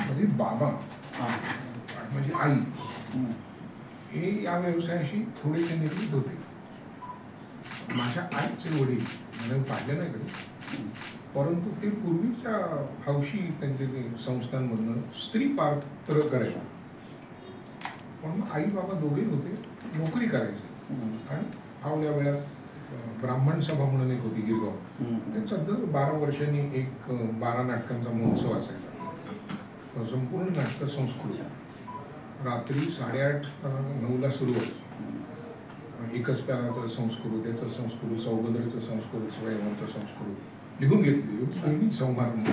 म्हणजे बाबा म्हणजे आई हे या व्यवसायाशी थोडेसे निगडीत होते. माझ्या आईचे वडील म्हणजे पाडले नाही कधी, परंतु ते पूर्वीच्या हौशी त्यांचे ते संस्थांमधनं स्त्री पात्र करायला. पण आई बाबा दोघे होते, नोकरी करायचे आणि फावल्या वेळात ब्राह्मण सभा म्हणून एक होती गिरगाव, त्यांचा दर 12 वर्षांनी एक 12 नाटकांचा महोत्सव असायचा. संपूर्ण नाटकं संस्कृत, रात्री 8:30-9ला सुरू व्हायची. एकच प्याराचं संस्कृत, याचं संस्कृत, सौभद्रेचं संस्कृत, स्वयंवरचं संस्कृत लिहून घेतली समारंभ.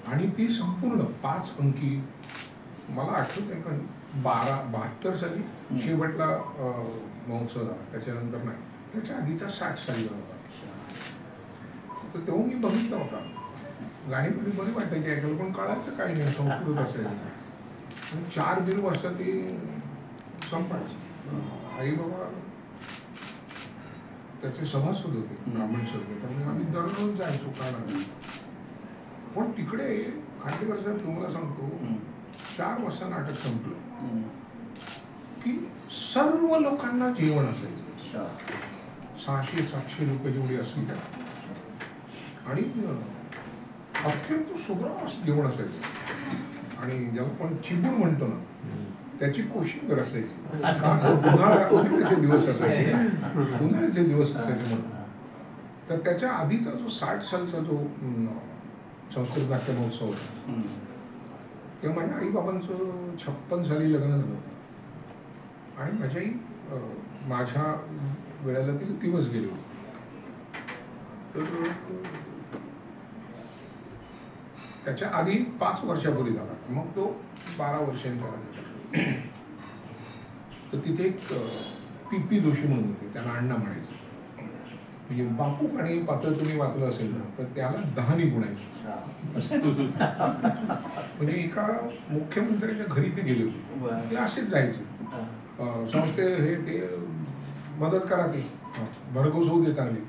आणि ती संपूर्ण 5 अंकी, मला आठवत आहे पण 72 साली शेवटला महोत्सव झाला, त्याच्यानंतर नाही. त्याच्या आधीचा 60 साली होता. तर तेव्हा मी बघितला होता. गाणी पण बरी वाटायची ऐकायला, पण कळायचं काही नाही, संस्कृत असायचं. आणि 4 बिरू वाजता ते संपायचं. आई बाबा त्याचे सभासद होते, ब्राह्मण सभे, त्यामुळे आम्ही दररोज जायचो काढायला. पण तिकडे खांडेकर साहेब, तुम्हाला सांगतो, 4 वाजता नाटक संपलं की सर्व लोकांना जेवण असायचं. 600-700 रुपये जेवढी असली त्या, आणि अत्यंत सुग्राम जेवण असायचं. आणि ज्याला आपण चिबूड म्हणतो ना, त्याची कोशिंबीर असायची. उन्हाळ्याचे दिवस असायचे, उन्हाळ्याचे दिवस असायचे म्हणून. तर त्याच्या आधीचा जो 60 सालचा जो संस्कृत नाट्य महोत्सव होता, तेव्हा माझ्या आईबाबांचं 56 साली लग्न झालं होतं. आणि माझी आई माझ्या वेळेला ती दिवस गेली होती. तर त्याच्या आधी 5 वर्षापूर्वी झाला, मग तो 12 वर्षांनी झाला. तर तिथे एक पी जोशी म्हणून होते, त्यांना अण्णा म्हणायचे. म्हणजे बापू आणि पात्र तुम्ही वाचलं असेल ना, तर त्याला 10 गुणायचे. म्हणजे एका मुख्यमंत्र्याच्या घरी ते गेले होते, ते असेच जायचे. संस्थे हे ते मदत करा, ते भरघोस होऊ दे चांगली.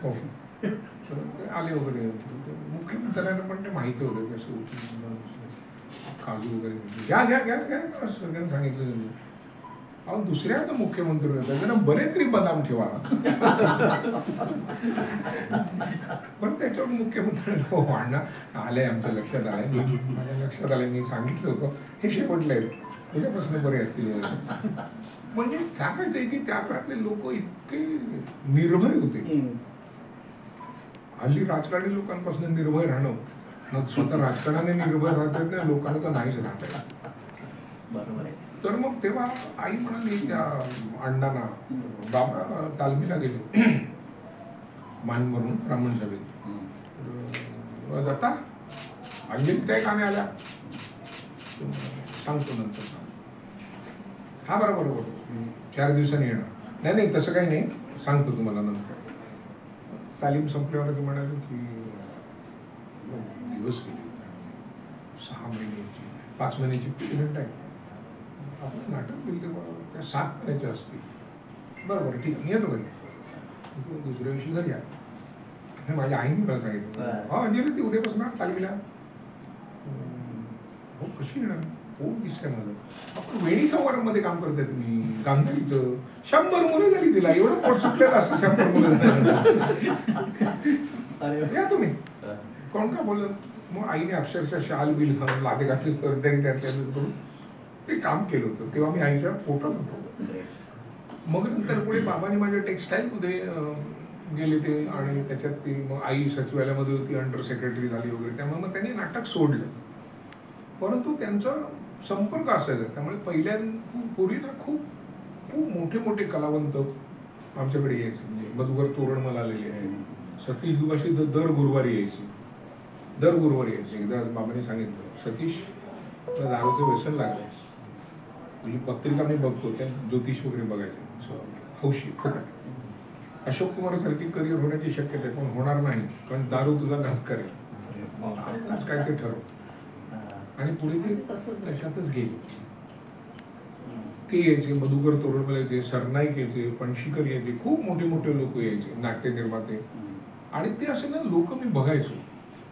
हो, ते आले वगैरे. मुख्यमंत्र्यांना पण ते माहिती होतं की असं काजू वगैरे घ्या घ्या घ्या घ्या असं सगळ्यांना सांगितलं. अहो, दुसऱ्या तर मुख्यमंत्री होता, त्यांना बरेच तरी बदाम ठेवा. पण त्याच्यावर मुख्यमंत्री हो अण्णा आलंय, आमच्या लक्षात आलंय, माझ्या लक्षात आलंय, मी सांगितलं होतं, हे शेपटलंय, उद्यापासून बरे असतील. म्हणजे सांगायचंय की त्या काळातले लोक इतके निर्भय होते. हल्ली राजकारणी लोकांपासून निर्भय राहणं, मग स्वतः राजकारणाने निर्भय राहतात ना, लोकांना तर नाहीच राहत. बरोबर आहे. तर मग तेव्हा आई म्हणाली त्या अण्णांना, बाबा तालमीला गेले मान म्हणून ब्राह्मण सभेत. दत्ता अंजली त्या कामे आल्या, सांगतो नंतर. हा बरोबर बरोबर 4 दिवसांनी येणार. नाही नाही तसं काही नाही, सांगतो तुम्हाला नंतर. तालीम संपल्यावर ते म्हणाले की दिवस गेले, 6 महिन्याची 5 महिन्याची पिरियड आहे, आपण नाटक केलं तेव्हा त्या 7 महिन्याच्या असतील. बरोबर ठीक आहे, येतो घरी. दुसऱ्या दिवशी घरी आला. हे माझ्या आईने मला सांगितलं, हो अंजली ती उद्यापासून तालमीला. हो कशी येणार, हो दिसतंय मला. आपण वेणी संवारामध्ये काम करताय तुम्ही, गांधारीचं 100 मुलं झाली तिला, एवढं पोट सुटलेलं असं 100 मुलं. या तुम्ही. कोण का बोललं. मग आईने अक्षरशः शाल बिल घालून लादे घातली करून ते काम केलं होतं. तेव्हा मी आईच्या पोटात होतो. मग नंतर पुढे बाबांनी माझ्या टेक्स्टाईलमध्ये गेले ते, आणि त्याच्यात ती मग आई सचिवालयामध्ये होती, अंडर सेक्रेटरी झाली वगैरे. त्यामुळे मग त्यांनी नाटक सोडलं. परंतु त्यांचा संपर्क असायचा, त्यामुळे पूर्वी ना खूप खूप मोठे मोठे कलावंत आमच्याकडे यायचे. म्हणजे मधुकर तोरणमल आलेले आहे, सतीश दुभाषी दर गुरुवारी यायचे. एकदा बाबांनी सांगितलं, सतीश दारूचं व्यसन लागलंय, तुझी पत्रिका मी बघतो, त्या ज्योतिष वगैरे बघायचे, हौशी फुकट. अशोक कुमार सारखी करिअर होण्याची शक्यता आहे, पण होणार नाही, कारण दारू तुझा घात करेल. आत्ताच काय ते ठरव. आणि पुढे ते त्याच्यातच गेले. ते यायचे, मधुकर तोरणमल यायचे, सरनाईक यायचे, पणशीकर यायचे, खूप मोठे मोठे लोक यायचे, नाट्य निर्माते. आणि ते असे ना लोक मी बघायचो.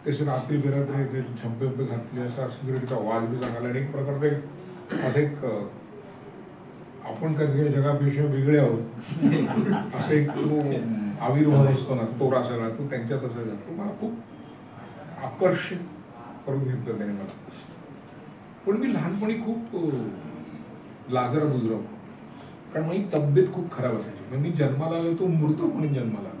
तसे रात्री बिरात्री ते झंपे उंपे घातले असा सिगरेटचा वाज बी सांगायला आणि एक प्रकारचे असं एक आपण कधी जगापेक्षा वेगळे आहोत असं एक तो आविर्भाव असतो ना तोरा सगळा तो त्यांच्यात असं जातो. मला खूप आकर्षित करून घेतलं त्याने मला. पण मी लहानपणी खूप लाजरा बुजरा, कारण माझी तब्येत खूप खराब असायची. म्हणजे मी जन्माला आलो तो मृत म्हणून जन्माला आलो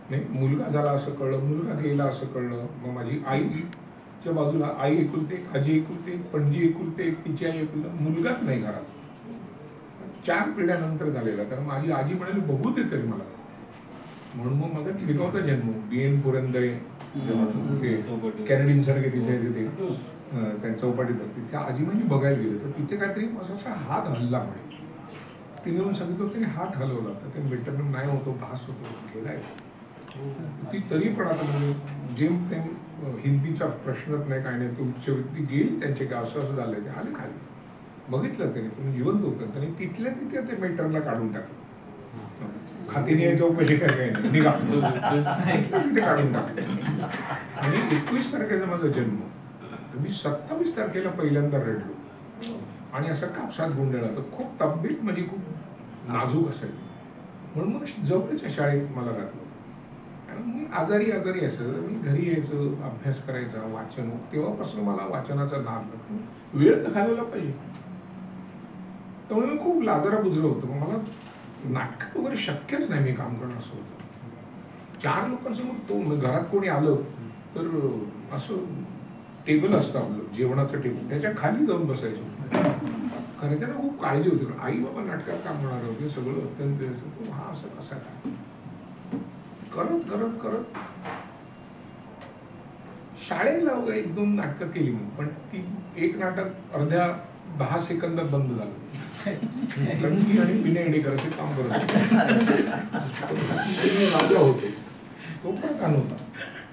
नाही. मुलगा झाला असं कळलं, मुलगा गेला असं कळलं. मग माझी आईच्या बाजूला आई एकुलते एक, आजी एकुलते एक, पणजी एकुलते एक, तिची आई एकुलते, मुलगाच नाही घरात. 4 पिढ्यानंतर झालेला. कारण माझी आजी म्हणाली बघू दे तरी मला. म्हणून मग माझा किरगावचा जन्म BN पुरंदरे कॅनेडियन सारखे दिसायचे ते त्यांच्या चौपाटीत. तिथे आजी म्हणजे बघायला गेले तर तिथे काहीतरी असा हात हल्ला म्हणे. तिने येऊन सांगितलं त्याने हात हलवला तर ते मेटरन नाही होतो, भास होतो, गेलाय ती. तरी पण आता म्हणजे जेम तेम हिंदीचा प्रश्नच नाही काय नाही. ते उच्चवृत्ती गेली त्यांचे काय असं असं झालंय. ते आले खाली, बघितलं त्याने, तुम्ही जिवंत होतं. त्याने तिथल्या तिथे ते मेटरला काढून टाकलं. खात्याने चौकशी काय काय नाही, निघा तिथे काढून टाकलं. आणि 21 तारखेचा माझा जन्म, तर मी 27 तारखेला पहिल्यांदा रडलो आणि असं कापसात गुंडळा. तर खूप तब्येत म्हणजे खूप नाजूक असायची. म्हणून मग जवळच्या शाळेत मला घातलं. आणि मी आजारी असायचं. मी घरी यायचं, अभ्यास करायचा, वाचन. तेव्हापासून मला वाचनाचा नाद. वेळ तर घालवला पाहिजे. त्यामुळे मी खूप लाजरा बुजरा होतो. मग मला नाटकात वगैरे शक्यच नाही मी काम करणं असं होतं. 4 लोकांसमोर तो घरात कोणी आलं तर असं टेबल असतं आपलं जेवणाचं टेबल, त्याच्या खाली जाऊन बसायचं. खरं त्यांना खूप काळजी होती. आई बाबा नाटकात काम करणार होते, सगळं अत्यंत. हा असं कसा काय करत करत करत शाळेला वगैरे 1-2 नाटकं केली मी. पण ती एक नाटक अर्ध्या 10 सेकंदात बंद झालं. लंकी आणि विनय काम करत राजा होते, तो प्रधान होता.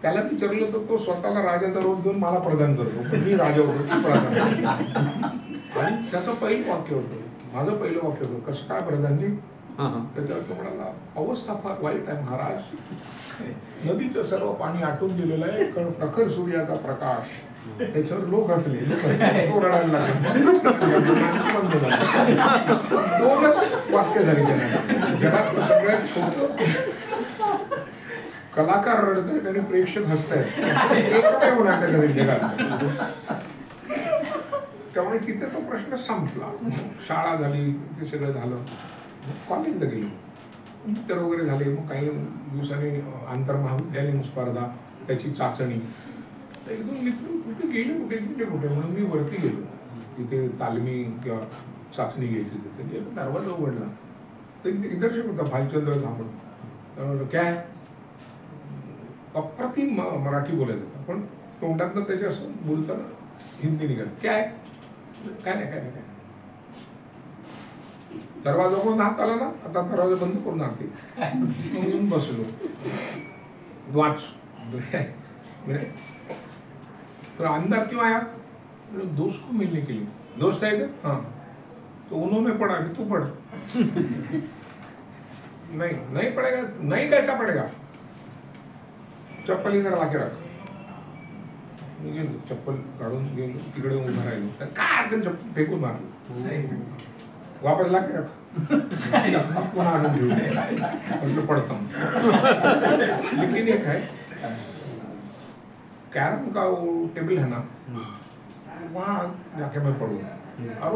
त्याला विचारलं तर तो स्वतःला राजाचा रोप देऊन मला प्रदान करतो. पण मी राजा होतो, ती प्रधान. आणि त्याचं पहिलं वाक्य होतं, माझं पहिलं वाक्य होतं, कसं काय प्रधानजी? त्याच्यावर तो म्हणाला, अवस्था फार वाईट आहे महाराज. नदीचं सर्व पाणी आटून गेलेलं आहे, कारण प्रखर सूर्याचा प्रकाश. त्याच्यावर लोक हसले, तो रडायला लागला. 2च वाक्य झाली जगात. सगळ्यात छोट कलाकार रडतायत आणि प्रेक्षक हसतायत, एकमेव नाटक आहे जगात. त्यामुळे तिथे तो प्रश्न संपला. शाळा झाली, ते सगळं झालं. कॉलेजला गेलो, उत्तर वगैरे झाले. मग काही दिवसांनी आंतरमहाविद्यालयीन स्पर्धा, त्याची चाचणी. 1-2 मित्र कुठे गेले म्हणून मी वरती गेलो. तिथे तालमी किंवा चाचणी घ्यायची. तिथे गेलो, दरवाजा उघडला तर दिग्दर्शक होता भालचंद्र धामण. त्यामुळे काय अप्रतिम मराठी बोलायचं होतं, पण तोंडातनं त्याच्या असं बोलताना हिंदी निघाल. काय नाही. दरवाजा करून हात आला ना, आता दरवाजा बंद करून हात येऊन बसलो. वाच तो अंदर क्यों आया? दोस्त को मिलने के लिए. दोस्त है क्या? हाँ. तो उन्होंने पढ़ा कि तू पढ़. नहीं पड़ेगा. नहीं कैसा पड़ेगा? चप्पल इधर लाके रख. मी गेलो, चप्पल काढून गेलो, तिकडे उभा राहिलो. काय अडकन चप्पल फेकून मारलो. वापस लाके रख. पुन्हा आणून घेऊ म्हटलं पडतो. लेकिन एक है, कैरम का वो टेबल है ना, वहाँ जाके मैं पढ़ूँ. और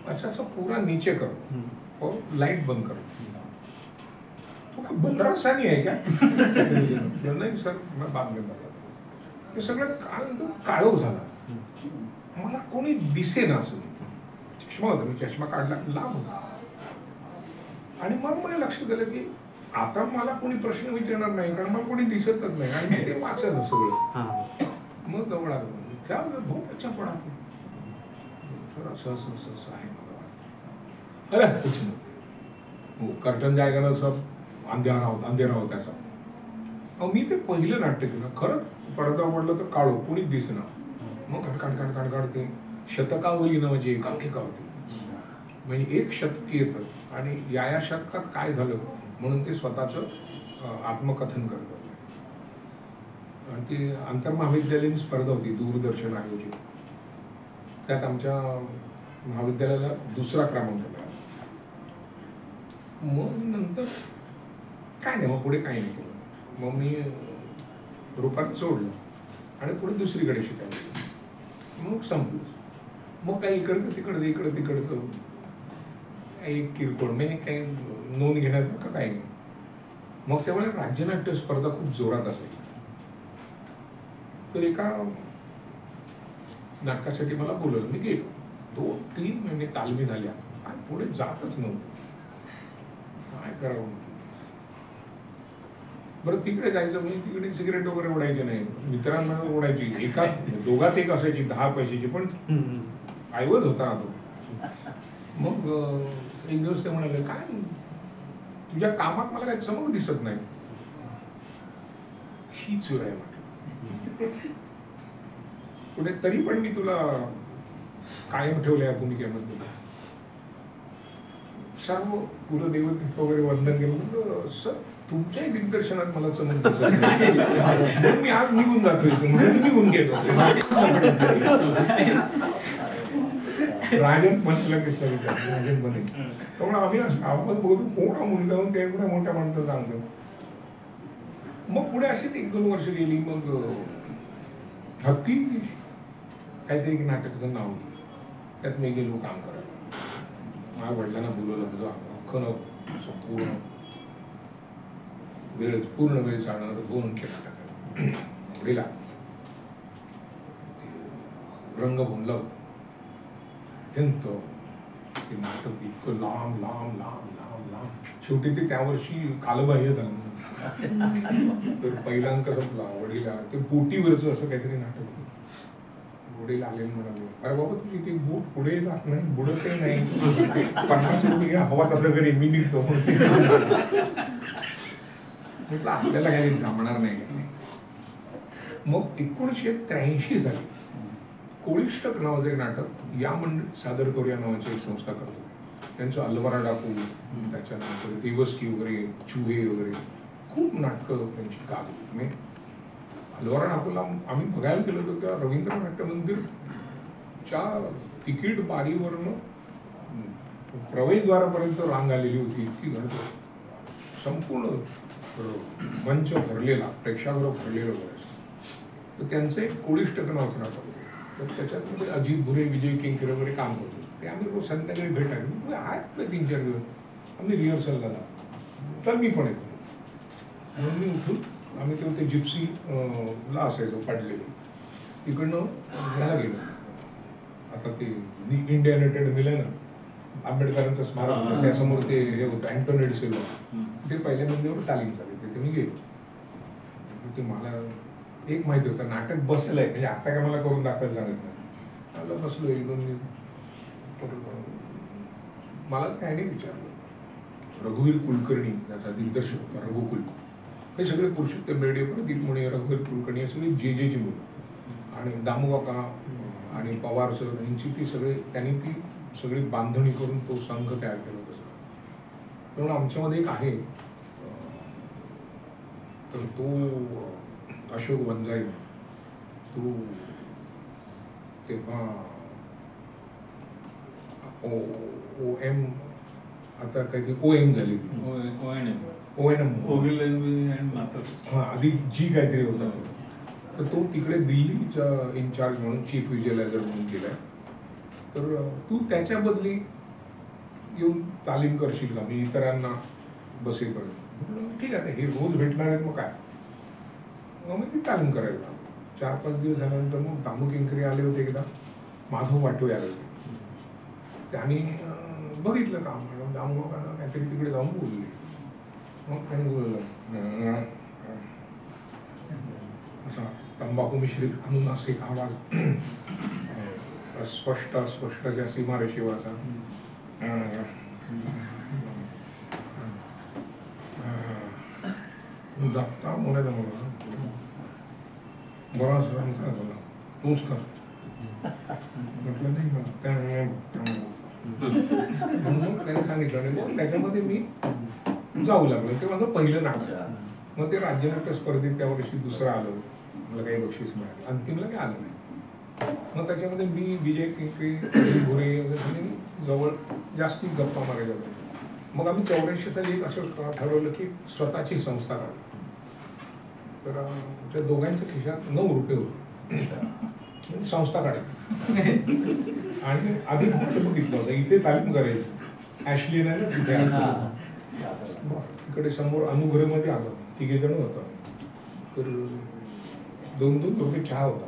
अच्छा सा पूरा नीचे करो और लाइट बंद करो. तो क्या बलरा सा नहीं है क्या? नहीं सर, मैं बाद में बता. ते सगळं काळोख झाला. मला कोणी दिसे ना असं. चष्मा होता, मी चष्मा काढला, लांब होता. आणि मग मला लक्षात आलं की आता मला कोणी प्रश्न विचारणार नाही, कारण मला कोणी दिसतच नाही. आणि ते वाचलं सगळं. मग जवळ आलं, क्या बहुत अच्छा पडा. असं आहे मला. अरे कुछ नाही, कर्टन जायगा ना, सब अंधेरा होता त्याचा. मी ते पहिलं नाट्य केलं. खरं पडदा पडलं तर काळो, कोणीच दिसेना. मग खडखड ते शतकावली नावाची एकांकिका होती. म्हणजे 1 शतक येतं आणि या शतकात काय झालं म्हणून ते स्वतःचं आत्मकथन करतात. आणि ती आंतरमहाविद्यालयीन स्पर्धा होती दूरदर्शन आयोजित. त्यात आमच्या महाविद्यालयाला 2रा क्रमांक मिळाला. मग नंतर काय नाही, मग पुढे काही नाही केलं. मग मी रूपात सोडलं आणि पुढे दुसरीकडे शिकायला. मग संपलं. मग काही इकडचं तिकडचं एक किरकोळ म्हणजे काही नोंद घेण्यासारखं काही नाही. मग त्यावेळेला राज्यनाट्य स्पर्धा खूप जोरात असायची. तर एका नाटकासाठी मला बोलवलं. मी गेलो. 2-3 महिने तालमी झाल्या. काय पुढे जातच नव्हतं. काय करावं. बरं तिकडे जायचं म्हणजे तिकडे सिगरेट वगैरे ओढायचे नाही. मित्रांना ओढायची. एका दोघात एक असायची 10 पैशाची, पण ऐवज होता ना तो. मग एक दिवस ते म्हणाले, काय तुझ्या कामात मला काही चमक दिसत नाही. हीच वेळ आहे म्हटलं. पुढे तरी पण मी तुला कायम ठेवलं या भूमिकेमध्ये. सर्व कुलदेवतेचं वगैरे वंदन केलं. सर तुमच्याही दिग्दर्शनात मला चमक दिसत नाही. मी आज निघून जातोय. म्हणून निघून गेलो. राजन म्हणला किस्सा विचारला. राजन म्हणे त्यामुळे आम्ही आवाज बोलतो मोठा मुलगा होऊन ते एवढ्या मोठ्या माणसं सांगतो. मग पुढे अशीच 1-2 वर्ष गेली. मग हत्ती काहीतरी नाटकाचं नाव होतं. त्यात मी गेलो काम करायला. माझ्या वडिलांना बोलवलं. तुझं अख्खं संपूर्ण पूर्ण वेळ चालणार 2 अंकी नाटक वडीला रंगभूमीला होतं. अत्यंत ते नाटक इतकं लांब. शेवटी ते त्या वर्षी कालबाह्य झालं. तर पहिला अंक संपला. वडील ते बोटीवरचं असं काहीतरी नाटक होतं. वडील आलेले म्हणाले, अरे बाबा तुझी ती बोट पुढे जात नाही, बुडतही नाही. 50 रुपये हवा तसं घरी मी निघतो. म्हटलं आपल्याला काही जमणार नाही. मग 1983 झाली. कोळिष्टक नावाचं एक नाटक या मंडळीत सादर करूया नावाची एक संस्था करत होती. त्यांचं अलवारा डाकू, त्याच्यानंतर देवस्की वगैरे, चुहे वगैरे खूप नाटकं त्यांची गाजली. अलवारा डाकूला आम्ही बघायला गेलो होतो. त्या रवींद्र नाट्य मंदिरच्या तिकीट बारीवरनं प्रवेशद्वारापर्यंत रांग आलेली होती. इतकी गर्दी. संपूर्ण मंच भरलेला, प्रेक्षागृह भरलेलं वगैरे. तर त्यांचं एक कोळिष्टक नावाचं नाटक होतं. तर त्याच्यात अजित भुरे, विजय केंकरे वगैरे काम करतो. ते आम्ही रोज संध्याकाळी भेटायला आहेत ना 3-4 दिवस आम्ही रिहर्सलला जातो. तर मी पण येतो. म्हणून मी उठून आम्ही तेव्हा ते जिप्सी ला असायचो पडलेले. तिकडनं घ्यायला गेलो. आता ते इंडिया युनायटेड मिळेल ना, आंबेडकरांचं स्मारक होतं, त्यासमोर ते हे होतं अँटोनेट सिल्वा. ते पहिल्या मंदिरावर तालीम झाली. तिथे मी गेलो. ते मला एक माहिती होतं नाटक बसलंय, म्हणजे आता काय मला करून दाखवायला सांगत नाही. मला बसलो 1-2 मला त्याने विचारलं. रघुवीर कुलकर्णी त्याचा दिग्दर्शक होता, रघुकुल. हे सगळे पुरुषोत्तम बेर्डे, प्रदीप मुळे, रघुवीर कुलकर्णी हे सगळे जे ची मुलं. आणि दामोबाका आणि पवार सर यांची ती सगळे त्यांनी ती सगळी बांधणी करून तो संघ तयार केला होता. म्हणून आमच्यामध्ये एक आहे. तर तो अशोक वंजारी, तो तेव्हा OM आता काहीतरी OM झाली ती. ONM हा आधी जी काहीतरी होता. तर तो तिकडे दिल्लीचा इन्चार्ज म्हणून चीफ व्हिज्युअलायझर म्हणून गेलाय. तर तू त्याच्या बदली येऊन तालीम करशील का, मी इतरांना बसेपर्यंत. ठीक आहे, हे रोज भेटणार आहेत मग काय. मग ती तालीम करायला 4-5 दिवस झाल्यानंतर मग दामू केंकरे आले होते. एकदा माधव वाटोळे आले होते. त्यांनी बघितलं काम. दामू काहीतरी तिकडे जाऊन बोलले. मग त्यांनी बोललं असा तंबाखू मिश्रित अनुनासिक आवाज, स्पष्ट ज्या सीमारेषेवरचा जगता म्हणायचं मला. बराच रंग काय बोला तूच कर म्हटलं. नाही मला म्हणून त्याने सांगितलं. आणि मग त्याच्यामध्ये मी जाऊ लागलो. ते माझं पहिलं नाटक. मग ते राज्यनाट्य स्पर्धेत त्या वर्षी 2रं आलं. बक्षीस मिळाली. अंतिमला काही आलं नाही. मग त्याच्यामध्ये मी, विजय केकरे, अनिल भोरे वगैरे जवळ जास्ती गप्पा मारायला होत्या. मग आम्ही 84 साली एक असं ठरवलं की स्वतःची संस्था काढू. तर आमच्या दोघांच्या खिशात 9 रुपये होते. संस्था काढायची. आणि आधी बघितलं होतं इथे तालीम करायची. ॲशली नाही ना तिथे. तिकडे समोर अनुग्रहमध्ये आलो. 3 जण होतो. तर 2-2 रुपये चहा होता.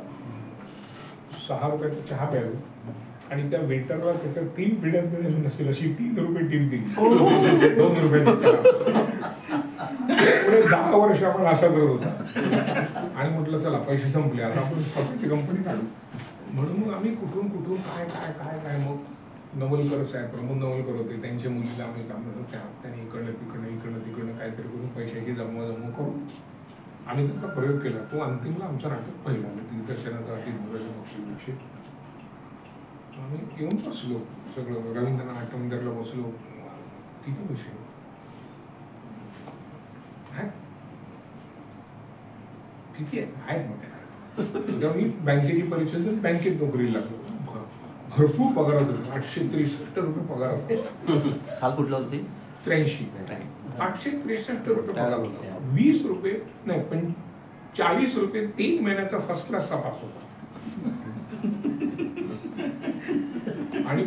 6 रुपयाचा चहा प्यायलो. आणि त्या वेटरला त्याच्या 3 पिढ्यात मिळाली नसेल अशी 3 रुपये टीप दिली. 2 रुपयाचा चहा. पुढे 10 वर्ष आपण असा करत होता. आणि म्हटलं चला पैसे संपले, आता आपण स्वतःची कंपनी काढू. म्हणून मग आम्ही कुठून काय काय काय काय मग नवलकर साहेब, प्रमोद नवलकर होते, त्यांच्या मुलीला आम्ही काम करतो. त्यांनी इकडनं तिकडनं काहीतरी करून पैशाची जमवा करून आम्ही त्याचा प्रयोग केला. तो अंतिमला आमचं नाटक पहिला दिग्दर्शनाचा बक्षीस. आम्ही येऊन बसलो सगळं रवींद्र नाट्यमंदिरला बसलो. किती पैसे किती आहेत मोठे. मी बँकेची परीक्षा देऊन बँकेत नोकरीला लागलो. भरपूर पगार होतो. 863 रुपये पगार होता. साल कुठलं होतं ते? 83. 863 रुपये पगार होता. 20 रुपये नाही पण 40 रुपये 3 महिन्याचा फर्स्ट क्लासचा पास होता. आणि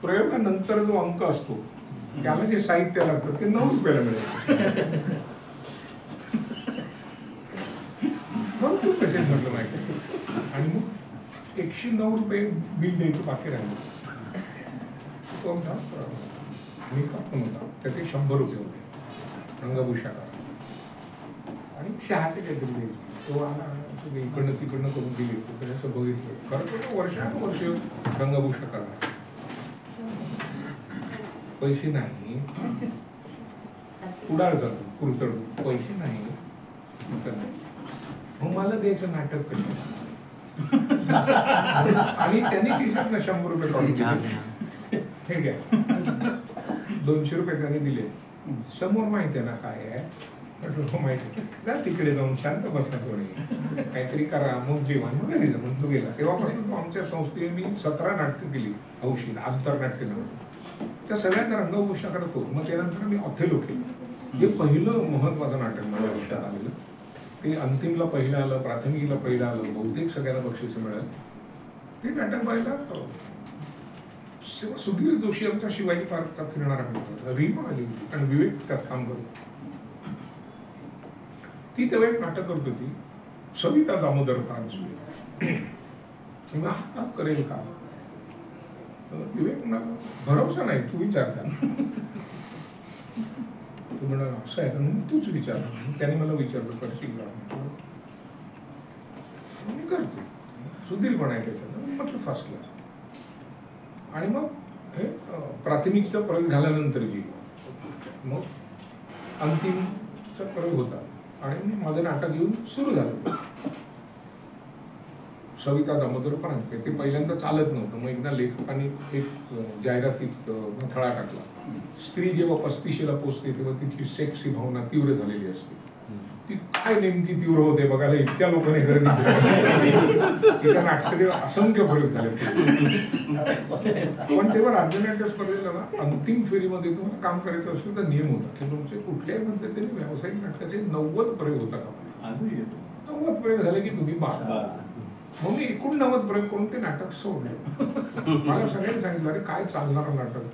प्रयोगानंतर जो अंक असतो त्याला जे साहित्य लागतं ते 9 रुपयाला मिळेल. भरपूर पैसे म्हटलं माहिती. आणि मग 109 रुपये बिल द्यायचं बाकी राहिलं. तो मेकअप पण होता, त्याचे 100 रुपये होते रंगभूषा करा. आणि चहाचे काहीतरी द्यायचे. तो आला इकडनं तिकडनं करून दिली. त्याचं बघितलं खरं तर वर्षानुवर्ष रंगभूषा करा. पैसे नाही. उडाळ जातो कुरतड. पैसे नाही. मग मला द्यायचं नाटक कसं. आणि त्यांनी खिशात 100 रुपये काढून हे घ्या. 200 रुपये त्यांनी दिले. समोर माहिती आहे ना काय आहे. माहिती जा तिकडे जाऊन शांत बसा थोडे काहीतरी करा मग जेवण मग घरी जा. म्हणतो गेला. तेव्हापासून तो आमच्या संस्थेने मी 17 नाटकं केली. हौशी आंतरनाट्य नाटक. त्या सगळ्यांना रंगभूषा करतो. मग त्यानंतर मी ऑथेलो केलं. हे पहिलं महत्वाचं नाटक माझ्या आयुष्यात आलेलं. ते अंतिमला पहिलं आलं, प्राथमिकीला पहिलं आलं, बहुतेक सगळ्यांना बक्षीस मिळालं. ते नाटक पाहिलं. सुधीर जोशी आमचा शिवाजी पार्कचा फिरणारा मित्र रीमा आली होती आणि विवेक त्यात काम करतो. ती तेव्हा एक नाटक करत होती सविता दामोदर पानसुळे. हा काम करेल का. विवेक म्हणाला भरोसा नाही तू विचारता. तू म्हणाला असं आहे का तूच विचार. त्याने मला विचारलं करशील का. मी करतो. सुधीर पण आहे त्याच्यात. म्हटलं फर्स्ट क्लास. आणि मग हे प्राथमिकचा प्रयोग झाल्यानंतरची मग अंतिमचा प्रयोग होता. आणि माझं नाटक येऊन सुरू झालं सविता दामोदर पानसुळे. ते पहिल्यांदा चालत नव्हतं. मग एकदा लेखकाने एक जाहिरातीत मथळा टाकला. स्त्री जेव्हा 35शीला पोचते तेव्हा तिची सेक्स ही भावना तीव्र झालेली असते. ती काय नेमकी तीव्र होते बघायला इतक्या लोकांनी गर्दी केली. त्या नाटकाचे असंख्य प्रयोग झाले. पण तेव्हा राज्यनाट्य स्पर्धेला ना अंतिम फेरीमध्ये तुम्हाला काम करायचं असेल तर नियम होता की तुमचे कुठल्याही पद्धतीने व्यावसायिक नाटकाचे 90 प्रयोग होता का. 90 प्रयोग झाले की तुम्ही बाहेर. मग मी 89 प्रयोग करून ते नाटक सोडले. मला सगळ्यांनी सांगितलं अरे काय चालणार नाटक.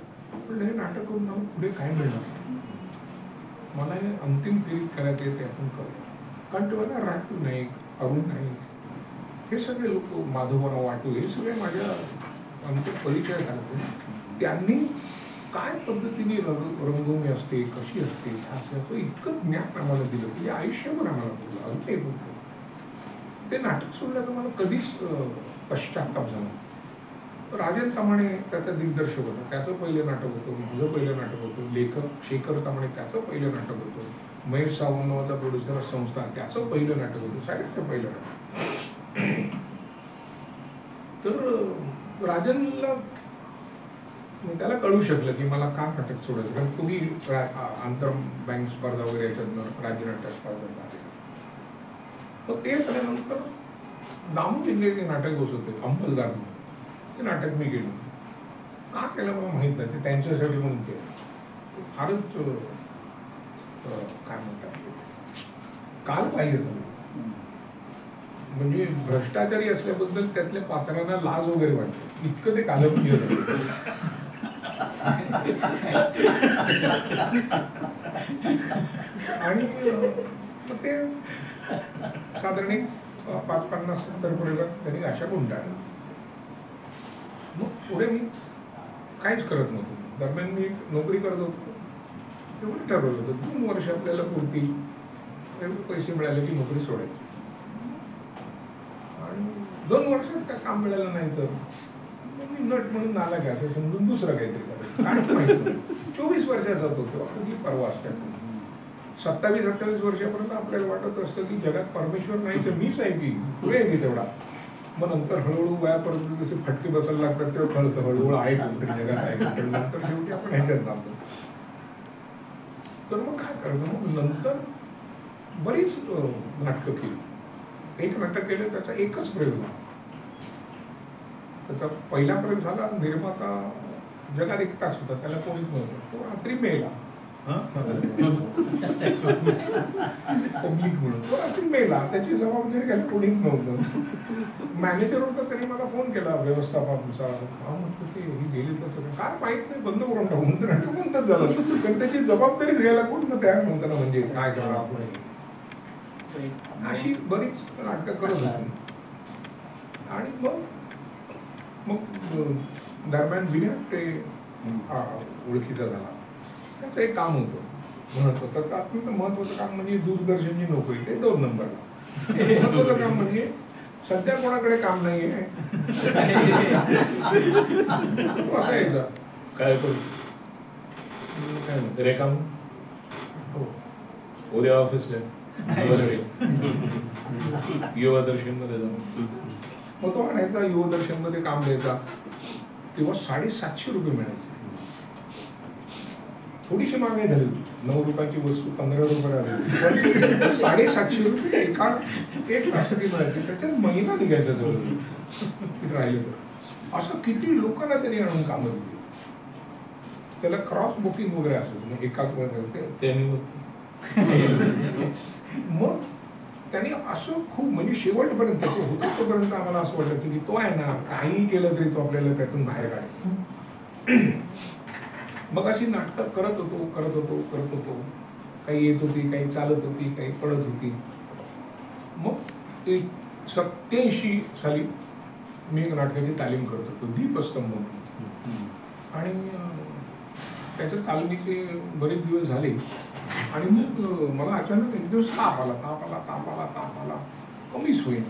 पण हे नाटक करून मला पुढे काय मिळणार. मला हे अंतिम फेरीत करायचं आहे ते आपण करू. कारण तेव्हा राजू नाईक, अरुण नाईक हे सगळे लोक, माधवराव वाटू हे सगळे माझ्या आमचे परिचय झाले. त्यांनी काय पद्धतीने रंगभूमी असते कशी असते असं इतकं ज्ञान आम्हाला दिलं की आयुष्यभर आम्हाला बोललं. अजून काही बोलतो. ते नाटक सोडल्याचं मला कधीच पश्चात्ताप झाला. राजन तामाणे त्याचा दिग्दर्शक होता. त्याचं पहिलं नाटक होतं. माझं पहिलं नाटक होतं. लेखक शेखर तामाणे त्याचं पहिलं नाटक होतं. महेश सावंतचा प्रोड्युसर संस्था त्याचं पहिलं नाटक होतं. सगळ्यांचं पहिलं नाटक. तर राजनला त्याला कळू शकलं की मला का नाटक सोडायचं. कारण तुम्ही आंतर बँक स्पर्धा वगैरे याच्यातनं राज्यनाट्य स्पर्धा मग ते झाल्यानंतर दामू शिंदेचे नाटक बसवते अंमलदार म्हणून. ते नाटक मी केलं. का केलं मला माहीत नाही, ते त्यांच्यासाठी म्हणून केलं. ते फारच काय म्हणतात काल पाहिजे होतं. म्हणजे भ्रष्टाचारी असल्याबद्दल त्यातल्या पात्रांना लाज वगैरे वाटते, इतकं ते कालप्रिय झालं. आणि मग ते साधारण एक 50-70 प्रयोगात त्यांनी अशा गुंडाळल्या. मग पुढे मी काहीच करत नव्हतो. दरम्यान मी नोकरी करत होतो. तेवढं ठरवलं होतं 2 वर्ष आपल्याला पुरतील, एवढे पैसे मिळाले की नोकरी सोडायची. आणि 2 वर्षात काय काम मिळालं नाही तर मग मी नट म्हणून नाला घ्या असं समजून दुसरं काहीतरी करायचं. काय माहिती 24 वर्षाचा होतो तेव्हा, कुठली परवा असतात. 27-28 वर्षापर्यंत आपल्याला वाटत असतं की जगात परमेश्वर नाही तर मीच आहे की पुढे आहे की तेवढा. मग नंतर हळूहळू वयापर्यंत जसे फटके बसायला लागतात तेव्हा कळतं हळूहळू आहे कुठे जगात आहे कुठे. नंतर शेवटी आपण ह्याच्यात जातो. तर मग काय करायचं, मग नंतर बरीच नाटकं केली. एक नाटक केलं त्याचा एकच प्रयोग झाला. त्याचा पहिला प्रयोग झाला, निर्माता जगात एकटाच होता, त्याला कोणीच नव्हतं. तो रात्री मेला. पब्लिक म्हणून तो रात्री मेला. त्याची जबाबदारी घ्यायला कोणीच नव्हतं. मॅनेजर होता, त्याने मला फोन केला व्यवस्थापकाचा. म्हटलं ते ही गेली तर काय माहित नाही, बंद करून टाकून तर नाटक बंदच झालं. पण त्याची जबाबदारी घ्यायला कोण ना तयार नव्हतं ना. म्हणजे काय करा आपण, अशी बरीच नाटकं करत होती. आणि मग दरम्यान विनय ओळखीचा झाला. त्याचं एक काम होतं महत्वाचं, अत्यंत महत्वाचं काम म्हणजे दूरदर्शनची नोकरी. ते 2 नंबरला. महत्वाचं काम म्हणजे सध्या कोणाकडे काम नाही आहे असं यायचं. काय करू, काय म्हणते रे काम, हो उद्या ऑफिसला युवदर्शन मध्ये जाऊन. मग तो आणायचा, युवदर्शन मध्ये काम द्यायचा. तेव्हा 750 रुपये मिळायचे. थोडीशी महागाई झाली होती. 9 रुपयाची वस्तू 15 रुपये आली. 750 रुपये एक तासाची मिळायची. त्याच्यात महिना निघायचा जवळ राहिले तर. असं किती लोकांना त्यांनी आणून कामं दिली. त्याला क्रॉस बुकिंग वगैरे असायचं, एकाच वेळेला त्यांनी. मग त्यांनी असं खूप म्हणजे शेवटपर्यंत तो होता तोपर्यंत आम्हाला असं वाटतं की तो आहे ना, काही केलं तरी तो आपल्याला त्यातून बाहेर काढेल. मग अशी नाटकं करत होतो. काही येत होती, काही चालत होती, काही पडत होती. मग 87 साली मी एक नाटकाची तालीम करत होतो, दीपस्तंभ म्हणून. आणि त्याच्या तालमीचे बरेच दिवस झाले. आणि मग मला अचानक एक दिवस ताप आला. कमीच होईल.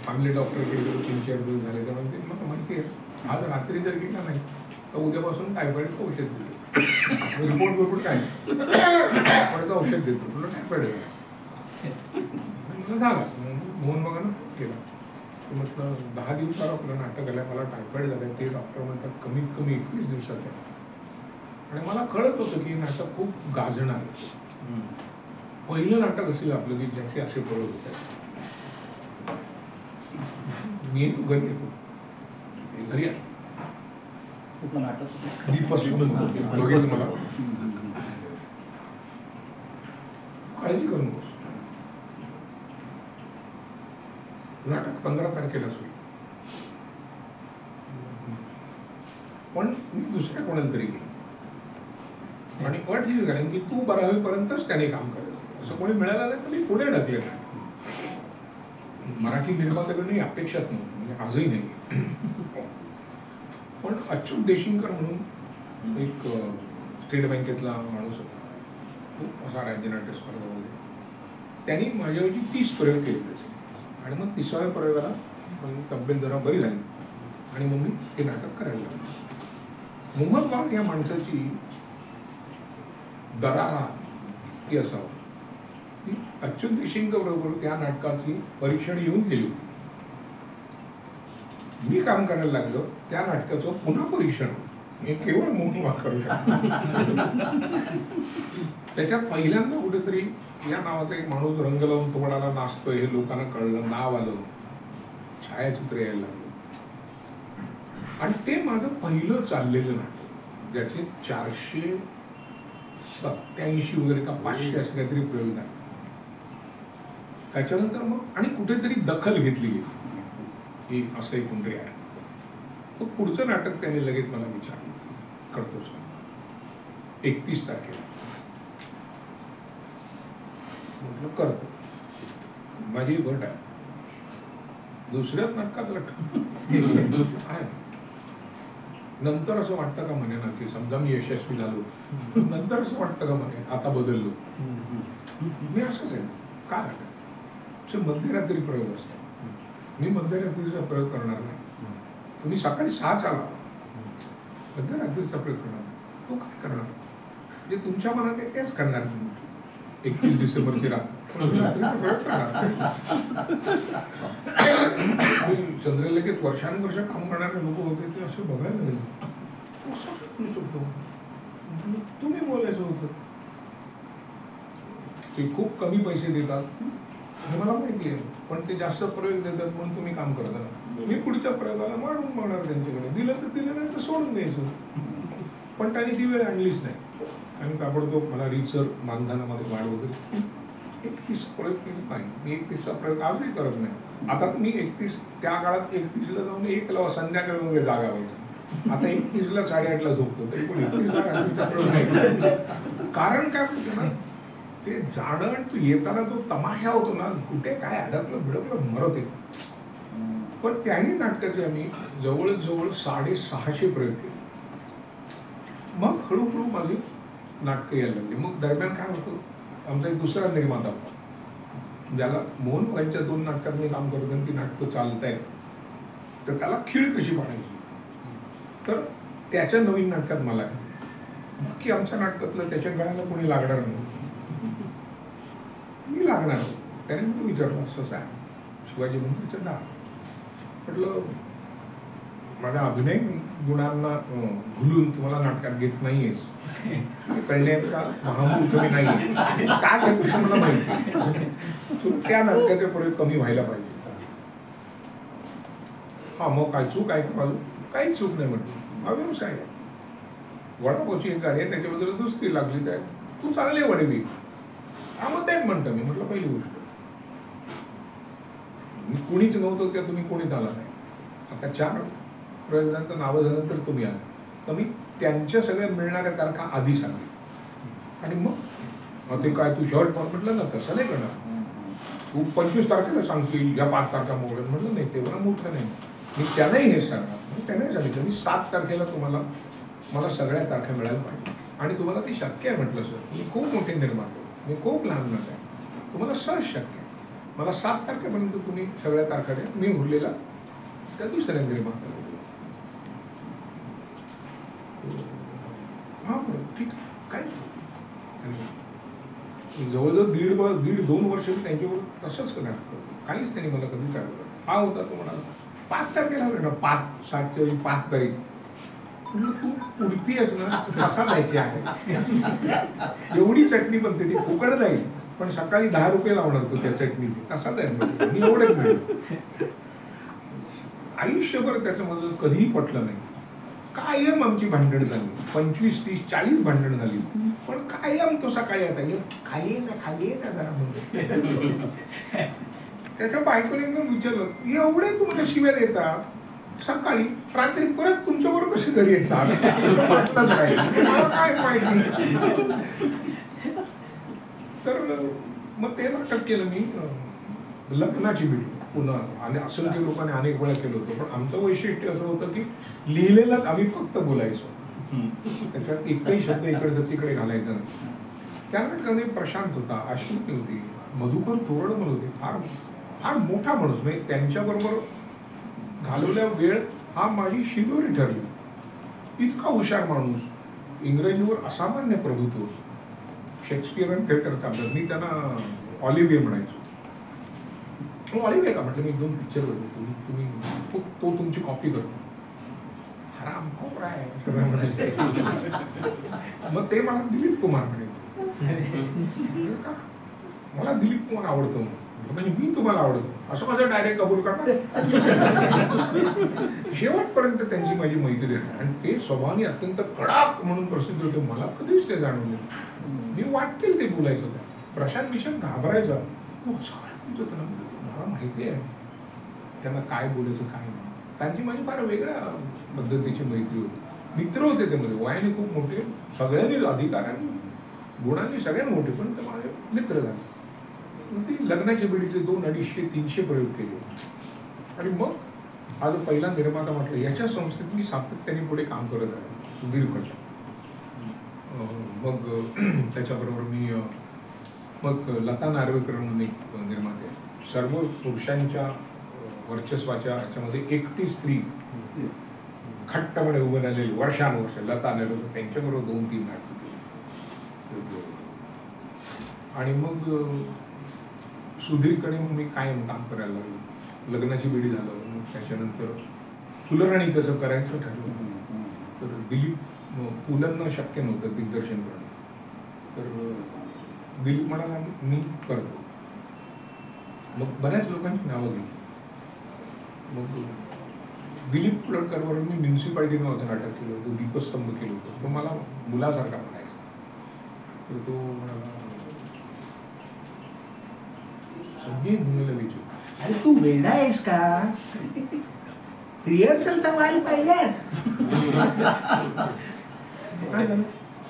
चांगले डॉक्टर गेले, 3-4 दिवस झाले. त्यामुळे मला माहिती आहे आज रात्री जर गेला नाही तर उद्यापासून टायफॉइडचं औषध देतो. रिपोर्ट काय टायफॉइडचं औषध देतो, तुला टायफॉइड आहे. मला झाला मोहन बघायला केला. म्हटलं 10 दिवसावर आपलं नाटक आलं, मला टायफॉइड झालं. ते डॉक्टर म्हणतात कमीत कमी 21 दिवसात आहे. आणि मला कळत होतं की हे नाटक खूप गाजणार आहे. पहिलं नाटक असेल आपलं की ज्याचे असे प्रयोग होतात. मी घरी येतो, घरी आलो. बघितलं मला. काळजी करू नकोस, नाटक 15 तारखेलाच होईल. पण मी दुसऱ्या कोणाला तरी घेईन. आणि अट हीच घालेन की तू बरा होईपर्यंतच त्याने काम करेल. असं कोणी मिळालं नाही तर मी पुढे ढकलेलं नाही. मराठी निर्मात्याकडे अपेक्षाच नव्हती, म्हणजे आजही नाही. पण अच्युत देशिंगकर म्हणून एक स्टेट बँकेतला माणूस होता, खूप असा राज्यनाट्य स्पर्धा वगैरे. त्यांनी माझ्याऐवजी 30 प्रयोग केले त्याचे. आणि मग 30व्या प्रयोगाला तब्येत जरा बरी झाली आणि मग मी हे नाटक करायला लागलो. मोहन बाग या माणसाची दरारा ती असावं की अच्युत देशिंगकर बरोबर त्या नाटकाची परीक्षण येऊन गेली होती. मी काम करायला लागलो, त्या नाटकाचं पुन्हा परीक्षण. हे केवळ मोहनवा करू शकतो. त्याच्यात पहिल्यांदा कुठेतरी या नावाचा एक माणूस रंग लावून तोडाला नाचतोय हे लोकांना कळलं, नाव आलं, छायाचित्र यायला लागलं. आणि ते माझं पहिलं चाललेलं नाटक, ज्याचे 487 वगैरे का 500 असं काहीतरी प्रयोग झाले. त्याच्यानंतर मग आणि कुठेतरी दखल घेतली गेली की असंही कोणतरी आहे. मग पुढचं नाटक त्याने लगेच मला विचारलं, करतोच 31 तारखेला. म्हटलं करतो. माझी गट आहे. दुसऱ्याच नाटकात गट आहे. नंतर असं वाटतं का म्हणे ना की समजा मी यशस्वी झालो, नंतर असं वाटतं का म्हणे आता बदललो. मी असंच आहे. का वाटत मध्यरात्री प्रयोग असतात. मी मध्यरात्रीचा प्रयोग करणार नाही. तुम्ही सकाळी 6 आला, मध्यरात्रीचा प्रयोग करणार नाही. तो काय करणार? जे तुमच्या मनात आहे तेच करणार. 31 डिसेंबरची रात चंद्रलेखेत वर्षानुवर्ष काम करणारे लोक होते ते असं बघायला लागले. तुम्ही बोलायचं होतं. ते खूप कमी पैसे देतात हे मला माहिती आहे, पण ते जास्त प्रयोग देतात म्हणून तुम्ही काम करता. मी पुढच्या प्रयोगाला वाढवून बघणार त्यांच्याकडे. दिलं तर दिलं, नाही तर सोडून द्यायचं. पण त्यांनी ती वेळ आणलीच नाही. आणि ताबडतोब मला रीतसर मानधनामध्ये वाढ वगैरे 31 प्रयोग केले पाहिजे. मी 31चा प्रयोग आजही करत नाही. आता मी 31 त्या काळात 31ला जाऊन 1ला संध्याकाळी वगैरे जागा व्हायची. आता 31ला 8:30ला झोपतो तरी पण 31ला कारण काय म्हणतो ना, ते जाणं तू येताना जो तमाशा होतो ना, कुठे काय अडकलं भिडकलं मरत येत. पण त्याही नाटकाचे आम्ही जवळजवळ 650 प्रयोग केले. मग हळूहळू माझी नाटकं यायला लागली. मग दरम्यान काय होतं, आमचा एक दुसरा निर्माता होता ज्याला मोहन व्हायच्या 2 नाटकात मी काम करतो आणि ती नाटकं चालतायत, तर त्याला खीळ कशी पाडायची. तर त्याच्या नवीन नाटकात मला बाकी आमच्या नाटकातलं त्याच्या गळ्याला कोणी लागणार नाही, मी लागणार. त्याने मला विचारलं असं आहे शिवाजी मंदिरच्या दार. म्हटलं माझ्या अभिनय गुणांना भुलून तुम्हाला नाटकात घेत नाहीयेस कळण्यात का महामूर्ख मी नाही काय करतो मला माहिती. त्या नाटकाचे प्रयोग कमी व्हायला पाहिजे. हा मग काय चूक आहे का? काहीच चूक नाही. म्हटलं हा व्यवसाय आहे. वडापावची एक गाडी आहे, त्याच्याबद्दल दुसरी लागली तर तू चांगले वडे बी. हा मग तेच म्हणतो मी. म्हटलं पहिली गोष्ट मी कोणीच नव्हतं त्या तुम्ही कोणीच आला नाही. आता 4 प्रयोगांचं नावं झाल्यानंतर तुम्ही आला, तर मी त्यांच्या सगळ्या मिळणाऱ्या तारखा आधी सांगेन. आणि मग ते काय तू शर्ट पण म्हटलं ना तसं नाही करणार. तू 25 तारखेला सांगशील या 5 तारखा मोडत. म्हटलं नाही तेवढा मूर्ख नाही. मी त्यांनाही हे सांगणार. त्याने सांगितलं मी 7 तारखेला तुम्हाला मला सगळ्या तारखा मिळायला पाहिजे. आणि तुम्हाला ती शक्य आहे. म्हटलं सर मी खूप मोठे निर्माते, मी खूप लहान नट आहे, तुम्हाला सहज शक्य आहे. मला 7 तारखेपर्यंत तुम्ही सगळ्या तारखा द्या. मी उरलेला त्या दुसऱ्या निर्मात्याला. हां बरं ठीक आहे. काय जवळजवळ 1.5-2 वर्ष मी त्यांच्याबरोबर तसंच नाटक करतो. काहीच त्यांनी मला कधीच आढळलं. हा होता तो म्हणाला 5 तारखेला होता ना, 5/7च्या वेळी 5 तारीख. तू उडपी आहेस ना, कसा द्यायची आहे. एवढी चटणी बनते ती फुकट जाईल, पण सकाळी 10 रुपये लावणार तू त्या चटणीची. कसा द्यायला मी एवढंच मिळेल. आयुष्यभर त्याच्यामध्ये कधीही पटलं नाही. कायम आमची भांडण झाली. 25, 30, 40 भांडण झाली. पण कायम तो सकाळी आता खाली ये ना जरा म्हणजे. त्याच्या बायकोने एकदम विचारलं एवढे तुम्हाला शिव्या देतात सकाळी, रात्री परत तुमच्याबरोबर कसे घरी येतात. मला काय माहिती. तर मग ते नाटक केलं मी. लग्नाची व्हिडिओ पुन्हा आणि असंख्य लोकांनी अनेक वेळा केलं होतं. पण आमचं वैशिष्ट्य असं होतं की लिहिलेलंच आम्ही फक्त बोलायचो. त्याच्यात एकही शब्द इकडे तिकडे घालायचा नाही. त्या नाटकामध्ये प्रशांत होता, अश्विनी होती, मधुकर तोरडमल होते. फार फार मोठा माणूस. म्हणजे त्यांच्याबरोबर घालवल्या वेळ हा माझी शिदोरी ठरली. इतका हुशार माणूस, इंग्रजीवर असामान्य प्रभुत्व. शेक्सपियर थिएटरचा अभ्यास. मी त्यांना ऑलिव्हिये म्हणायचो. ऑलिव्हिये का म्हटलं, मी 1-2 पिक्चर बघतो, तुम्ही तो तुमची कॉपी करतो. हरामखोर आहे असं म्हणायचे. मग ते मला दिलीप कुमार म्हणायचे. म्हणलं, का? मला दिलीप कुमार आवडतो म्हणजे मी तुम्हाला आवडतो असं कसं डायरेक्ट कबूल करणार. शेवटपर्यंत त्यांची माझी मैत्री आहे आणि ते स्वभावाने अत्यंत कडक म्हणून प्रसिद्ध होते. मला कधीच ते जाणवले. मी वाटेल ते बोलायचं. प्रशांत भीषण घाबरायचा. असं काय बोलतो त्याला? मला माहिती आहे त्यांना काय बोलायचं काय नाही. त्यांची माझी फार वेगळ्या पद्धतीची मैत्री होती. मित्र होते ते मध्ये वयाने खूप मोठे, सगळ्यांनी अधिकारांनी गुणांनी सगळ्यांनी मोठे, पण ते माझे मित्र झाले. ती लग्नाच्या बेडीचे 200-250-300 प्रयोग केले. आणि मग आज पहिला निर्माता म्हटलं याच्या संस्थेत मी सातत्याने पुढे काम करत आहे सुधीर भट. मग त्याच्याबरोबर मी मग लता नार्वेकर म्हणून एक निर्माते, सर्व पुरुषांच्या वर्चस्वाच्या ह्याच्यामध्ये एकटी स्त्री खट्टपणे उभं राहिलेली वर्षानुवर्ष लता नार्वेकर, त्यांच्याबरोबर 2-3 नाटकं केली. आणि मग सुधीरकडे मग मी कायम काम करायला लागलो. लग्नाची बेडी झालं. मग त्याच्यानंतर फुलराणी तसं करायचं ठरलं. तर दिलीप पुलंना शक्य नव्हतं दिग्दर्शन करणं. तर दिलीप म्हणाला मी करतो. मग बऱ्याच लोकांची नावं घेतली. मग दिलीप कुलकर्णीवर मी म्युन्सिपाल्टी नावाचं नाटक केलं होतं, दीपस्तंभ केलं होतं. तो मला मुलासारखा म्हणायचा. तर तो म्हणाला संजय मुलाला विचार, अरे तू वेडा आहेस का? रिहर्सल तर व्हायला पाहिजे.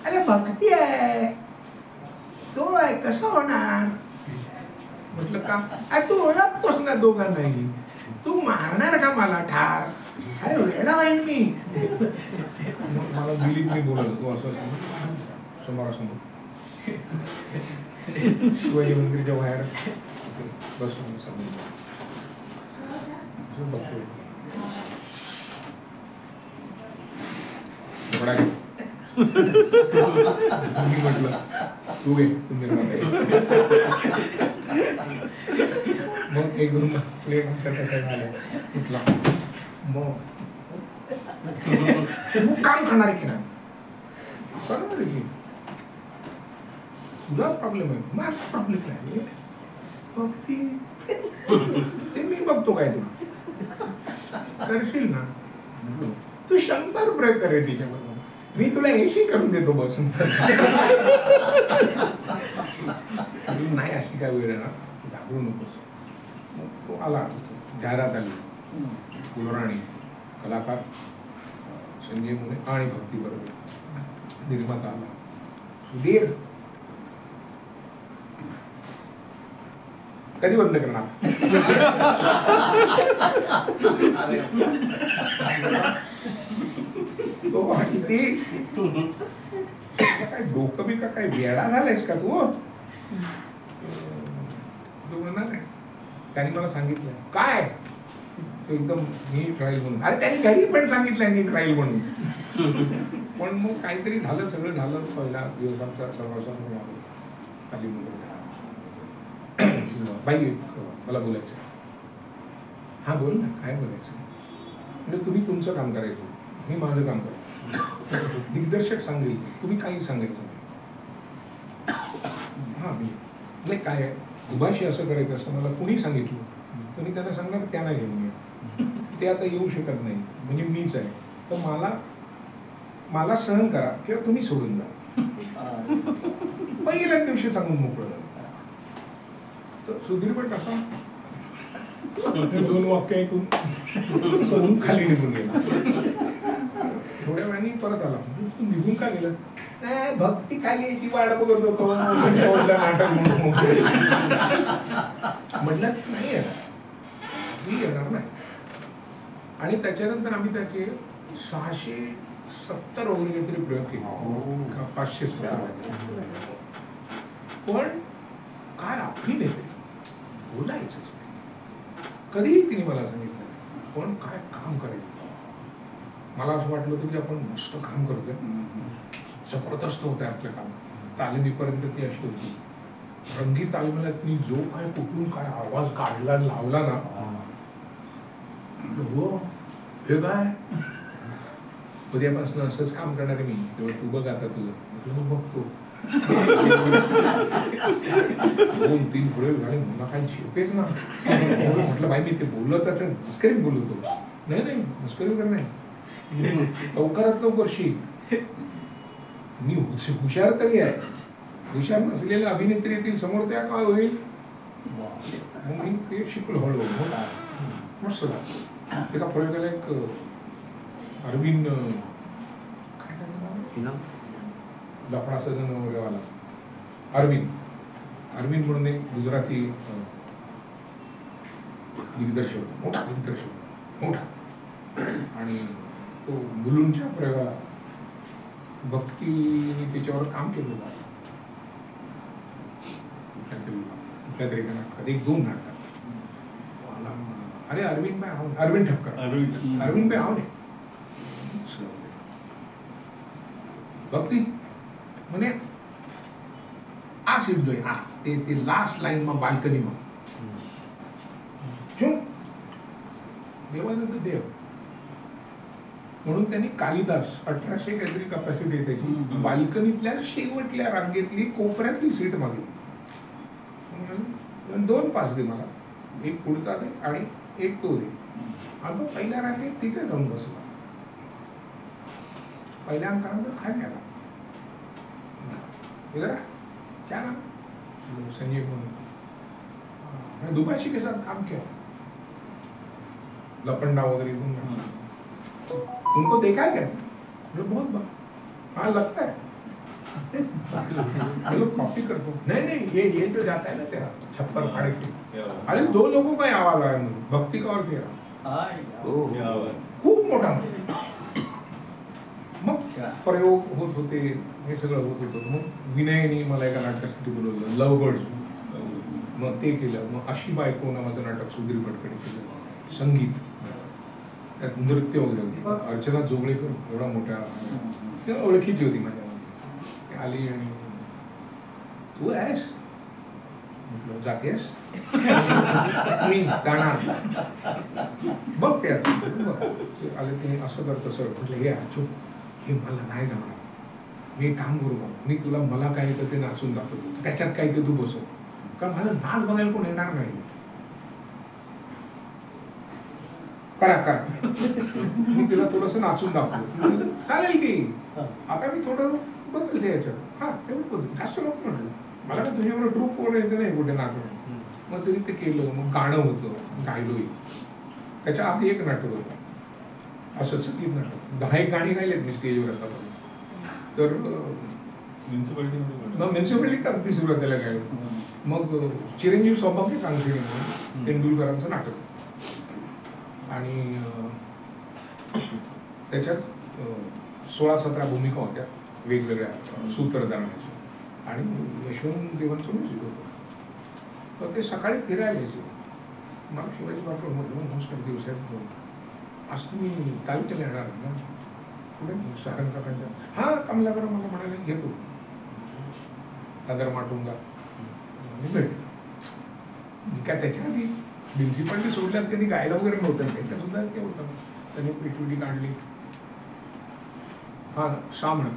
अरे भक्ती आहे तो आहे कसं होणार? म्हटलं का? अरे तू ओळखतोस ना दोघांनाही, तू मारणार का मला ठार? अरे वेडा होईल मी. मला दिलीप मी बोलत होतो असं समोरासमोर शिवाजी मंदिरच्या बाहेर बसून बघतोय. मी म्हटलं तू घे तुम्ही. मग 1-2 प्लेट म्हटलं मग तू काम करणार आहे की नाही? करणार आहे की तुझा प्रॉब्लेम आहे, माझा प्रॉब्लेम नाही. भक्ती ते मी बघतो काय तू करशील ना. तू 100 प्रयोग करे तिच्याबरोबर, मी तुला AC करून देतो बसून. नाही अशी काय वेळ आहे ना, घाबरू नकोस. मग तो आला, जाहिरात आली. फुलराणी कलाकार संजय मुले आणि भक्ती बरोबर निर्माता आला सुधीर. कधी बंद करणार? तो किती काय डोकं बी का काय वेळा झालायस का तू? तो म्हणणार नाही. त्याने मला सांगितलं काय तो एकदम नीट राहील म्हणून. अरे त्याने घरी पण सांगितलं नीट राहील म्हणून. पण मग काहीतरी झालं, सगळं झालं. पहिला दिवस आमचा सर्वांसमोर आलो खाली मुलं, बाई मला बोलायचं. हा बोल ना, काय बोलायचं? म्हणजे तुम्ही तुमचं काम करायचं, मी माझं काम करायचं. दिग्दर्शक सांगेल तुम्ही काही सांगायचं नाही. हा नाही काय आहे उभाशी असं करायचं असतं मला कुणी सांगितलं. तुम्ही त्यांना सांगणार त्यांना घेऊन या, ते आता येऊ शकत नाही म्हणजे मीच आहे. तर मला सहन करा किंवा तुम्ही सोडून जा. पहिल्याच दिवशी सांगून मोकळं झालं. तर सुधीर पण कसा 2 वाक्य ऐकून सोडून खाली निघून गेला. थोड्या वेळाने परत आला. तू निघून का गेला? नाही भक्ती खाली ती वाट बघत होतो नाटक म्हणून. म्हटलं नाही येणार, मी येणार नाही. आणि त्याच्यानंतर आम्ही त्याचे 670 वगैरे काहीतरी प्रयोग केले, 570. पण काय अभिनेते बोलायचंच नाही, कधीही तिने मला सांगितलं नाही. पण काय काम करायचं. मला असं वाटलं होतं की आपण मस्त काम करतोय, जबरदस्त होतं आपलं काम. तालमीपर्यंत ती अशी होती. रंगी तालमीला तिने जो काय कुठून काय आवाज काढला लावला ना, हो हे काय उद्यापासून असंच काम करणार आहे मी, तेव्हा तू बघ आता तुझं. म्हटलं, बघतो. 2-3 पुढे झाले, मला काही शिपेच ना. म्हटलं बाई मी ते बोललो तसं मस्करीत बोलतो. नाही मस्करी वगैरे नाही, लवकरात लवकर शिक. मी हुशार तरी आहे, हुशार नसलेल्या अभिनेत्री येतील समोर, त्या काय होईल. मग मी ते शिकलो हळूहळू. मस्त झालं. एका प्रयोगाला एक अरविंद काय त्याचं नाव, लफडा सजन वगैरेवाला अरविंद म्हणून एक गुजराती दिग्दर्शक, मोठा दिग्दर्शक मोठा. आणि तो मुलुंडच्या प्रयोगाला भक्तीने त्याच्यावर काम केलं होतं. कुठल्या तरी एका नाटकात, 1-2 नाटकात. अरे अरविंद भाई आओ, अरविंद ठक्कर, अरविंद भाई आओ ने. भक्ति મને આ સીટ જોઈ, હા તે લાસ્ટ લાઈનમાં બાલ્કનીમાં શું देवानंद देव म्हणून त्यांनी कालिदास 1800 काहीतरी कपॅसिटी त्याची, बाल्कनीतल्या शेवटल्या रांगेतली कोपऱ्यातली सीट मागितली. 2 पास दे मला, एक पुढचा दे आणि एक तो दे. आणि तो पहिल्या रांगेत तिथे जाऊन बसला. पहिल्या अंकानंतर खाली आला. इधर क्या नाम, संजीव मैं दुबैशी के साथ काम किया, लपंडा वगैरह उनको देखा है क्या? बहुत हाँ लगता है. मैं लोग कॉपी करते हो. नहीं ये जो जाता है ना तेरा छप्पर फाड़े के, अरे 2 लोगों का ही आवाज आया मुझे, भक्ति का और तेरा. खूप मोठा. मग प्रयोग होत होते, हे सगळं होत होतं. मग विनयनी मला एका नाटकासाठी बोलवलं, लव बर्ड्स. मग ते केलं. मग अशी बायको नावाचं नाटक सुधीर फडकडे केलं, संगीत, त्यात नृत्य वगैरे होती. अर्चना जोगळेकर एवढा मोठ्या ओळखीची होती माझ्या. आली आणि तू आहेस, म्हटलं जातेस. मी जाणार, बघ ते आले. ते असं करतं सर, म्हटलं हे चुप, हे मला नाही जमणार. मी काम करू का, मी तुला मला काय येतं ते नाचून दाखवतो, त्याच्यात काय ते तू बसव, कारण माझं नाच बघायला कोण येणार नाही. करा मी तिला थोडस नाचून दाखवतो, चालेल की. आता मी थोडं बदलते याच्यात, हा तेवढं बदल, जास्त लोक म्हटलं मला काय तुझ्याबरोबर ट्रूप कोण यायचं नाही कुठे नाचणं. मग तरी ते केलं. मग गाणं होतं, गायलोही. त्याच्या आधी एक नाटक होतं असं संगीत नाटक, 10 गाणी गायलेत मी स्टेजवर आतापर्यंत. तर म्युन्सिपालिटी अगदी सुरुवातीला गायलो. मग चिरंजीव सौभाग्य कांगणे म्हणून तेंडुलकरांचं नाटक, आणि त्याच्यात 16-17 भूमिका होत्या वेगवेगळ्या सूत्रधारणाच्या. आणि यशवंत देवांचं म्युझिक होतं. तर ते सकाळी फिरायला यायचे. मला शिवाजी बापू म्हटलं, नमस्कार दिवसात आज तुम्ही तालुक्याला येणार ना कुठे, सारंग काकांच्या. हा कमलाकर मला म्हणाले घेतो सादर माटुंगा. भेट मी काय त्याच्या आधी म्युन्सिपालिटी सोडल्यात कधी गायला वगैरे नव्हतं, त्यांच्या सुद्धा ते होतं. त्यांनी पेटविटी काढली. हा सा म्हणा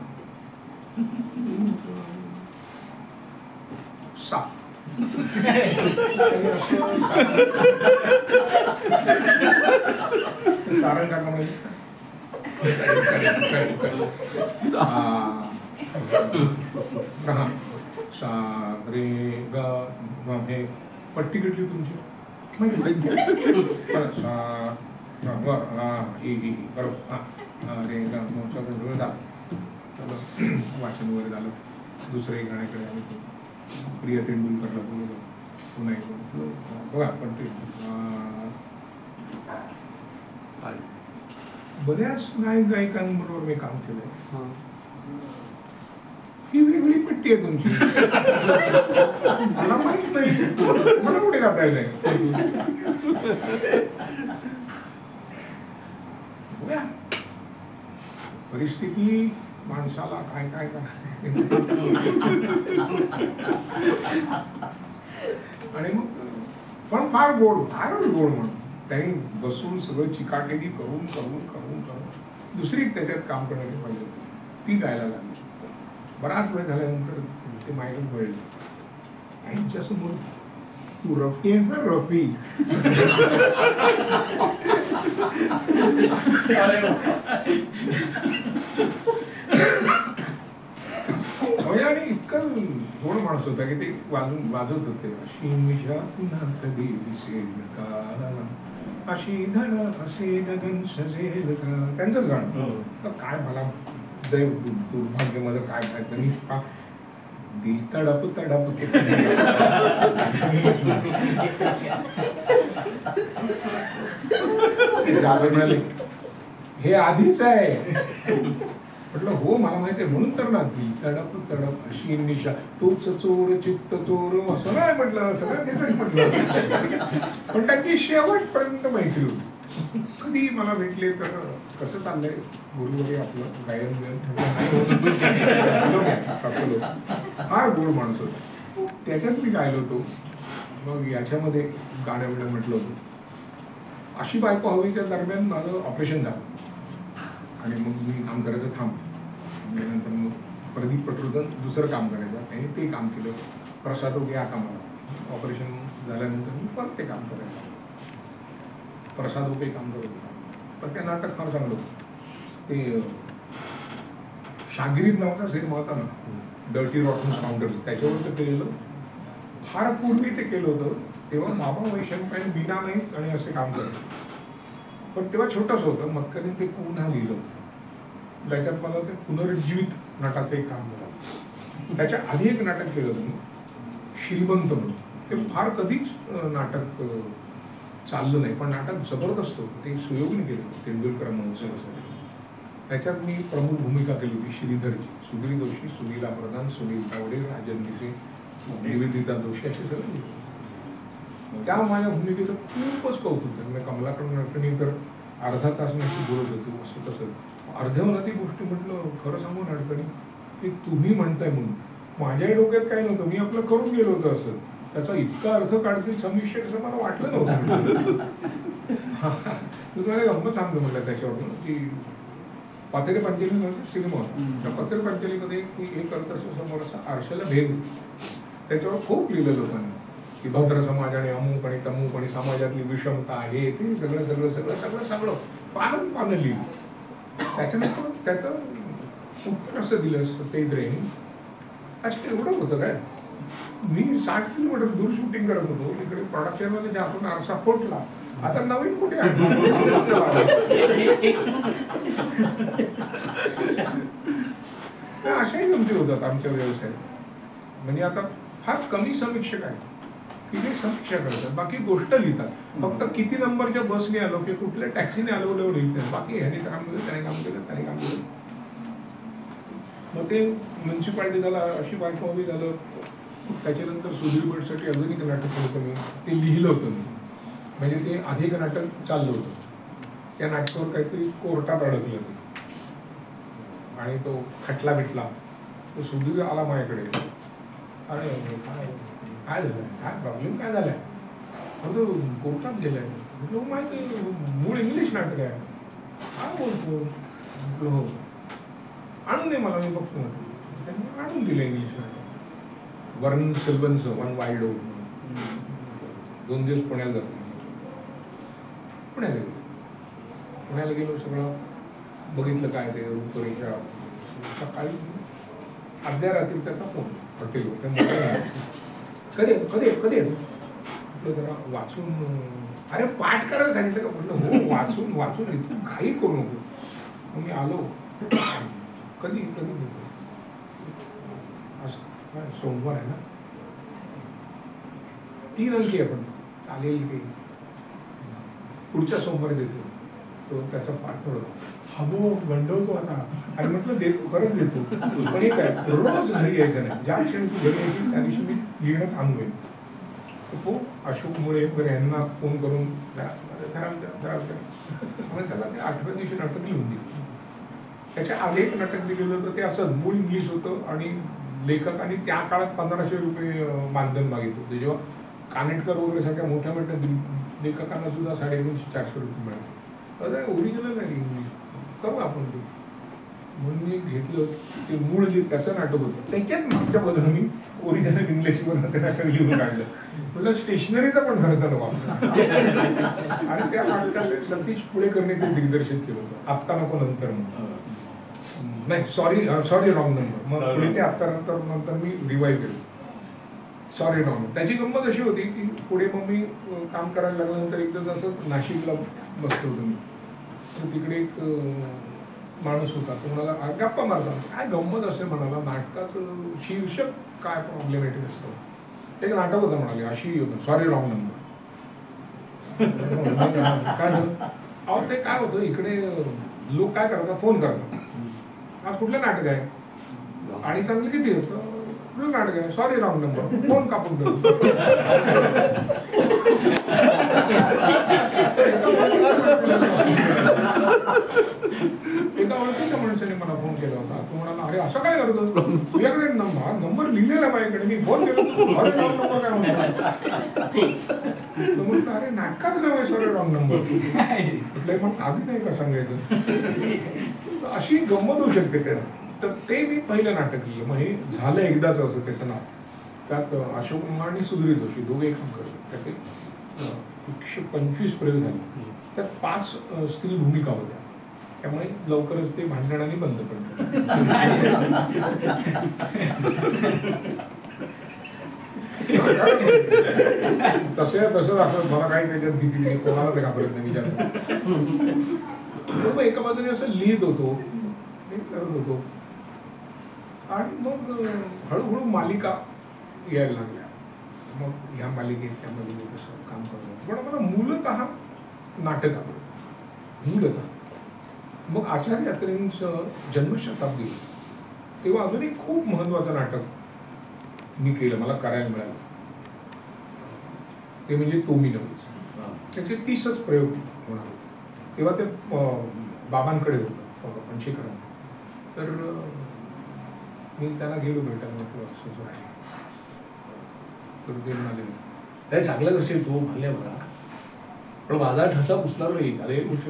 सा सारंग काका म्हणजे सा रे ग हे पट्टी कटली तुमची सा बरोबर. हां रे ग वाचन वगैरे झालं. दुसरं एक गाण्याकडे आम्ही प्रिया तेंडुलकरला बोलवलं, पुन्हा एक बघा पण ते बऱ्याच नायक गायिकांबरोबर मी काम केलंय. ही वेगळी पट्टी आहे तुमची, मला माहित नाही, मला कुठे गाता येत बघा परिस्थिती माणसाला काय काय आणि मग पण फारच गोड म्हणून त्यांनी बसून सगळं चिकाटलेली करून दुसरी त्याच्यात काम करणारी पाहिजे होती. ती गायला लागली. बराच वेळ झाल्यानंतर ते मायकल कळलं, यांच्या समोर तू रफी आहेस ना, रफी. म्हणजे आणि इतकं गोड माणूस होता की ते वाजवत होते. अशी निशा पुन्हा कधी दिसेल का, अशी धड असे गगन सजेल का, त्यांचंच गाणं. तर काय मला दुर्भाग्य माझं काय माहिती, मी दिल तडप तडप हे आधीच आहे. म्हटलं हो मला माहिती आहे, म्हणून तर ना, दिल तडप तडप अशी निशा, तोच चोर चित्त चोर, असं नाही म्हटलं, सगळं त्याच म्हटलं. पण त्याची शेवटपर्यंत माहिती होती. कधी मला भेटले तर कसं चाललंय गुरुवारी आपलं गायन फार गोड माणूस होतं. त्याच्यात मी गायलो होतो. मग याच्यामध्ये गाणं बिणं म्हटलं होतं. अशी बायको हवीच्या दरम्यान माझं ऑपरेशन झालं आणि मग मी काम करायचं नंतर मग प्रदीप पटवर्धन दुसरं काम करायचं, त्यांनी ते काम केलं. प्रसाद ओके या कामाला ऑपरेशन झाल्यानंतर मी परत ते काम करायचं. प्रसाद ओके काम करत होता. पण ते नाटक फार चांगलं होतं. ते शागिरीत नावाचा सिनेमा होता ना, डर्टी रॉटन स्काउंडर्स, त्याच्यावर ते केलेलं. फार पूर्वी ते केलं होतं. तेव्हा बाबा वैशंक आणि बीना नाईक आणि असे काम करायचे. पण तेव्हा छोटंच होतं. मक्करीने ते पुन्हा लिहिलं होतं. त्याच्यात मला ते पुनरुज्जीवित नाटाचं एक काम झालं. त्याच्या आधी एक नाटक केलं होतं मी, श्रीमंत म्हणून. ते फार कधीच नाटक चाललं नाही, पण नाटक जबरदस्त होतं. ते सुयोगने केलं होतं तेंडुलकर महोत्सवासाठी. त्याच्यात मी प्रमुख भूमिका केली होती श्रीधरची. सुधीर जोशी, सुनीला प्रधान, सुनील तावडे, राजन दिसे, निवेदिता जोशी असे सगळे. त्या माझ्या भूमिकेचं खूपच कौतुक आहे. कमलाकरन नाटकणी तर अर्धा तास मी बोलत होतो असं तसं. अर्ध्याहून ती गोष्टी म्हटलं खरं सांगू नाटकणी की तुम्ही म्हणताय म्हणून माझ्या डोक्यात काही नव्हतं. मी आपलं करून गेलो होतं असं. त्याचा इतका अर्थ काढतील समीक्षक असं मला वाटलं नव्हतं. तुम्हाला गंमत सांगतो म्हटलं त्याच्यावरून की पाथेरे पंचली सिनेमा होता. त्या पाथेरे पंचलीमध्ये ती एक अर्थ असं समोर असा आरशाला भेद होती. त्याच्यावर खूप लिहिलं लोकांनी की भद्र समाज आणि अमुक आणि तमुक आणि समाजातली विषमता आहे, ते सगळं सगळं सगळं सगळं सगळं पानं लिहिलं. त्याच्यानंतर त्याचं उत्तर असं दिलं सत्येंद्रेने. अच्छा एवढं होतं काय. मी 60 किलोमीटर दूर शूटिंग करत होतो. इकडे प्रोडक्शन मध्ये आपण आरसा फोडला. आता नवीन कुठे अशाही गमती होतात आमच्या व्यवसायात. म्हणजे आता फार कमी समीक्षक आहेत की जे समीक्षा करतात, बाकी गोष्ट लिहितात. फक्त किती नंबरच्या बसने आलो की कुठल्या टॅक्सीने आलो एवढं लिहितात. बाकी ह्याने काम केलं, त्याने काम केलं, त्याने काम केलं. मग ते म्युन्सिपाल्टी झाला, अशी बायको हवी झालं. त्याच्यानंतर सुधीर बेटसाठी अजून एक नाटक होतं मी, ते लिहिलं होतं मी. म्हणजे ते आधी एक नाटक चाललं होतं. त्या नाटकावर काहीतरी कोर्टात अडकलं ते आणि तो खटला बिटला. तो सुधीर आला माझ्याकडे. अरे काय झालं, काय प्रॉब्लेम काय झालाय. तो कोर्टात गेलाय. म्हटलं माहिती मूळ इंग्लिश नाटक आहे. काय बोलतो. म्हटलं हो आणून दे मला, मी बघतो म्हटलं. त्यांनी आणून दिलं इंग्लिश नाटक. वर्न सिल्वनचं वन वाईल्ड ओड. 2 दिवस पुण्याला जातो. पुण्याला गेलो. सगळं बघितलं काय ते रूपरेषा. सकाळी अर्ध्या रात्री त्याचा फोन हॉटेलवर. कधी कधी येतो जरा वाचून. अरे पाठ करायला सांगितलं का. म्हटलं हो वाचून वाचून इथून काही करू नको. मग मी आलो. कधी कधी देतो सोमवार आहे ना. 3 अंकी आपण चालेल की पुढच्या सोमवारी देतो. तो त्याचा पार्टनर होता. हबो गंडवतो आता. आणि म्हटलं देतो, खरंच देतो. पण एक आहे रोज घरी यायचं नाही. ज्या क्षणी तू घरी यायची त्या दिवशी मी लिहिणं थांबवेन. तो अशोक मुळे वगैरे यांना फोन करून त्याला ते 8व्या दिवशी नाटक लिहून दिलं. त्याच्या आधी एक नाटक दिलेलं होतं. ते असं मूळ इंग्लिश होतं आणि लेखकांनी त्या काळात 1500 रुपये मानधन मागितलं होतं. जेव्हा कानेटकर वगैरे सगळ्या मोठ्या मोठ्या लेखकांना सुद्धा 350-400 रुपये मिळाले. ओरिजिनल आहे इंग्लिश. करू आपण ते. म्हणून मी घेतलं ते मूळ जे त्याचं नाटक होतं त्याच्यात मागच्या बाजूला मी ओरिजिनल इंग्लिशवर ते नाटक लिहून काढलं. म्हणजे स्टेशनरीचा पण खरं तर वापर आणि त्या नाटकात सतीश पुणेकरने ते दिग्दर्शित केलं होतं. आत्ता नको नंतर म्हणून. नाही सॉरी रॉंग नंबर. मग पुढे ते आत्ता नंतर मी रिवाईव्ह केलं. Sorry wrong. त्याची गंमत अशी होती की पुढे मग मी काम करायला लागल्यानंतर एकदा जसं नाशिकला बसलो होतो मी, तर तिकडे एक माणूस होता. तो म्हणाला गप्पा मारता काय गंमत असेल म्हणाला, नाटकाचं शीर्षक काय प्रॉब्लेमॅटिक असतं. ते एक नाटक होतं म्हणाले अशी सॉरी रॉंग नंबर. काय झालं अहो ते काय होतं इकडे लोक काय करतात फोन करतात आज कुठलं नाटक आहे आणि सांगलं किती होतं कुठलं नाटक आहे सॉरी रॉंग नंबर फोन कापून ठेवतो. एका ओळखीच्या माणसाने मला फोन केला होता. तो म्हणाला अरे असं काय करतो तुझ्याकडे नंबर लिहिलेला माझ्याकडे मी फोन केला सॉरी रॉंग नंबर काय म्हणतो. अरे नाटकाच नाव आहे सॉरी रॉंग नंबर कुठलंही मग आधी नाही का सांगायचं. अशी गंमत होऊ शकते त्याला. तर ते मी पहिलं नाटक लिहिलं. मग हे झालं एकदाच असं त्याचं नाव. त्यात अशोक कुमार आणि सुधीर जोशी दोघे काम करतात. त्याचे 125 प्रयोग झाले. त्यात 5 स्त्री भूमिका होत्या. त्यामुळे लवकरच ते भांडणाने बंद पडलं. तसं असं मला काही त्याच्यात भीती नाही कोणाला ते घाबरत नाही विचार. मग एका बाजूने असं लिहित होतो करत होतो आणि मग हळूहळू मालिका यायला लागल्या. मग ह्या मालिकेत त्या मालिकेत असं काम करत होतो. पण मला मूलतः नाटक आवडतं मूलतः. मग आचार्य अत्रेंचं जन्मशताब्दी तेव्हा अजून एक खूप महत्वाचं नाटक मी केलं मला करायला मिळालं. ते म्हणजे तो मी नव्हेच. त्याचे 30च प्रयोग होणार होते. तेव्हा ते बाबांकडे होतं पणशीकरांना. तर मी त्यांना गेलो भेटायला म्हटलं असं जो आहे. तर ते म्हणाले काय चांगलं करशील तू म्हणले बघा पण माझा ठसा पुसला नाही. अरे एक गोष्ट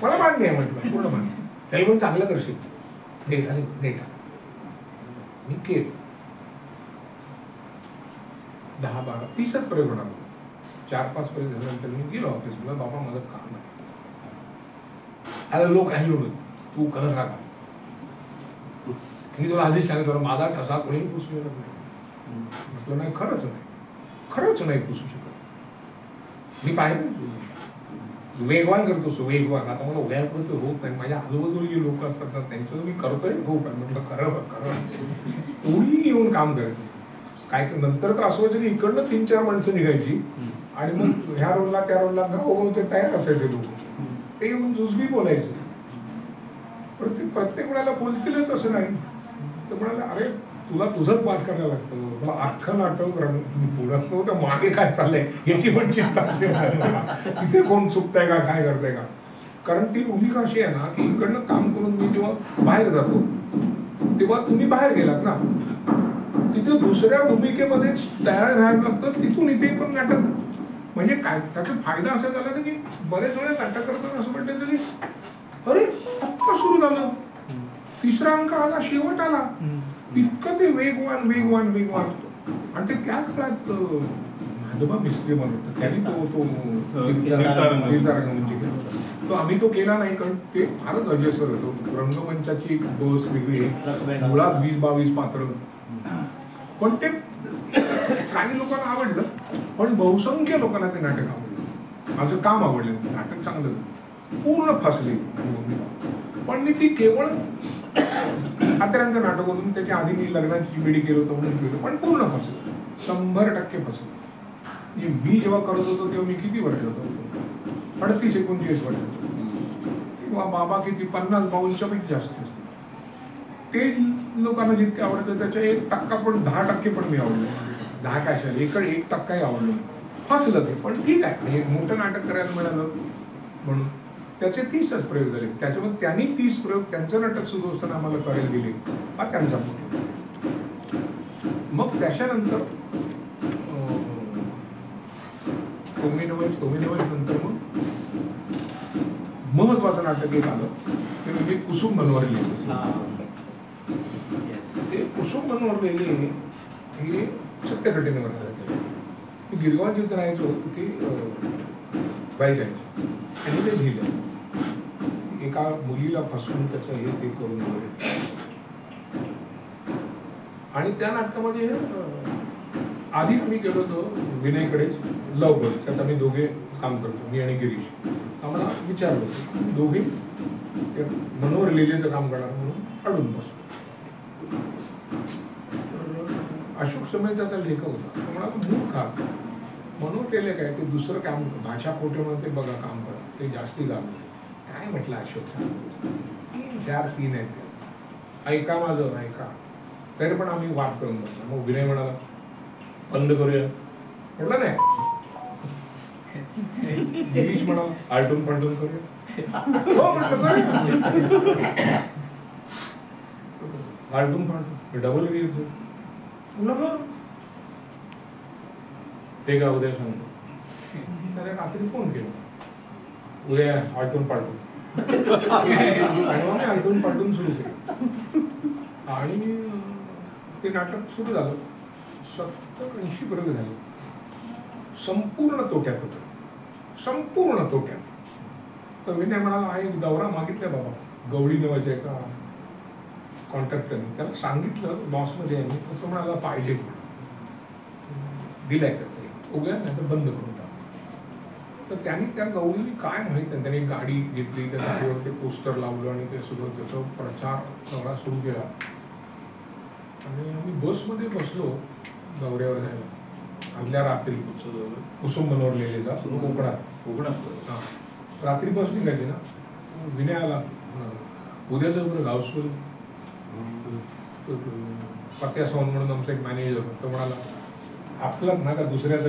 मला मान्य आहे म्हटलं पूर्ण मान्य त्याला पण चांगलं करशील नेट मी केलं. 10-12 30च प्रयोग होणार होते. 4-5 प्रयोग झाल्यानंतर मी गेलो ऑफिसला. बाबा माझं काम आहे. अरे लोक काही म्हणून तू करत राहा. मी तुला आधीच सांगितलं माझा ठसा कोणीही पुसू शकत नाही. म्हटलं नाही खरंच नाही पुसू शकत. मी पाहिजे वेगवान करतो वेगवान. आता मला उद्यापर्यंत होत नाही. माझ्या आजूबाजूला जे लोक असतात ना त्यांचं मी करतोय खूप आहे. म्हटलं खरं कोणी येऊन काम करायचं काय. नंतर तर असं व्हायचं की इकडनं 3-4 माणसं निघायची आणि मग ह्या रोलला त्या रोलला ते तयार असायचे लोक. ते येऊन जुजबी बोलायचं. पण ते प्रत्येक वेळेला बोलतीलच असं नाही. तर म्हणाले अरे तुला तुझंच पाठ करायला लागतं. तुला अख्खं नाटक बोलत नव्हतं मागे काय चाललंय याची पण चिंता असते तिथे कोण चुकताय का काय करताय का. कारण ती भूमिका अशी आहे ना की इकडनं काम करून मी जेव्हा बाहेर जातो तेव्हा तुम्ही बाहेर गेलात ना तिथे दुसऱ्या भूमिकेमध्ये तयार राहायला लागतं. तिथून इथे पण नाटक म्हणजे काय त्याचा फायदा असा झाला ना की बरेच वेळा नाटक करताना असं म्हणतात की अरे आत्ता सुरू झालं 3रा अंक आला शेवट आला. इतकं ते वेगवान आणि ते त्या काळात माधवा मिस्त्री म्हणत त्यांनी तो आम्ही तो केला नाही कारण ते फारच अजस्र होतो. रंगमंचाची बस वेगळी मुळात 20-22 पात्र. पण ते काही लोकांना आवडलं पण बहुसंख्य लोकांना ते नाटक आवडलं. माझं काम आवडलं नाटक चांगलं पूर्ण फसले. पण मी ती केवळ आत्र्यांचं नाटक होतं. त्याच्या आधी मी लग्नाची बिडी केलं होतं म्हणून केलं पण पूर्ण फसलं 100% फसलं. म्हणजे मी जेव्हा करत होतो तेव्हा मी किती वर्ष होतो 38-39 वर्ष तेव्हा बाबा किती 50-52च्या पेक्षा जास्त असते. ते लोकांना जितके आवडतं त्याच्या 1% पण 10% पण मी आवडलं. 10 काय असेल 1% आवडलं फसलं ते. पण ठीक आहे एक मोठं नाटक करायला मिळालं म्हणून त्याचे 30च प्रयोग झाले. त्याच्यामध्ये त्यांनी 30 प्रयोग त्यांचं नाटक सुरू असताना आम्हाला करायला दिले हा त्यांचा मोठा. मग त्याच्यानंतर तोमी नंतर मग महत्वाचं नाटक एक आलं ते म्हणजे कुसुम बनवर लिहिले. ते कुसुम बनवर लिहिले हे सत्य घटनेवर झालं. मी गिरगाव जिथं राहायचो तिथे बाई राहायची आणि ते लिहिलं एका मुलीला फसवून त्याचं हे ते करून वगैरे. आणि त्या नाटकामध्ये आधी आम्ही गेलो होतो विनयकडेच लव बर्ड, त्यात आम्ही दोघे काम करतो, मी आणि गिरीश. आम्हाला विचारलं होतं दोघे ते मनोहर लिहिलेचं काम करणार म्हणून अडून बसलो. अशोक समय त्याचा लेखक होता, तो म्हणाला मूर्खा मनोहर लिहिले काय ते दुसरं काम भाषा कोठे ते बघा काम करा, ते जास्ती काम काय म्हटलं अशोक सांग 3-4 सीन आहेत ते ऐका माझं ऐका. तरी पण आम्ही वाद करून बसला. मग विनय म्हणाला बंद करूया. म्हटलं नाही. गिरीश म्हणाला आलटून पलटून करूया. हो म्हटलं करूया. आलटून पलटून डबल गिरीश ते का उद्या सांगतो. त्याने रात्री फोन केला उद्या आलटून पालटून आणि आलटून पालटून सुरू केलं आणि ते नाटक सुरू झालं. 70-80 प्रयोग झाले. संपूर्ण तोट्यात होतं, संपूर्ण तोट्यात. तर विनय म्हणाला एक दौरा मागितला बाबा गवळी नावाच्या एका कॉन्ट्रॅक्टरने, त्याला सांगितलं बॉसमध्ये यांनी, तो म्हणाला पाहिजे दिलाय तर उद्या नाही तर बंद करून टाक. तर त्यांनी त्या गवळीने काय माहित नाही, त्यांनी गाडी घेतली, त्या गाडीवर ते पोस्टर लावलं आणि ते सगळं त्याचा प्रचार सगळा सुरू केला. आणि आम्ही बसमध्ये बसलो दौऱ्यावर जायला आदल्या रात्री. कुसुम मनोहर लिहिलेचा कोकणात. रात्री बस निघायची ना. विनय आला उद्याचं बरं गावस्कर पत्या सावंत म्हणून आमचा एक मॅनेजर होता, तो म्हणाला आपलाच ना का दुसऱ्याचा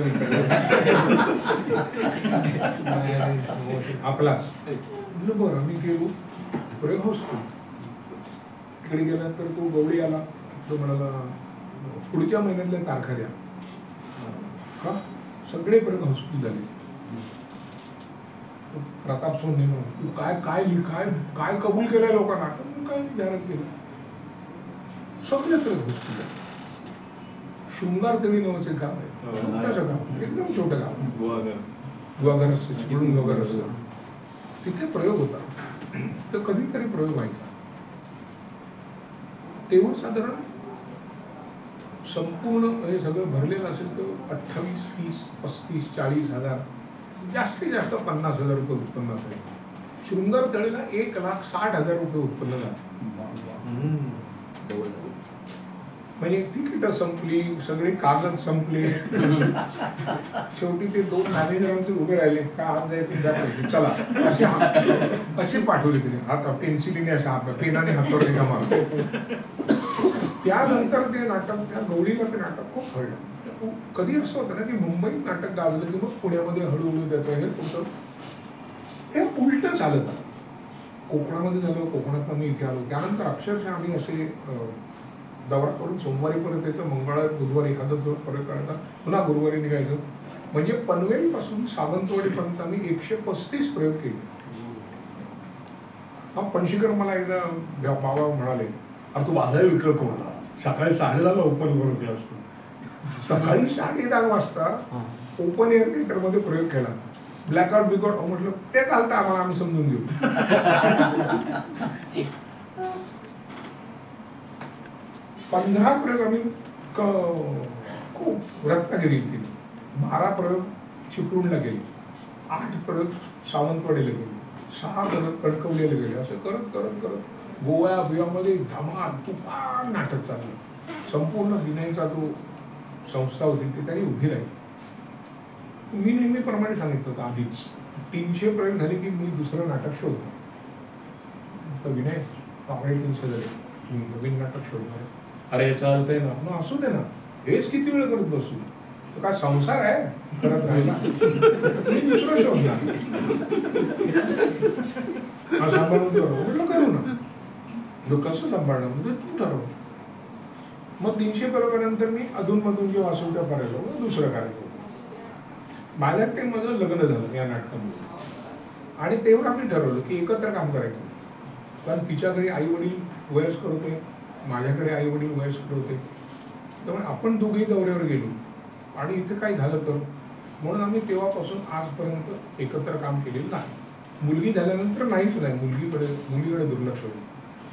आपलाच. बरं मी गेलो प्रयोग होतो. इकडे गेल्यानंतर तो गवळी आला, तो म्हणाला पुढच्या महिन्यातल्या तारखा द्या. का सगळे प्रयोग हॉस्पिटल झाले. प्रताप सोडणे तू काय काय काय काय कबूल केलंय लोकांना, काय जाहिरात केलं सगळे प्रयोग हॉस्पिटल. शृंगारतळी नावाचे गाव आहे, छोटंसं गाव, एकदम छोटं गाव, गुहागर चिपळूण वगैरे असं. तिथे प्रयोग होता. तर कधीतरी प्रयोग व्हायचा. तेव्हा साधारण संपूर्ण हे सगळं भरलेलं असेल तर 28, 30, 35, 40 हजार, जास्तीत जास्त 50,000 रुपये उत्पन्न असेल. शृंगार तळीला 1,60,000 रुपये उत्पन्न झालं. म्हणजे तिकीट संपली, सगळे कागद संपले. शेवटी ते 2 मॅनेजरांचे उभे राहिले, का हात द्यायचे द्या चला असे पाठवले तिने. हात पेन्सिलीने अशा हात पेनाने हातावर का मारतो. त्यानंतर ते नाटक त्या गवळीला ते नाटक खूप घडलं. कधी असं होतं ना की मुंबईत नाटक गाजलं की मग पुण्यामध्ये हळूहळू त्याचं हे होतं. हे उलट चालत आलं. कोकणामध्ये झालं, कोकणात आम्ही इथे आलो. त्यानंतर अक्षरशः आम्ही असे दौरा करून सोमवारी परत यायचं, मंगळवार बुधवारी एखादं परत करायचा, पुन्हा गुरुवारी निघायचं. म्हणजे पनवेलपासून सावंतवाडीपर्यंत आम्ही 135 प्रयोग केले. हा पणशीकर मला एकदा बाबा म्हणाले अरे तू बाजार विकत होता, सकाळी 10:30 ओपन करून केला असतो. सकाळी 10:30 वाजता ओपन एअर थिएटरमध्ये प्रयोग केला. ब्लॅकआउट बिकआउट म्हटलं ते चालतं आम्हाला, आम्ही समजून घेऊ. 15 प्रयोग आम्ही खूप रत्नागिरीला केले, 12 प्रयोग चिपळूणला गेले, 8 प्रयोग सावंतवाडीला गेले, 6 प्रयोग कणकवलीला गेले. असं करत करत करत गोव्या बियामध्ये धमाल तुफान नाटक चाललं. संपूर्ण विनयचा जो संस्था होती ती त्यांनी उभी राहिली. मी नेहमीप्रमाणे सांगितलं होतं आधीच 300 प्रयोग झाले की मी दुसरं नाटक शोधतो. विनय 350 झाले, मी नवीन नाटक शोधणार. अरे चालतंय ना, मग असू दे ना, हेच किती वेळ करत बसू, तर काय संसार आहे करत राहिला, मी दुसरं शोधणार. सांभाळून म्हटलं करू ना, कसं सांभाळणार म्हणजे तू ठरव. मग 300 प्रयोगानंतर मी अधूनमधून जे वासुदेव करायला दुसरं करायचं. माझ्या टाइम माझं लग्न झालं या नाटकामध्ये आणि तेव्हा आम्ही ठरवलं की एकत्र काम करायचं. कारण तिच्या घरी आई वडील वयस्कर होते, माझ्याकडे आई वडील वयस्कर होते, त्यामुळे आपण दोघेही दौऱ्यावर गेलो आणि इथे काही झालं तर, म्हणून आम्ही तेव्हापासून आजपर्यंत एकत्र काम केलेलं नाही. मुलगी झाल्यानंतर नाहीच नाही, मुलीकडे दुर्लक्ष होतं.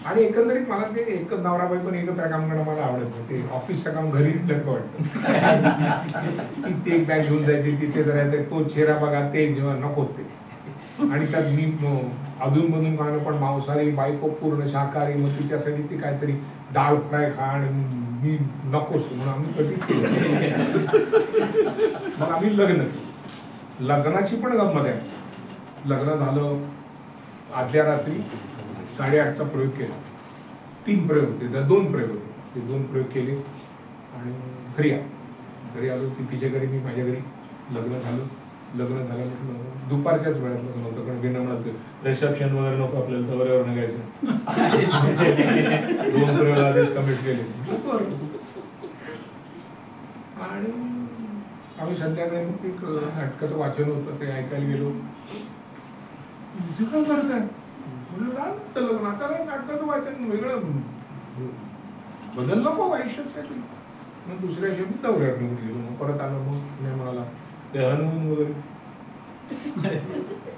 आणि एकंदरीत मला ते एक नवरा बायको एकत्र काम करणं मला आवडत नाही. ते ऑफिसचं काम घरी नको वाटतं. ते एक बॅग घेऊन जायची, तिथे जायचं, तो चेहरा बघा, ते जेव्हा नको ते. आणि त्यात मी अधूनमधून खाणं पण मांसाहारी, बायको पूर्ण शाकाहारी, मग तिच्यासाठी ती काहीतरी डाळ फ्राय खा आणि मी नकोच, म्हणून आम्ही कधीच केलं. मग आम्ही लग्नाची पण गंमत आहे. लग्न झालं, आदल्या रात्री 8:30चा प्रयोग केला. 3 प्रयोग होते, 2 प्रयोग होते. ते 2 प्रयोग केले आणि घरी आलो. ती तिच्या घरी, मी माझ्या घरी. लग्न झालं म्हटलं दुपारच्याच वेळात लग्न होतं, कारण बिना म्हणत रिसेप्शन वगैरे नको, आपल्याला दौऱ्यावर निघायचं. 2 प्रयोग आधीच कमिट केले. आणि आम्ही संध्याकाळी मग एक नाटकाचं वाचन होतं, ते ऐकायला गेलो. इथे काय करताय म्हणलं, लग्न आता काय नाटकाचं वाचन वेगळं बदल नको आयुष्यात काय. मग दुसऱ्या दिवशी दौऱ्यावर निघून गेलो. मग परत आलो. मग नाही म्हणाला ते हनुमान वगैरे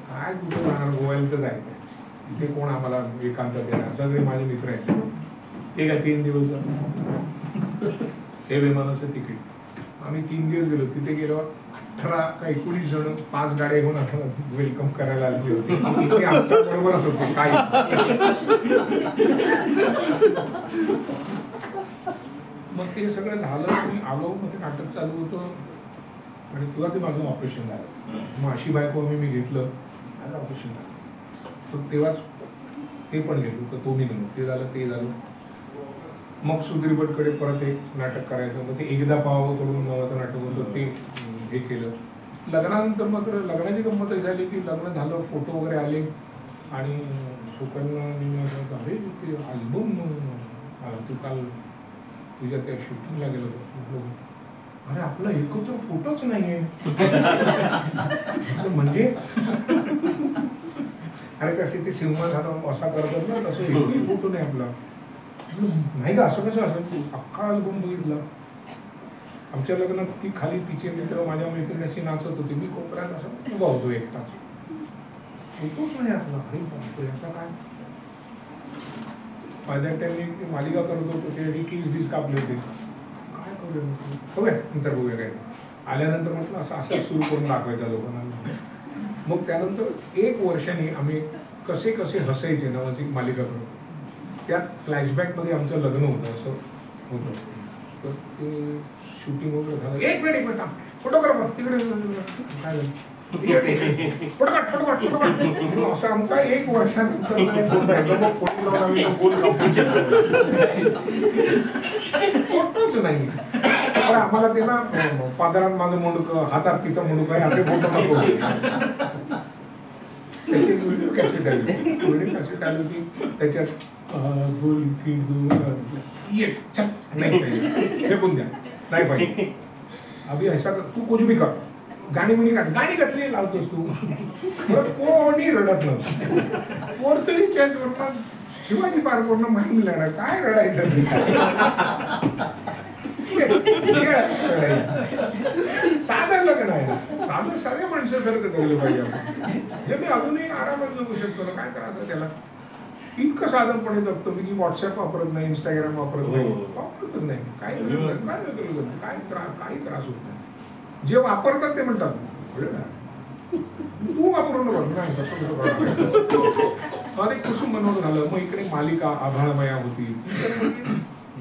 काय कुठे जाणार, गोव्याला तर जायचं, तिथे कोण आम्हाला एकांतात देणार, सगळे माझे मित्र आहेत. ते काय 3 दिवस हे विमानाचं तिकीट. आम्ही 3 दिवस गेलो. तिथे गेलो 18 का 19 जण 5 गाड्या घेऊन आम्हाला वेलकम करायला आली होती. ते आमच्या बरोबरच होते काही. मग ते सगळं झालं, मी आलो. मग ते नाटक चालू होतं आणि तेव्हा ते माझं ऑपरेशन झालं. मग अशी बायको मी घेतलं, माझं ऑपरेशन झालं. तर तेव्हाच ते पण घेतलं, तर तो मी नव्हतं. ते झालं. मग सुधीर भटकडे परत एक नाटक करायचं. मग ते एकदा पाहावं करून नावाचं नाटक होतं, ते हे केलं. लग्नानंतर मात्र लग्नाची गंमत झाली की लग्न झालं, फोटो वगैरे आले आणि सुकन्या अरे ते अल्बम तू काल तुझ्या त्या शूटिंगला गेलो होतो. अरे आपला एकत्र फोटोच नाहीये. म्हणजे अरे कसे ते सिनेमा झालं असा करतात ना, तसं एकही फोटो नाही आपला. नाही का, असं कसं असेल. अख्खा अल्बम बघितला. आमच्या लग्नात ती खाली तिचे मित्र माझ्या मैत्रिणीशी नाचत होते, मी कोपऱ्यात असं उभा होतो एकटाच. फोटोच नाही आपला. अरे बापरे, आता काय. माझ्या टाइमने मालिका करत होतो, ते केस कापले होते. काय करूया म्हटलं, बघूया नंतर बघूया काय. आल्यानंतर म्हटलं असं सुरू करून दाखवायचं लोकांना. मग त्यानंतर 1 वर्षाने आम्ही कसे कसे हसायचे नावाची मालिका करतो. त्यात फ्लॅशबॅकमध्ये आमचं लग्न होतं, असं होतं. तर ते शूटिंग वगैरे झालं. एक मिनिट फोटोग्राफर तिकडे काय झालं, फोटो असं आमचा 1 वर्षानंतर फोटोच नाही. तर आम्हाला ते ना पादरात माझं मुंडकं, हातात तिचं मुंडकं आहे, असे फोटो नको. त्याची व्हिडिओ कॅसेट आली होती. त्याच्यात फेकून द्या, नाही पाहिजे. अभि ऐसा तू कुछ भी कर, गाणी मिणी काढ, गाणी घातली लावतोस तू. कोणी रडत नव्हतं. कोणतरी शिवाजी पार्कवरनं माहीत मिळणार, काय रडायचं. साधं लग्न आहे, साधं साऱ्या माणसासारखं जगलं पाहिजे आपण. हे मी अजूनही आरामात जगू शकतो ना, काय करायचं त्याला. इतकं साधनपणे जगतो मी की व्हॉट्सअप वापरत नाही, इंस्टाग्राम वापरत नाही, वापरतच नाही. काही त्रास होत नाही. जे वापरतात ते म्हणतात तू वापरू नको, नाही तसं कुसुम बनवणं झालं. मग इकडे मालिका आभाळमया होती,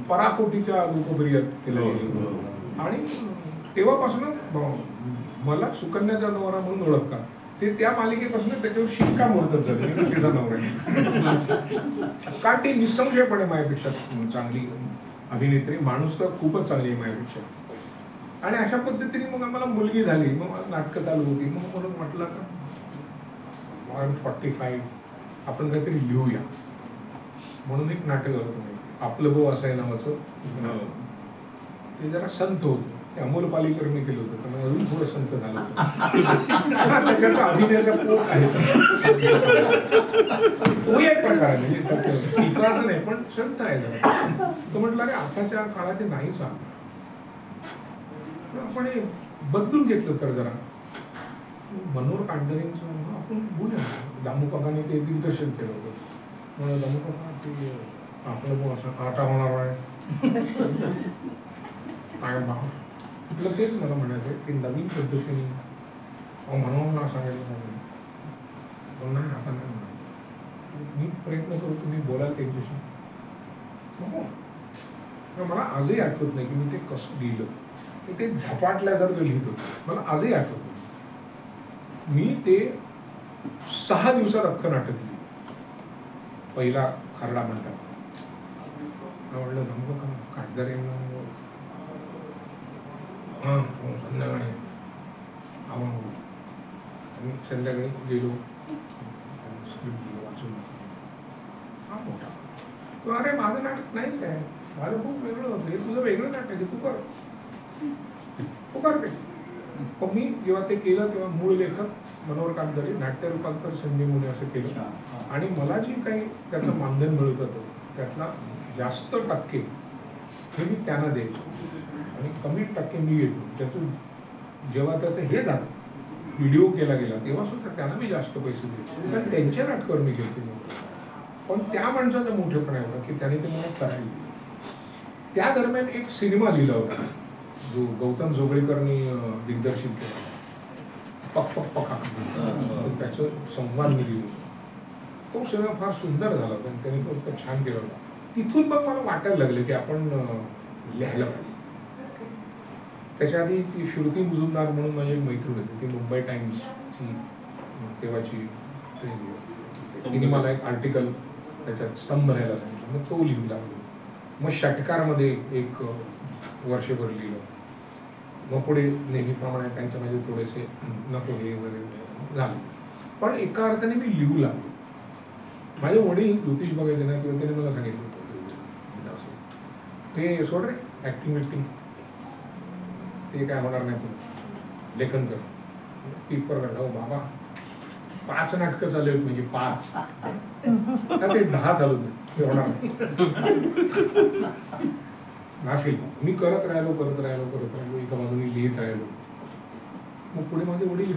पराकोटीच्या लोकप्रिय केलं गेली. आणि तेव्हापासून मला सुकन्याचा नवरा म्हणून ओळखतात. ते त्या मालिकेपासून त्याच्यावर शिक्कामोर्तब झालं, तिचा नवरा. कारण ती निसंशयपणे माझ्यापेक्षा चांगली अभिनेत्री, माणूस तर खूपच चांगली आहे माझ्यापेक्षा. आणि अशा पद्धतीने मग आम्हाला मुलगी झाली. मग नाटकं चालू होती. मग म्हणून म्हटलं का 45 आपण काहीतरी लिहूया. म्हणून एक नाटक होतं आपलं भाऊ असं आहे नावाचं. ते जरा संत होतं. ते अमोल पालेकरने केलं होतं त्यामुळे अजून थोडं संत झालं होतं. त्याच्याचा अभिनयाचा पोट आहे तोही एक प्रकार आहे म्हणजे टीकाचं नाही पण संत आहे जरा. तो म्हटलं अरे आताच्या काळात ते नाही चाललं आपण हे बदलून घेतलं तर जरा मनोहर काटदरेंचं आपण बोलूया. दामू काकाने ते दिग्दर्शन केलं होतं. मला दामू काका ते आपलं पण असं आटा होणार आहे काय भाव म्हटलं तेच मला म्हणायचं की नवीन पद्धतीने मनोहरला सांगायचं नाही आता नाही म्हणा मी प्रयत्न करू तुम्ही बोला त्यांच्याशी. हो मला आजही आठवत नाही की मी ते कसं लिहिलं की ते झपाटल्यासारखं लिहित होतं. मला आजही आठवत नाही. मी ते 6 दिवसात अख्खं नाटक लिहिलं. पहिला खरडा म्हणतात म्हटलं धमक का काटदरेंना हां संध्याकाळी आपण आणि संध्याकाळी गेलो स्क्रिप्ट दिलं वाचून हा मोठा तो अरे माझं नाटक नाही काय माझं खूप वेगळं होतं हे तुझं वेगळं नाटक आहे तू कर ते. पण मी जेव्हा ते केलं तेव्हा मूळ लेखक मनोहर काटदरे नाट्य रूपांतर संजय मुने असं केलं आणि मला जी काही त्याचं मानधन मिळत होतं त्यातला जास्त टक्के हे मी त्यांना द्यायचो आणि कमी टक्के मी घेतो. त्यातून जेव्हा त्याचं हे झालं व्हिडिओ केला गेला तेव्हा सुद्धा त्यांना मी जास्त पैसे द्यायचो कारण त्यांच्या नाटकावर मी घेतले नव्हते. पण त्या माणसाचा मोठेपणा एवढा की त्याने ते मला करायला दिलं. त्या दरम्यान एक सिनेमा लिहिला होता जो गौतम जोगळेकरनी दिग्दर्शित केला पक पक पका त्याचं संवाद मी लिहिलं. तो सिनेमा फार सुंदर झाला होता आणि त्याने तो छान केला होता. तिथून मग मला वाटायला लागलं की आपण लिहायला पाहिजे. त्याच्या आधी ती श्रुती मुजुमदार म्हणून माझी एक मैत्रीण होती ती मुंबई टाइम्सची तेव्हाची तिने मला एक आर्टिकल त्याच्यात स्तंभ लिहायला सांगितलं मग तो लिहू लागलो. मग षटकारमध्ये एक वर्षभर लिहिलं. मग पुढे नेहमीप्रमाणे त्यांच्या माझे थोडेसे नको हे वगैरे झाले पण एका अर्थाने मी लिहू लागलो. माझे वडील ज्योतिष बघायचे ना किंवा त्याने मला सांगितलं हे सोड रे ऍक्टिंग विक्टिंग ते काय होणार नाही पण लेखन कर पेपर काढा. बाबा 5 नाटकं चालू आहेत म्हणजे 5 ते 10 चालू ते होणार नसेल. मी करत राहिलो एका बाजूने लिहित राहिलो. मग पुढे माझे वडील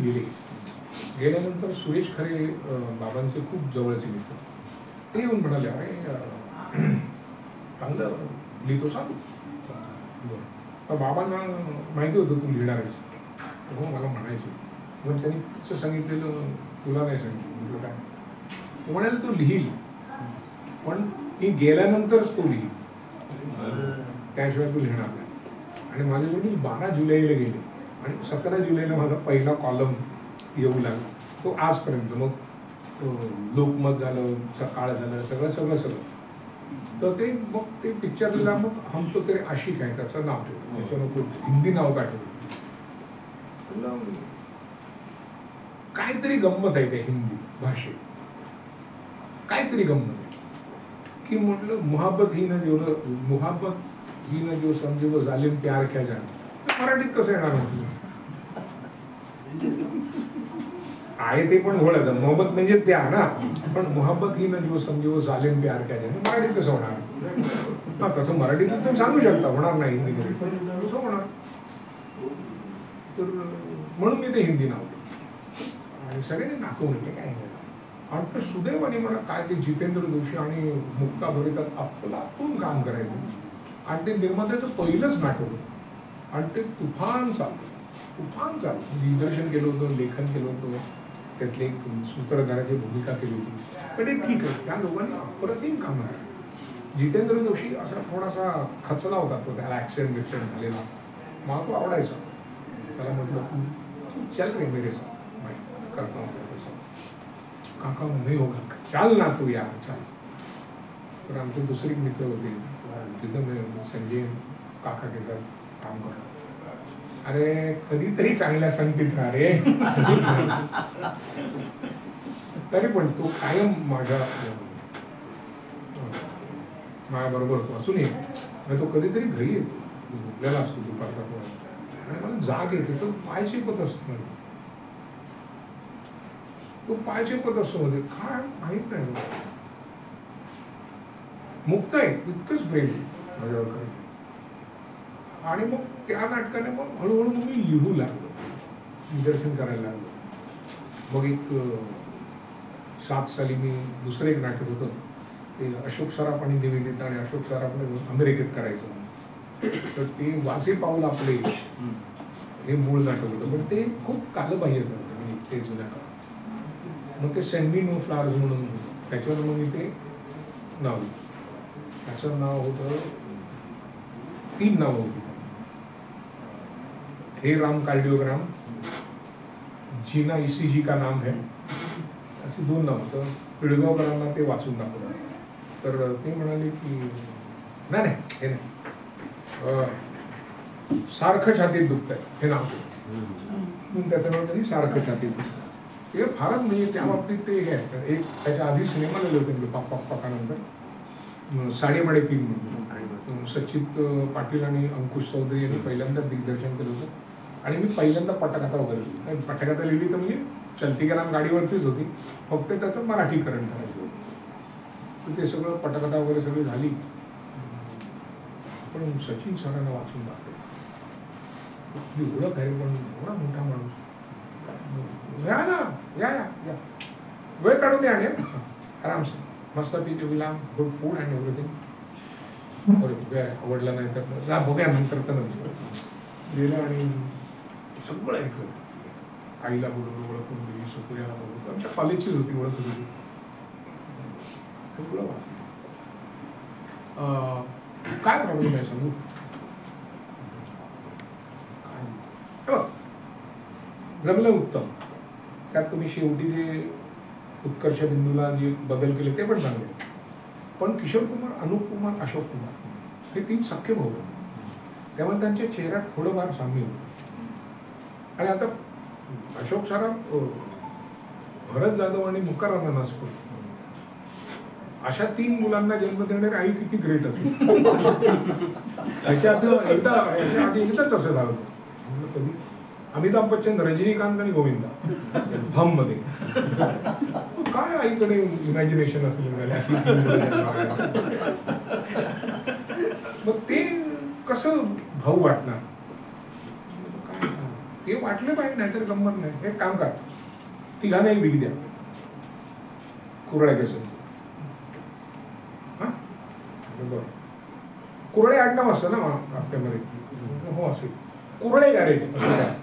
गेल्यानंतर सुरेश खरे बाबांचे खूप जवळचे मित्र ते येऊन म्हणाले अरे चांगलं लिहितो सांगू बरं. बाबांना माहिती होतं तू लिहिणार आहेस हो मला म्हणायचे. मग त्यांनी कसं सांगितलेलं तुला नाही सांगितलं. म्हटलं काय ते म्हणाले तू लिहील पण मी गेल्यानंतरच तो लिहील त्याशिवाय तू लिहिणार नाही. आणि माझे वडील 12 जुलैला गेले आणि 17 जुलैला माझा पहिला कॉलम येऊ लागला. तो आजपर्यंत मग लोकमत झालं सकाळ झालं सगळं तर ते मग ते पिक्चरला मग हम तो तेरे आशिक आहे त्याचं नाव ठेवलं. त्याच्यानं हिंदी नाव का ठेवलं काहीतरी गंमत आहे त्या हिंदी भाषेत काहीतरी गंमत आहे की म्हटलं मुहाबत ही न जो समजे वो जालिम प्यार क्या जाने मराठीत कसं येणार म्हटलं आहे ते पण ओळखलं मोहब्बत म्हणजे प्यार ना पण मोहब्बत ही न जो समजे वो जालिम प्यार क्या जाने मराठीत कसं होणार. तसं मराठीतून तुम्ही सांगू शकता होणार नाही हिंदीमध्ये पण कसं होणार. तर म्हणून मी ते हिंदी नाव आणि सगळ्यांनी दाखवून काय आणि सुदैवाने मला काय ते जितेंद्र जोशी आणि मुक्ता बर्वेचा अफलातून काम करायचं आणि ते निर्मात्याचं पहिलंच नाटक होतं आणि ते तुफान चालू दिग्दर्शन केलं होतं लेखन केलं होतं त्यातले एक सूत्रधाराची भूमिका केली होती. पण ते ठीक आहे त्या लोकांनी अप्रतिम काम केलं. जितेंद्र जोशी असा थोडासा खचला होता तो त्याला ऍक्सिडेंट झालेला मला तो आवडायचा. त्याला म्हटलं तू चल रे मेरे साथ करता हूँ काका नाही होगा चाल ना तू यार चाल. तर आमचे दुसरे मित्र होते तिथं संजय काका के साथ काम करतो. अरे कधीतरी चांगल्या संगीत रे तरी पण तो कायम माझ्या बरोबर तो असून येतो तो कधीतरी घरी येतो झोपलेला असतो दुपारचा आणि मला जाग येते, तो पाय चेपत असतो मला. तो पाय चेपत असतो मध्ये, काय माहित नाही मला. मुक्त आहे इतकंच प्रेम माझ्यावर करायचं. आणि मग त्या नाटकाने मग हळूहळू मग मी लिहू लागलो, दिग्दर्शन करायला लागलो. मग एक 7 साली मी दुसरं एक नाटक होतं, ते अशोक सराफ आणि निवेदिता आणि अशोक सराफने अमेरिकेत करायचं. तर ते वाचे पाऊल आपले हे मूळ नाटक होतं, पण ते खूप कालबाह्य होतं म्हणजे ते जुन्या काळात. मग ते सेंड मी नो फ्लावर्स म्हणून होतं, त्याच्यावर मग मी ते नाव, त्याचं नाव होतं, 3 नावं होती. हे राम कार्डिओग्राम, जीना ECG का नाम है, अशी 2 नावं. तर पिळगावकरांना ते वाचून दाखवलं. तर ते म्हणाले की नाही नाही हे नाही, सारखं छातीत दुखतंय हे नाव. म्हणून त्याचं नाव त्यांनी सारखं छातीत दुखतं. ते फारच म्हणजे त्या बाबतीत ते हे आहे. एक त्याच्या आधी सिनेमा लिहिले होते पाकानंतर, साडेमाडे 3 म्हणून सचित पाटील आणि अंकुश चौधरी यांनी पहिल्यांदा दिग्दर्शन केलं होतं. आणि मी पहिल्यांदा पटकथा वगैरे लिहिली. पटकथा लिहिली तर म्हणजे चलती का नाम गाडीवरतीच होती, फक्त त्याचं मराठीकरण करायचं होतं. तर ते सगळं पटकथा वगैरे सगळी झाली. पण सचिन सरांना वाचून दाखवलं, आपली ओळख आहे पण एवढा मोठा माणूस, या ना या या या, वेळ काढून द्या आणि आरामसे मस्तपैकी विलाम, गुड फूड अँड एव्हरीथिंग. आवडला नाही तर बघूया नंतर. तर नंतर गेलं आणि सगळं ऐकलं. आईला बरोबर ओळखून दिली, सुप्रियाला बरोबर, आमच्या कॉलेजचीच होती ओळख दिली, सगळं वाचलं. काय प्रॉब्लेम आहे सांगू? जमलं उत्तम. त्यात तुम्ही शेवटी जे उत्कर्ष बिंदूला जे बदल केले ते पण चांगले. पण किशोर कुमार, अनुप कुमार, अशोक कुमार हे 3 सख्खे भाऊ होते, त्यामुळे त्यांच्या चेहऱ्यात थोडंफार साम्य होतं. आणि आता अशोक सराफ, भरत जाधव आणि मुक्काराम नासपूर अशा 3 मुलांना जन्म देणारी आई किती ग्रेट असेल. ह्याच्या आधी एकदाच असं झालं कधी, अमिताभ बच्चन, रजनीकांत आणि गोविंदा भम मध्ये. काय आईकडे इमॅजिनेशन असेल मग ते कसं भाऊ वाटणार? ते वाटलं पाहिजे, नाहीतर गंमत नाही. एक काम करा, 3घांनाही विक द्या कुरळ्या केस. हा बरं, कुरळे आडनाव असतं ना आपल्यामध्ये? हो असेल, कुरळे गॅरेज असं काय,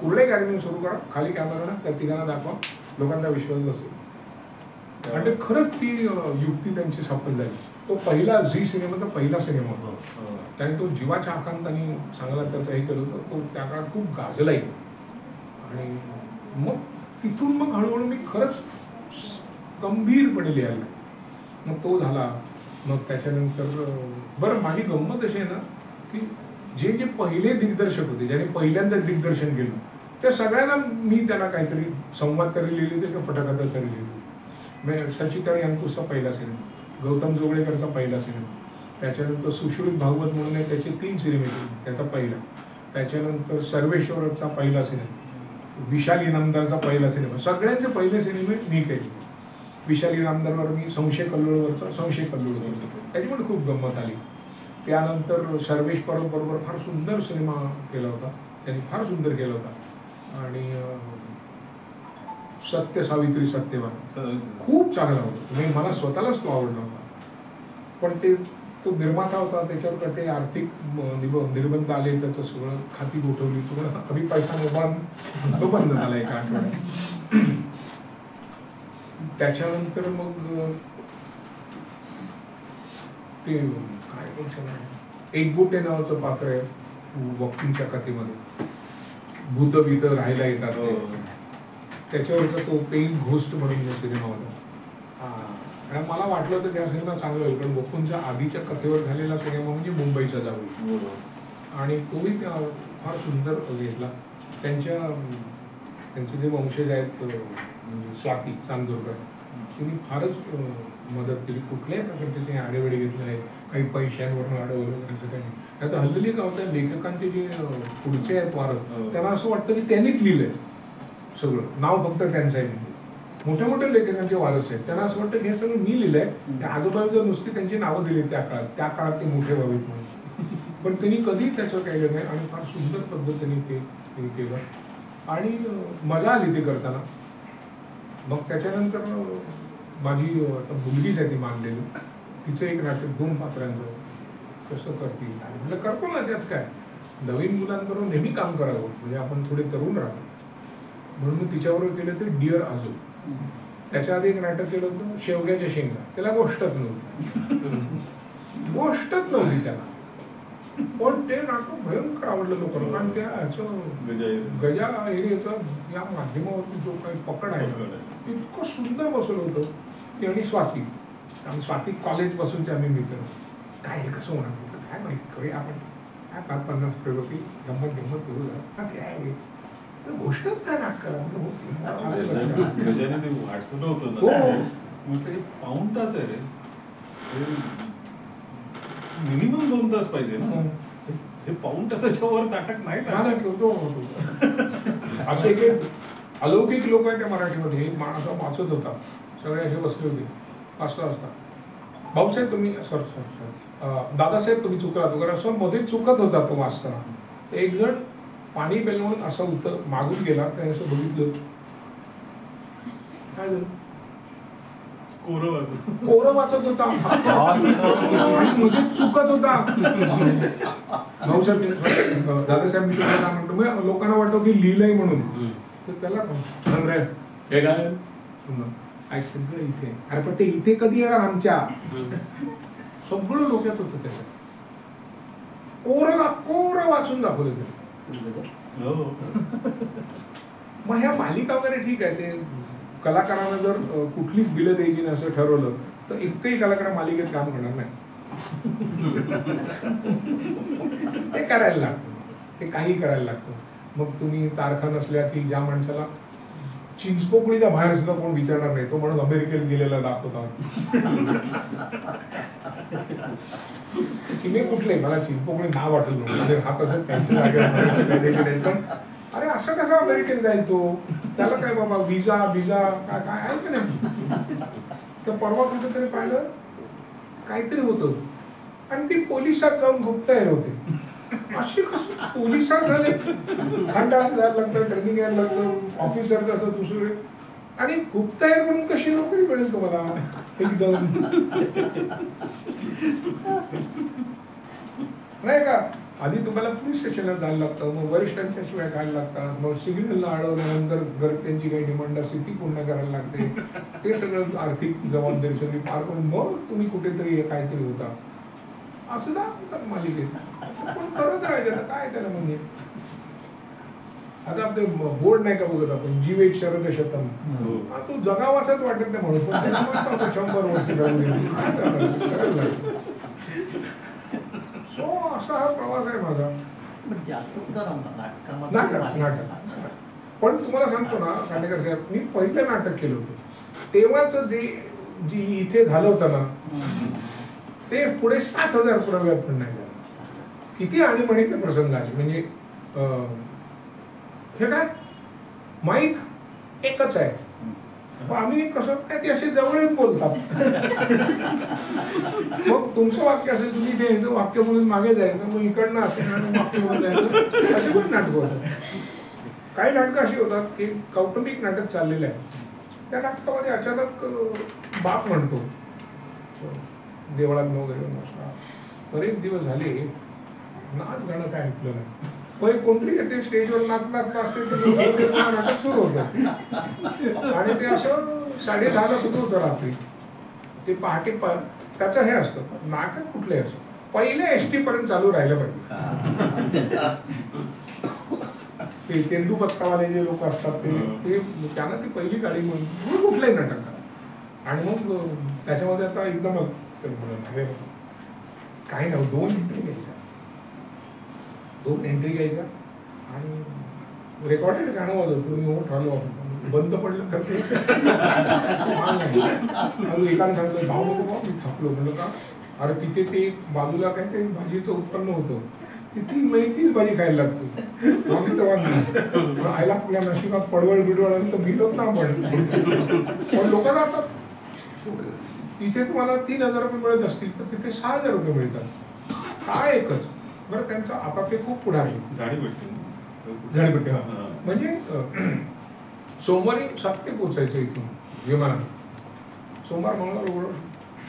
कुरळे गॅरेज सुरू करा, खाली कॅमेरा त्या 3घांना दाखवा, लोकांना विश्वास बसेल. आणि खरंच ती युक्ती त्यांची सफल झाली. तो पहिला झी सिनेमाचा पहिला सिनेमा होता, त्याने तो जीवाच्या आकांताने चांगला त्याचं हे केलं होतं. तो त्या काळात खूप गाजलाही. आणि मग तिथून मग हळूहळू मी खरंच गंभीरपणे लिहायला. मग तो झाला. मग त्याच्यानंतर बरं, माझी गंमत अशी आहे ना की जे जे पहिले दिग्दर्शक होते, ज्याने पहिल्यांदा दिग्दर्शन केलं, त्या सगळ्यांना मी त्याला काहीतरी संवाद तरी लिहिली होती किंवा पटकथा तरी लिहिली. सचिता यांकुशचा पहिला सिनेमा, गौतम जोगळेकरचा पहिला सिनेमा, त्याच्यानंतर सुश्रुत भागवत म्हणून आहे त्याचे 3 सिनेमे केले, त्याचा पहिला. त्याच्यानंतर सर्वेश्वरचा पहिला सिनेमा, विशाल इनामदारचा पहिला सिनेमा, सगळ्यांचे पहिले सिनेमे मी केले. विशाल इनामदारवर मी संशय कल्लोळवरचा त्याची पण खूप गंमत आली. त्यानंतर सर्वेश परब बरोबर फार सुंदर सिनेमा केला होता, त्यांनी फार सुंदर केला होता. आणि सत्य सावित्री सत्यवान खूप चांगला होता, म्हणजे मला स्वतःलाच तो आवडला होता. पण ते तो निर्माता होता, त्याच्यावर ते आर्थिक निर्बंध आले, त्याचं सगळं खाती गोठवली, सगळं कमी पैसा तो बंद झाला एका आठवड्यात. त्याच्यानंतर मग ते काय बोलतो, एक गोटे नावाचं पात्र आहे वॉकिंगच्या कथेमध्ये, भूत भीत राहायला येतात ते, त्याच्यावरचा तो पेन घोस्ट म्हणून सिनेमा होता. आणि मला वाटलं होतं की हा सिनेमा चांगला होईल, पण वॉकिंगच्या आधीच्या कथेवर झालेला सिनेमा म्हणजे मुंबईचा जाऊ, आणि तोही फार सुंदर घेतला. त्यांचे जे वंशज आहेत म्हणजे स्वाती चांदोरकर, त्यांनी फारच मदत केली. कुठल्याही प्रकारचे ते आडेवेळे घेतले नाही. काही पैशांवरून अडवलं असं काही नाही. आता हल्ली काय होतं, लेखकांचे जे पुढचे आहेत वारस त्यांना असं वाटतं की त्यांनीच लिहिलंय सगळं, नाव फक्त त्यांचं आहे. मोठ्या मोठ्या लेखकांचे वारस आहेत त्यांना असं वाटतं की हे सगळं मी लिहिलंय, आजूबाजूला नुसती त्यांची नावं दिली त्या काळात ते मोठे व्हावेत म्हणून. पण त्यांनी कधीच त्याचं केलं नाही आणि फार सुंदर पद्धतीने ते केलं आणि मजा आली ते करताना. मग त्याच्यानंतर माझी आता मुलगीच आहे ती मानलेली, तिचं एक नाटक 2 पात्रांचं कसं करतील म्हटलं करतो ना, त्यात काय, नवीन मुलांबरोबर नेहमी काम करावं म्हणजे आपण थोडे तरुण राहतो. म्हणून मी तिच्याबरोबर केलं ते डिअर आजू. त्याच्या आधी एक नाटक केलं होतं शेवग्याच्या शेंगा, त्याला गोष्टच नव्हती त्याला, पण ते नाटक भयंकर आवडलं लोकांना. कारण त्या ह्याचं गजा एरियाचं या माध्यमावरती जो काही पकड आहे इतकं सुंदर बसवलं होतं. ती आणि स्वाती, आम्ही स्वाती कॉलेजपासूनचे आम्ही मित्र. काय हे कसं होणार म्हटलं काय माहिती, करूया आपण काय 5-50 प्रयोग होती, गंमत करू जरा ते आहे गोष्टच काय नाटकाला वाटचं होतं ना, म्हटलं पाऊण तास आहे रे, मिनिमम 2 तास पाहिजे ना, हे पाऊण तासाच्या वर नाटक नाही असे एक अलौकिक लोक आहेत त्या मराठीमध्ये. एक माणूस वाचत होता, सगळे असे बसले होते वाचता. भाऊसाहेब तुम्ही सर दादासाहेब तुम्ही चुकलात वगैरे असं मध्ये चुकत होता तो वाचताना. एक जण पाणी प्यायला म्हणून असं मागून गेला, त्याने असं बघितलं, काय झालं, कोरं वाचत होता मध्ये चुकत होता. भाऊसाहेब दादासाहेब मी तुम्हाला म्हणतो, लोकांना वाटतं की लिहिलंय म्हणून, तर त्याला हे काय सगळं इथे, अरे पण ते इथे कधी येणार आमच्या, सगळं डोक्यात होतं त्याचं. कोरं वाचून दाखवलं ते. मग ह्या मालिका वगैरे ठीक आहे, ते कलाकारांना जर कुठलीच बिलं द्यायची नाही असं ठरवलं तर एकही कलाकार मालिकेत काम करणार नाही. ते करायला लागतं, ते काही करायला लागतं. मग तुम्ही तारखा नसल्या की ज्या माणसाला चिंचपोकळीच्या बाहेर सुद्धा कोण विचारणार नाही, तो म्हणून अमेरिकेत गेलेला दाखवता की मी कुठले, मला चिंचपोकळी नाव वाटलं म्हणजे हा कसं त्यांच्या जागेवर, अरे असं कसं अमेरिकेत जाईल तो, त्याला काय बाबा विजा काय काय आहे का नाही. तर परवा कुठेतरी पाहिलं काहीतरी होतं आणि ती पोलिसात जाऊन गुप्तहेर होते. अशी कसं पोलिसात झाले, खंडात जायला लागतं, ट्रेनिंग यायला लागतं, ऑफिसर जातं दुसरे, आणि गुप्तहेर म्हणून कशी नोकरी मिळेल तुम्हाला एकदम, नाही का. आधी तुम्हाला पोलीस स्टेशनला जायला लागतं, मग वरिष्ठांच्या शिवाय खायला लागतात, मग सिग्नलला अडवल्यानंतर घरच्यांची काही डिमांड असते ती पूर्ण करायला लागते. ते सगळं आर्थिक जबाबदारी सगळी पार करून मग तुम्ही कुठेतरी काहीतरी होता असं दाखवतात मालिकेत. पण करत राहायचं काय त्याला म्हणजे. आता आपले बोर्ड नाही का बघत आपण, जीवेत शरद शतम, तो जगावासाच वाटत नाही म्हणून, पण 100 वर्ष सो असा हा प्रवास आहे माझा. नाटक. पण तुम्हाला सांगतो ना खांडेकर साहेब, मी पहिलं नाटक केलं होतं तेव्हाच जे इथे झालं होतं ना, ते पुढे 7,000 प्रयोग पण नाही झालं. किती आणीबाणीचे प्रसंग आले म्हणजे, हे काय माईक एकच आहे, आम्ही कसं काय ते असे जवळच बोलतात. मग तुमचं वाक्य असेल, तुम्ही ते वाक्य बोलून मागे जायचं, मग इकडनं असेल वाक्य बोलून जायचं, अशी पण नाटकं होतात. काही नाटकं अशी होतात की कौटुंबिक नाटक चाललेलं आहे, त्या नाटकामध्ये अचानक बाप म्हणतो देवळात वगैरे नसला, बरेच दिवस झाले नाच गाणं काय ऐकलं नाही. पण कोणतरी येते स्टेजवर नाचत असते तर नाटक सुरू होतं आणि ते असं 10:30ला सुरू होतं रात्री. ते पहाटे त्याचं हे असतं नाटक कुठलंही असं पहिल्या एसटी पर्यंत चालू राहिलं पाहिजे. ते तेंदूपत्तावाले जे लोक असतात ते त्यांना ती पहिली गाडी म्हणून कुठलंही नाटक करा. आणि मग त्याच्यामध्ये आता एकदम काही नाही, 2 एंट्री घ्यायच्या आणि रेकॉर्डेड गाणं वाजवतो. मी ठरलो बंद पडलं तर ते एकाने सांगितलं भाऊ नको भाऊ, मी थकलो. म्हणलं का अरे तिथे ते बाजूला काहीतरी भाजीचं उत्पन्न होतं, ती 3 महिने तीच भाजी खायला लागते. आम्ही तेव्हा आयला आपल्या नशिबात पडवळ बिडवळ आणि तर मिळत ना आपण, पण लोक जातात. तिथे तुम्हाला 3,000 रुपये मिळत असतील तर तिथे 6,000 रुपये मिळतात. काय एकच बरं त्यांचं. आता ते खूप पुढारले. झाडी भेटते झाडीपट्टी. म्हणजे सोमवारी 7 ते पोचायचं इथून विमानाने. सोमवार, मंगळवार, गुरुवार,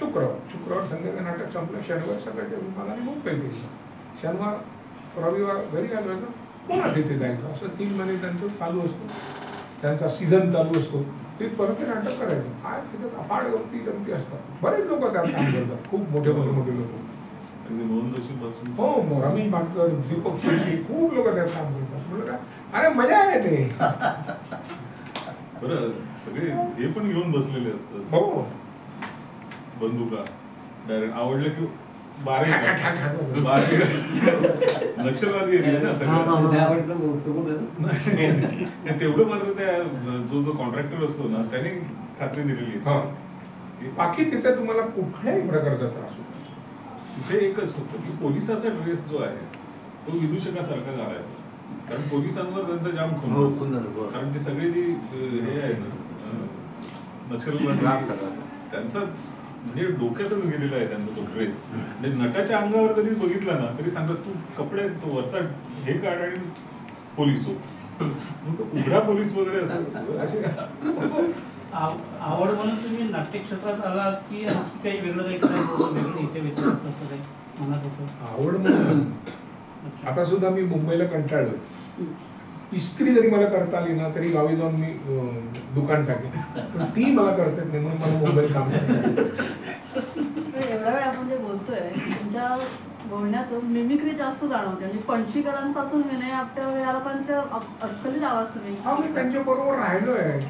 शुक्रवार संध्याकाळी नाटक संपलं. शनिवार सकाळच्या विमानाने मुंबई गेलं. शनिवार रविवार घरी आलो ना पुन्हा तिथे जायचं. असं 3 महिने त्यांचं चालू असतं, त्यांचा सीझन चालू असतो. ते परत ते नाटक करायचं. काय त्याच्यात अफाट गमती असतात. बरेच लोक त्यात काम करतात, खूप मोठे लोक. हो, रमेश भाटकर, दीपक शेट्टी, खूप लोक त्यात काम करतात. म्हणलं काय अरे मजा आहे ते. बरं सगळे हे पण घेऊन बसलेले असतात. हो, बंदुका डायरेक्ट आवडलं की बारे नक्षलवादी एरिया ना सगळं. तेवढं मात्र त्या जो कॉन्ट्रॅक्टर असतो ना त्याने खात्री दिलेली असते. बाकी तिथे तुम्हाला कुठल्याही प्रकारचा त्रास होतो. तिथे एकच होतं की पोलिसाचा ड्रेस जो आहे तो विदूषकासारखा घालायचा. कारण पोलिसांवर त्यांचा जाम खून, कारण ते सगळे जी हे आहे ना नक्षलवादी त्यांचा म्हणजे डोक्यातच गेलेला आहे त्यांचा तो ड्रेस. म्हणजे नटाच्या अंगावर जरी बघितला ना तरी सांगतात तू कपडे तो वरचा हे काढ आणि पोलीस हो. उघडा पोलीस वगैरे असे. आवड म्हणून तुम्ही नाट्य क्षेत्रात आलात की काही वेगळं काही करायचं वेगळं याच्या व्यतिरिक्त असं काही मनात होतं? आवड म्हणून आता सुद्धा मी मुंबईला कंटाळलोय. इस्त्री जरी मला करता आली ना तरी गावी जाऊन मी दुकान टाकेन, पण ती मला करता येत नाही म्हणून मला मुंबईत काम करायचं. एवढा वेळ आपण जे बोलतोय तुमच्या बोलण्यातून मिमिक्री जास्त जाणवते. म्हणजे पणशीकरांपासून विनय आपटे या लोकांच्या अस्खलित आवाज तुम्ही. हा, मी त्यांच्या बरोबर राहिलोय.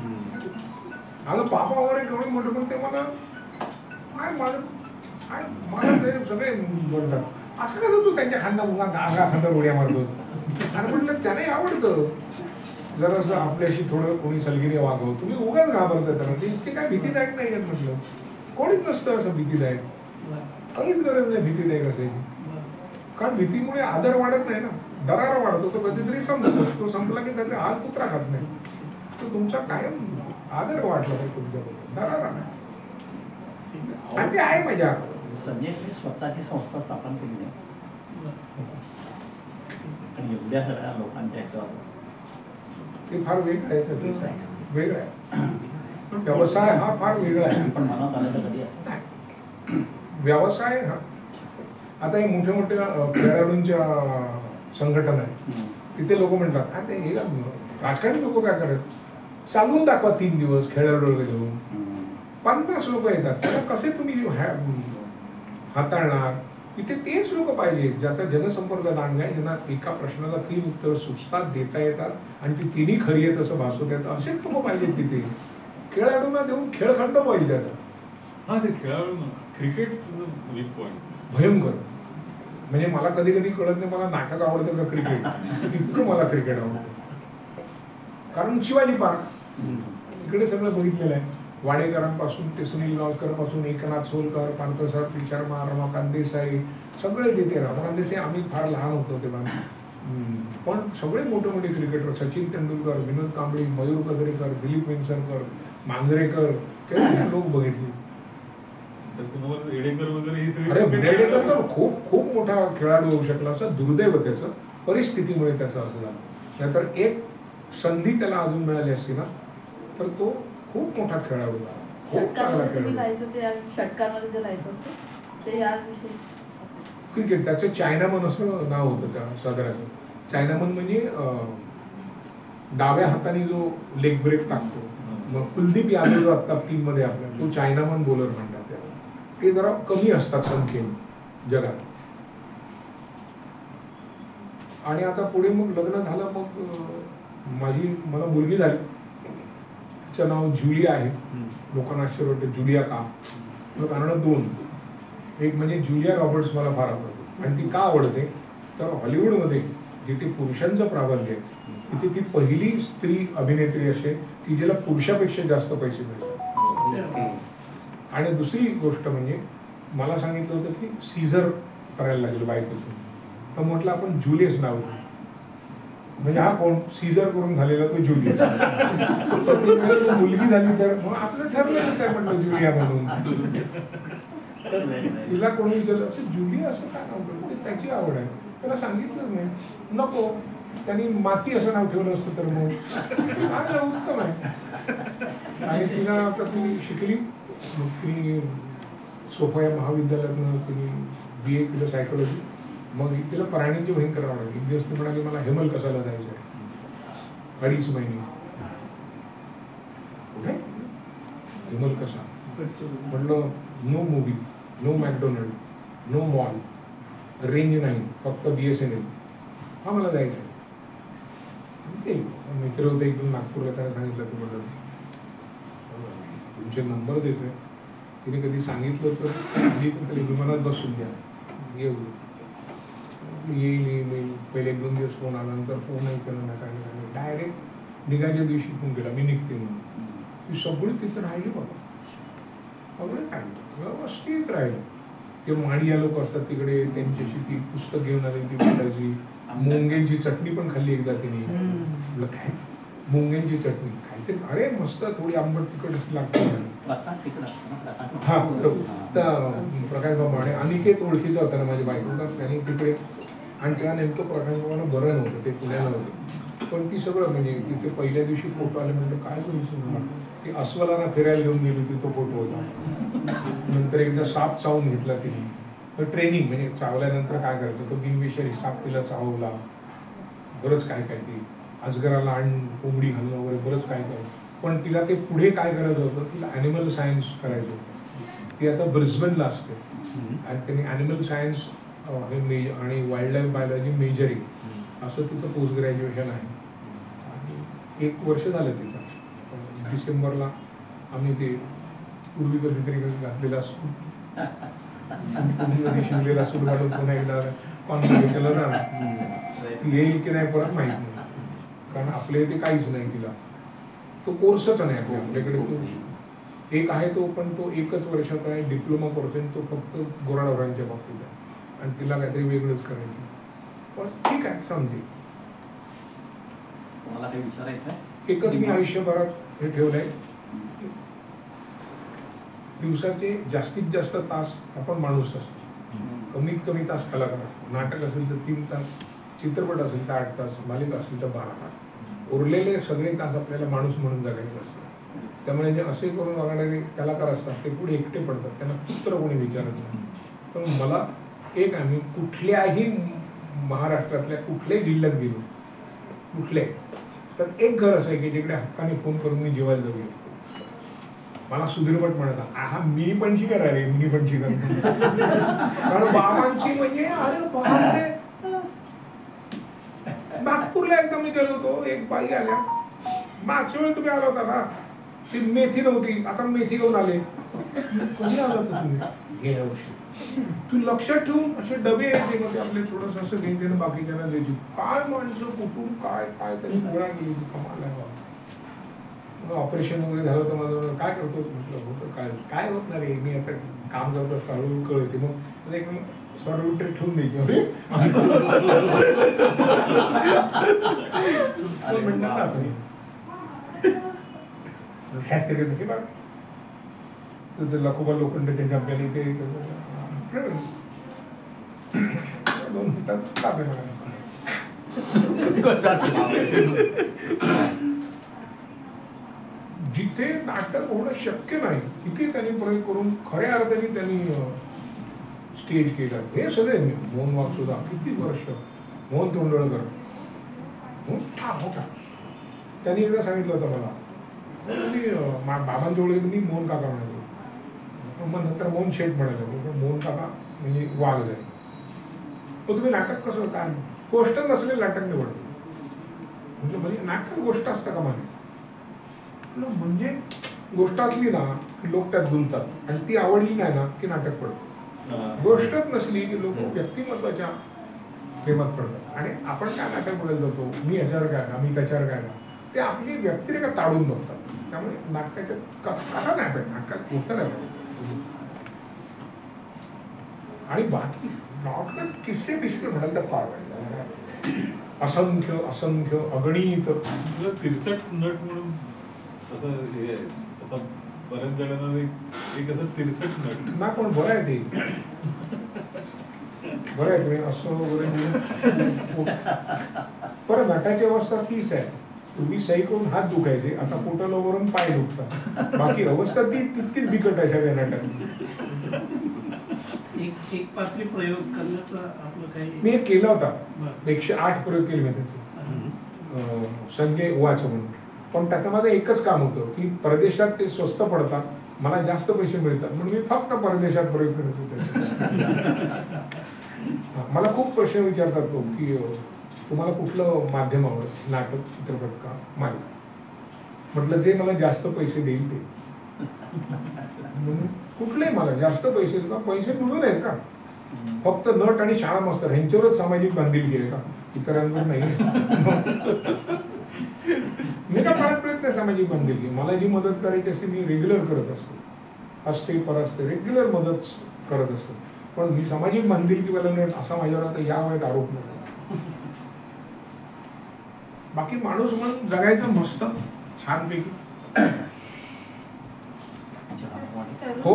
आता बाबा वगैरे केवढे मोठे, पण ते मला मला ते सगळे बोलतात असं कसं तू त्यांच्या खांद्यावर उड्या मारतो. आणि म्हटलं त्याने आवडतं जरासं आपल्याशी थोडं कोणी सलगिरी वागव. तुम्ही उगाच घाबरता त्याला, ते इतके काय भीतीदायक नाही आहेत. म्हटलं कोणीच नसतं असं भीतीदायक, काहीच गरज नाही भीतीदायक असायची. कारण भीतीमुळे आदर वाढत नाही ना, दरारा वाढतो. तो कधीतरी संपतो, तो संपला की त्याचा हाल कुत्रा खात नाही. तो तुमचा कायम आदर वाढला पाहिजे तुमच्याबद्दल, दरारा नाही. आणि ते आहे मजा. संजयने स्वतःची संस्था स्थापन केली नाही आणि एवढ्या सगळ्या लोकांच्या ह्याच्यावर ते फार वेगळं आहे. त्याचं वेगळं आहे. व्यवसाय हा फार वेगळा आहे. पण मनात आलं तर कधी असं व्यवसाय हा आता हे मोठ्या मोठ्या खेळाडूंच्या संघटना आहेत. तिथे लोक म्हणतात आता हे राजकारणी लोक काय करत चालवून दाखवा 3 दिवस खेळाडू घेऊन 50 लोक येतात. त्याला कसे तुम्ही हाताळणार? इथे तेच लोक पाहिजे ज्याचा जनसंपर्क दांडगा आहे, ज्यांना एका प्रश्नाला 3 उत्तर सुचतात, देता येतात आणि ती 3ही खरी आहेत असं भासवता येतं. असेच लोक पाहिजेत तिथे. खेळाडूंना देऊन खेळखंड पाहिजे त्याचा. हा, ते खेळाडू क्रिकेट वीक पॉइंट भयंकर. म्हणजे मला कधी कधी कळत नाही मला नाटक आवडतं का क्रिकेट. इतकं मला क्रिकेट आवडतं. कारण शिवाजी पार्क इकडे सगळं बघितलेलं आहे. वाडेकरांपासून ते सुनील गावस्कर पासून एकनाथ सोलकर, पार्थसारथी शर्मा, रमाकांत देसाई सगळे तिथे. रमाकांत देसाई आम्ही फार लहान होतो तेव्हा, पण सगळे मोठे मोठे क्रिकेटर सचिन तेंडुलकर, विनोद कांबळी, मयूर कदरेकर, दिलीप वेंगसरकर, मांजरेकर काही लोक बघितले. एडेकर वगैरे ही सगळी. अरे एडेकर तर खूप खूप मोठा खेळाडू होऊ शकला. असं दुर्दैव त्याचं परिस्थितीमुळे त्याचं असं झालं. नाहीतर एक संधी त्याला अजून मिळाली असती ना तर तो खूप मोठा खेळाडू झाला. खूप चांगला खेळाडू. षटकांमध्ये जे लिहायचं ते याविषयी क्रिकेट त्याचं चायनामन असं नाव होतं त्या सागराचं. चायनामन म्हणजे डाव्या हाताने जो लेग ब्रेक टाकतो. मग कुलदीप यादव जो आता टीम मध्ये आपल्या तो चायनामन बॉलर म्हणतात त्याला. ते जरा कमी असतात संख्येने जगात. आणि आता पुढे मग लग्न झालं. मग मला मुलगी झाली. तिचं नाव जुलिया आहे. लोकांना आश्चर्य वाटतं जुलिया का. कारण 2. एक म्हणजे जुलिया रॉबर्ट्स मला फार आवडते. आणि ती का आवडते तर हॉलिवूडमध्ये जिथे पुरुषांचं प्राबल्य आहे तिथे ती पहिली स्त्री अभिनेत्री असेल की जिला पुरुषापेक्षा जास्त पैसे मिळतात. आणि दुसरी गोष्ट म्हणजे मला सांगितलं होतं की सीझर करायला लागेल बायकोचं. तर म्हटलं आपण जुलियस नाव देऊ. म्हणजे हा कोण सीझर करून झालेला तो जुलियस. तर ती म्हणाली, "तू मुलगी झाली तर मग आपलं ठरलं काय म्हटलं जुलिया म्हणून." तिला कोणी विचारलं असं जुलिया असं काय नाव ठेवलं, ते त्याची आवड आहे. त्याला सांगितलंच नाही, नको त्यांनी माती असं नाव ठेवलं असतं तर मग चांगलं उत्तम आहे. आणि तिला आता ती शिकली, मग ती सोफाया महाविद्यालयातून तिने BA केलं सायकोलॉजी. मग तिला प्राण्यांची भयंकर आवड आहे. एक दिवस ती म्हणाली मला हेमल कसाला जायचं आहे 2.5 महिने. कुठे हेमल कसा? म्हटलं no movie, no McDonald, no mall, range नाही, फक्त BSNL. हा मला जायचं आहे. मित्र होते एकदम नागपूरला, त्याला सांगितलं की म्हटलं तुमचे नंबर देतोय, तिने कधी सांगितलं तर आधी पण त्याला विमानात बसून द्या, येऊ येईल. पहिले 1-2 दिवस फोन आला, नंतर फोनही केला ना, काय नाही. डायरेक्ट निघायच्या दिवशी फोन केला, मी निघते म्हणून. ती सगळी तिथं राहिली बाबा, सगळे राहिले, व्यवस्थित राहिले. ते माडिया लोक असतात तिकडे, त्यांच्याशी ती पुस्तक घेऊन आली, ती भेटायची. मुंग्यांची चटणी पण खाल्ली एकदा तिने. म्हटलं काय मुंग्यांची चटणी खायची? अरे मस्त, थोडी आंबट तिखट लागते. हा प्रकाश बाबा आणि अनिकेत ओळखीचा होता ना माझ्या बायकोचा, त्याने तिकडे. आणि त्या नेमकं प्रकाश बाबांना बरं नव्हतं, ते पुण्याला होते. पण ती सगळं म्हणजे तिथे पहिल्या दिवशी फोटो आले, म्हणजे काय करू, ती अस्वलांना फिरायला घेऊन गेली होती, तो फोटो होता. नंतर एकदा साप चावून घेतला तिने. तर ट्रेनिंग म्हणजे चावल्यानंतर काय करायचं, तो बिनविषारी साप तिला चावला, बरंच काय काय, ती अजगराला आणि कोंबडी घालणं वगैरे बरंच काय काय. पण तिला ते पुढे काय करायचं होतं, तिला ॲनिमल सायन्स करायचं होतं. ती आता ब्रिस्बेनला असते आणि त्यांनी ॲनिमल सायन्स हे आणि वाईल्ड लाईफ बायोलॉजी मेजरिंग असं तिचं पोस्ट ग्रॅज्युएशन आहे. आणि 1 वर्ष झालं तिचं. डिसेंबरला आम्ही ते पूर्वी कधीतरी घातलेला सूट, शिवलेला सूट घालून पुन्हा एकदा कॉन्व्हर्सेशनला जाणार. ती येईल की नाही परत माहीत नाही, कारण आपल्या इथे काहीच नाही तिला. तो कोर्सच नाही आपल्याकडे. तो एक आहे तो, पण तो 1च वर्षाचा आहे, डिप्लोमा कोर्स आहे. तो फक्त गोराडवरांच्या बाबतीत आहे आणि तिला काहीतरी वेगळंच करायचं. पण ठीक आहे, समजेल. मला काही विचारायचं आहे. एकच मी आयुष्यभरात हे ठेवलंय, दिवसाचे जास्तीत जास्त तास आपण माणूस असतो, कमीत कमी तास कलाकार असतो. नाटक असेल तर 3 तास, चित्रपट असेल तर 8 तास, मालिका असेल तर 12 तास. उरलेले सगळे तास आपल्याला माणूस म्हणून जगायचं असतं. त्यामुळे जे असे करून वागणारे कलाकार असतात ते पुढे एकटे पडतात, त्यांना पुत्र कोणी विचारत नाही. पण मला एक आहे, मी कुठल्याही महाराष्ट्रातल्या कुठल्याही जिल्ह्यात गेलो, कुठले तर एक घर असं आहे की जिकडे हक्काने फोन करून मी जेवायला जाऊ. मला सुधीरभट म्हणतात, हा मी पण शिकार आहे, मी पण शिकार. कारण बाबांची म्हणजे अरे बापरे. नागपूरला एकदा मी गेलो होतो, एक बाई आल्या, मागच्या वेळी तुम्ही आला होता ना, ती मेथी नव्हती, आता मेथी घेऊन आले. कधी आला होता तुम्ही? गेल्या वर्षी. तू लक्षात ठेवून असे डबे यायचे, मग आपले थोडंसं असं घ्यायचे ना, बाकीच्यांना द्यायची. काय माणसं कुठून काय काय त्यांनी गोळा केली, कमाल आहे बाबा. ऑपरेशन वगैरे झालं तर माझं काय करतो म्हटलं, होतं काय काय होत नाही रे, मी आता काम करतो हळूहळू कळते. मग एक सर्व ठेवून द्यायची. म्हणतात ना तुम्ही लखोबा लोखंड त्यांच्या आपल्याला इथे 2 मिनिटात ताबे मला. जिथे नाटक होणं शक्य नाही तिथे त्यांनी प्रयोग करून खऱ्या अर्थाने त्यांनी स्टेज केलं. हे सगळे मोहन वाघ सुद्धा किती वर्ष, मोहन तोंडवळकर मोठा मोठा. त्यांनी एकदा सांगितलं होतं मला, बाबांजवळ मी मोहन काका म्हणालो, मग नंतर मोहन शेठ म्हणाले, मोहन काका म्हणजे वाघ झाले. मग तुम्ही नाटक कसं काय गोष्ट नसलेलं नाटक निवडतो म्हणजे नाटक गोष्ट असतं का मला. म्हणजे गोष्ट असली ना की लोक त्यात गुंततात आणि ती आवडली नाही ना की नाटक पडतं. गोष्टच नसली की लोक व्यक्तिमत्वाच्या प्रेमात पडतात. आणि आपण काय नाटक बघायला जातो, मी ह्याच्यावर काय का, मी त्याच्यावर काय का, ते आपली व्यक्तिरेखा ताडून बघतात. त्यामुळे नाटकाच्या कथा नाही पाहिजे, नाटकात गोष्ट नाही पाहिजे. आणि बाकी डॉक्टर किस्से बिस्से म्हणाल तर फार असंख्य असंख्य अगणित तुझं तिरसट नट म्हणून असं हे आहे, असं बऱ्याच जणांना एक असं तिरसट नट. ना पण बरं आहे ते, बरं आहे तुम्ही असं वगैरे. परत नटाची अवस्था तीच आहे, तुम्ही सही करून हात दुखायचे, आता पोटाला पाय दुखतात, बाकी अवस्था ती तितकीच बिकट आहे सगळ्या नटांची. एक पात्री प्रयोग करण्याचा आपलं काही मी एक केला होता, बरं. 108 प्रयोग केले मी त्याचे, संजय उवाच म्हणून. पण त्याच्यामध्ये एकच काम होतं की परदेशात ते स्वस्त पडतात, मला जास्त पैसे मिळतात, म्हणून मी फक्त परदेशात प्रयोग करत होते. मला खूप प्रश्न विचारतात लोक की तुम्हाला कुठलं माध्यम आवडतं, नाटक, चित्रपट का मालिका? म्हटलं जे मला जास्त पैसे देईल ते. म्हणून कुठले मला जास्त पैसे देतात, पैसे मिळून आहेत का? फक्त नट आणि शाळा मास्तर ह्यांच्यावरच सामाजिक बांधिलकी आहे का, इतरांवर नाही? मी का पाळत पडत नाही सामाजिक बांधिलकी. मला जी मदत करायची असते मी रेग्युलर करत असतो, असते परस्ते रेग्युलर मदत करत असतो. पण मी सामाजिक बांधिलकीवाला नट असा माझ्यावर आता या वयात आरोप नको. बाकी माणूस म्हणून जगायचं मस्त छानपैकी. हो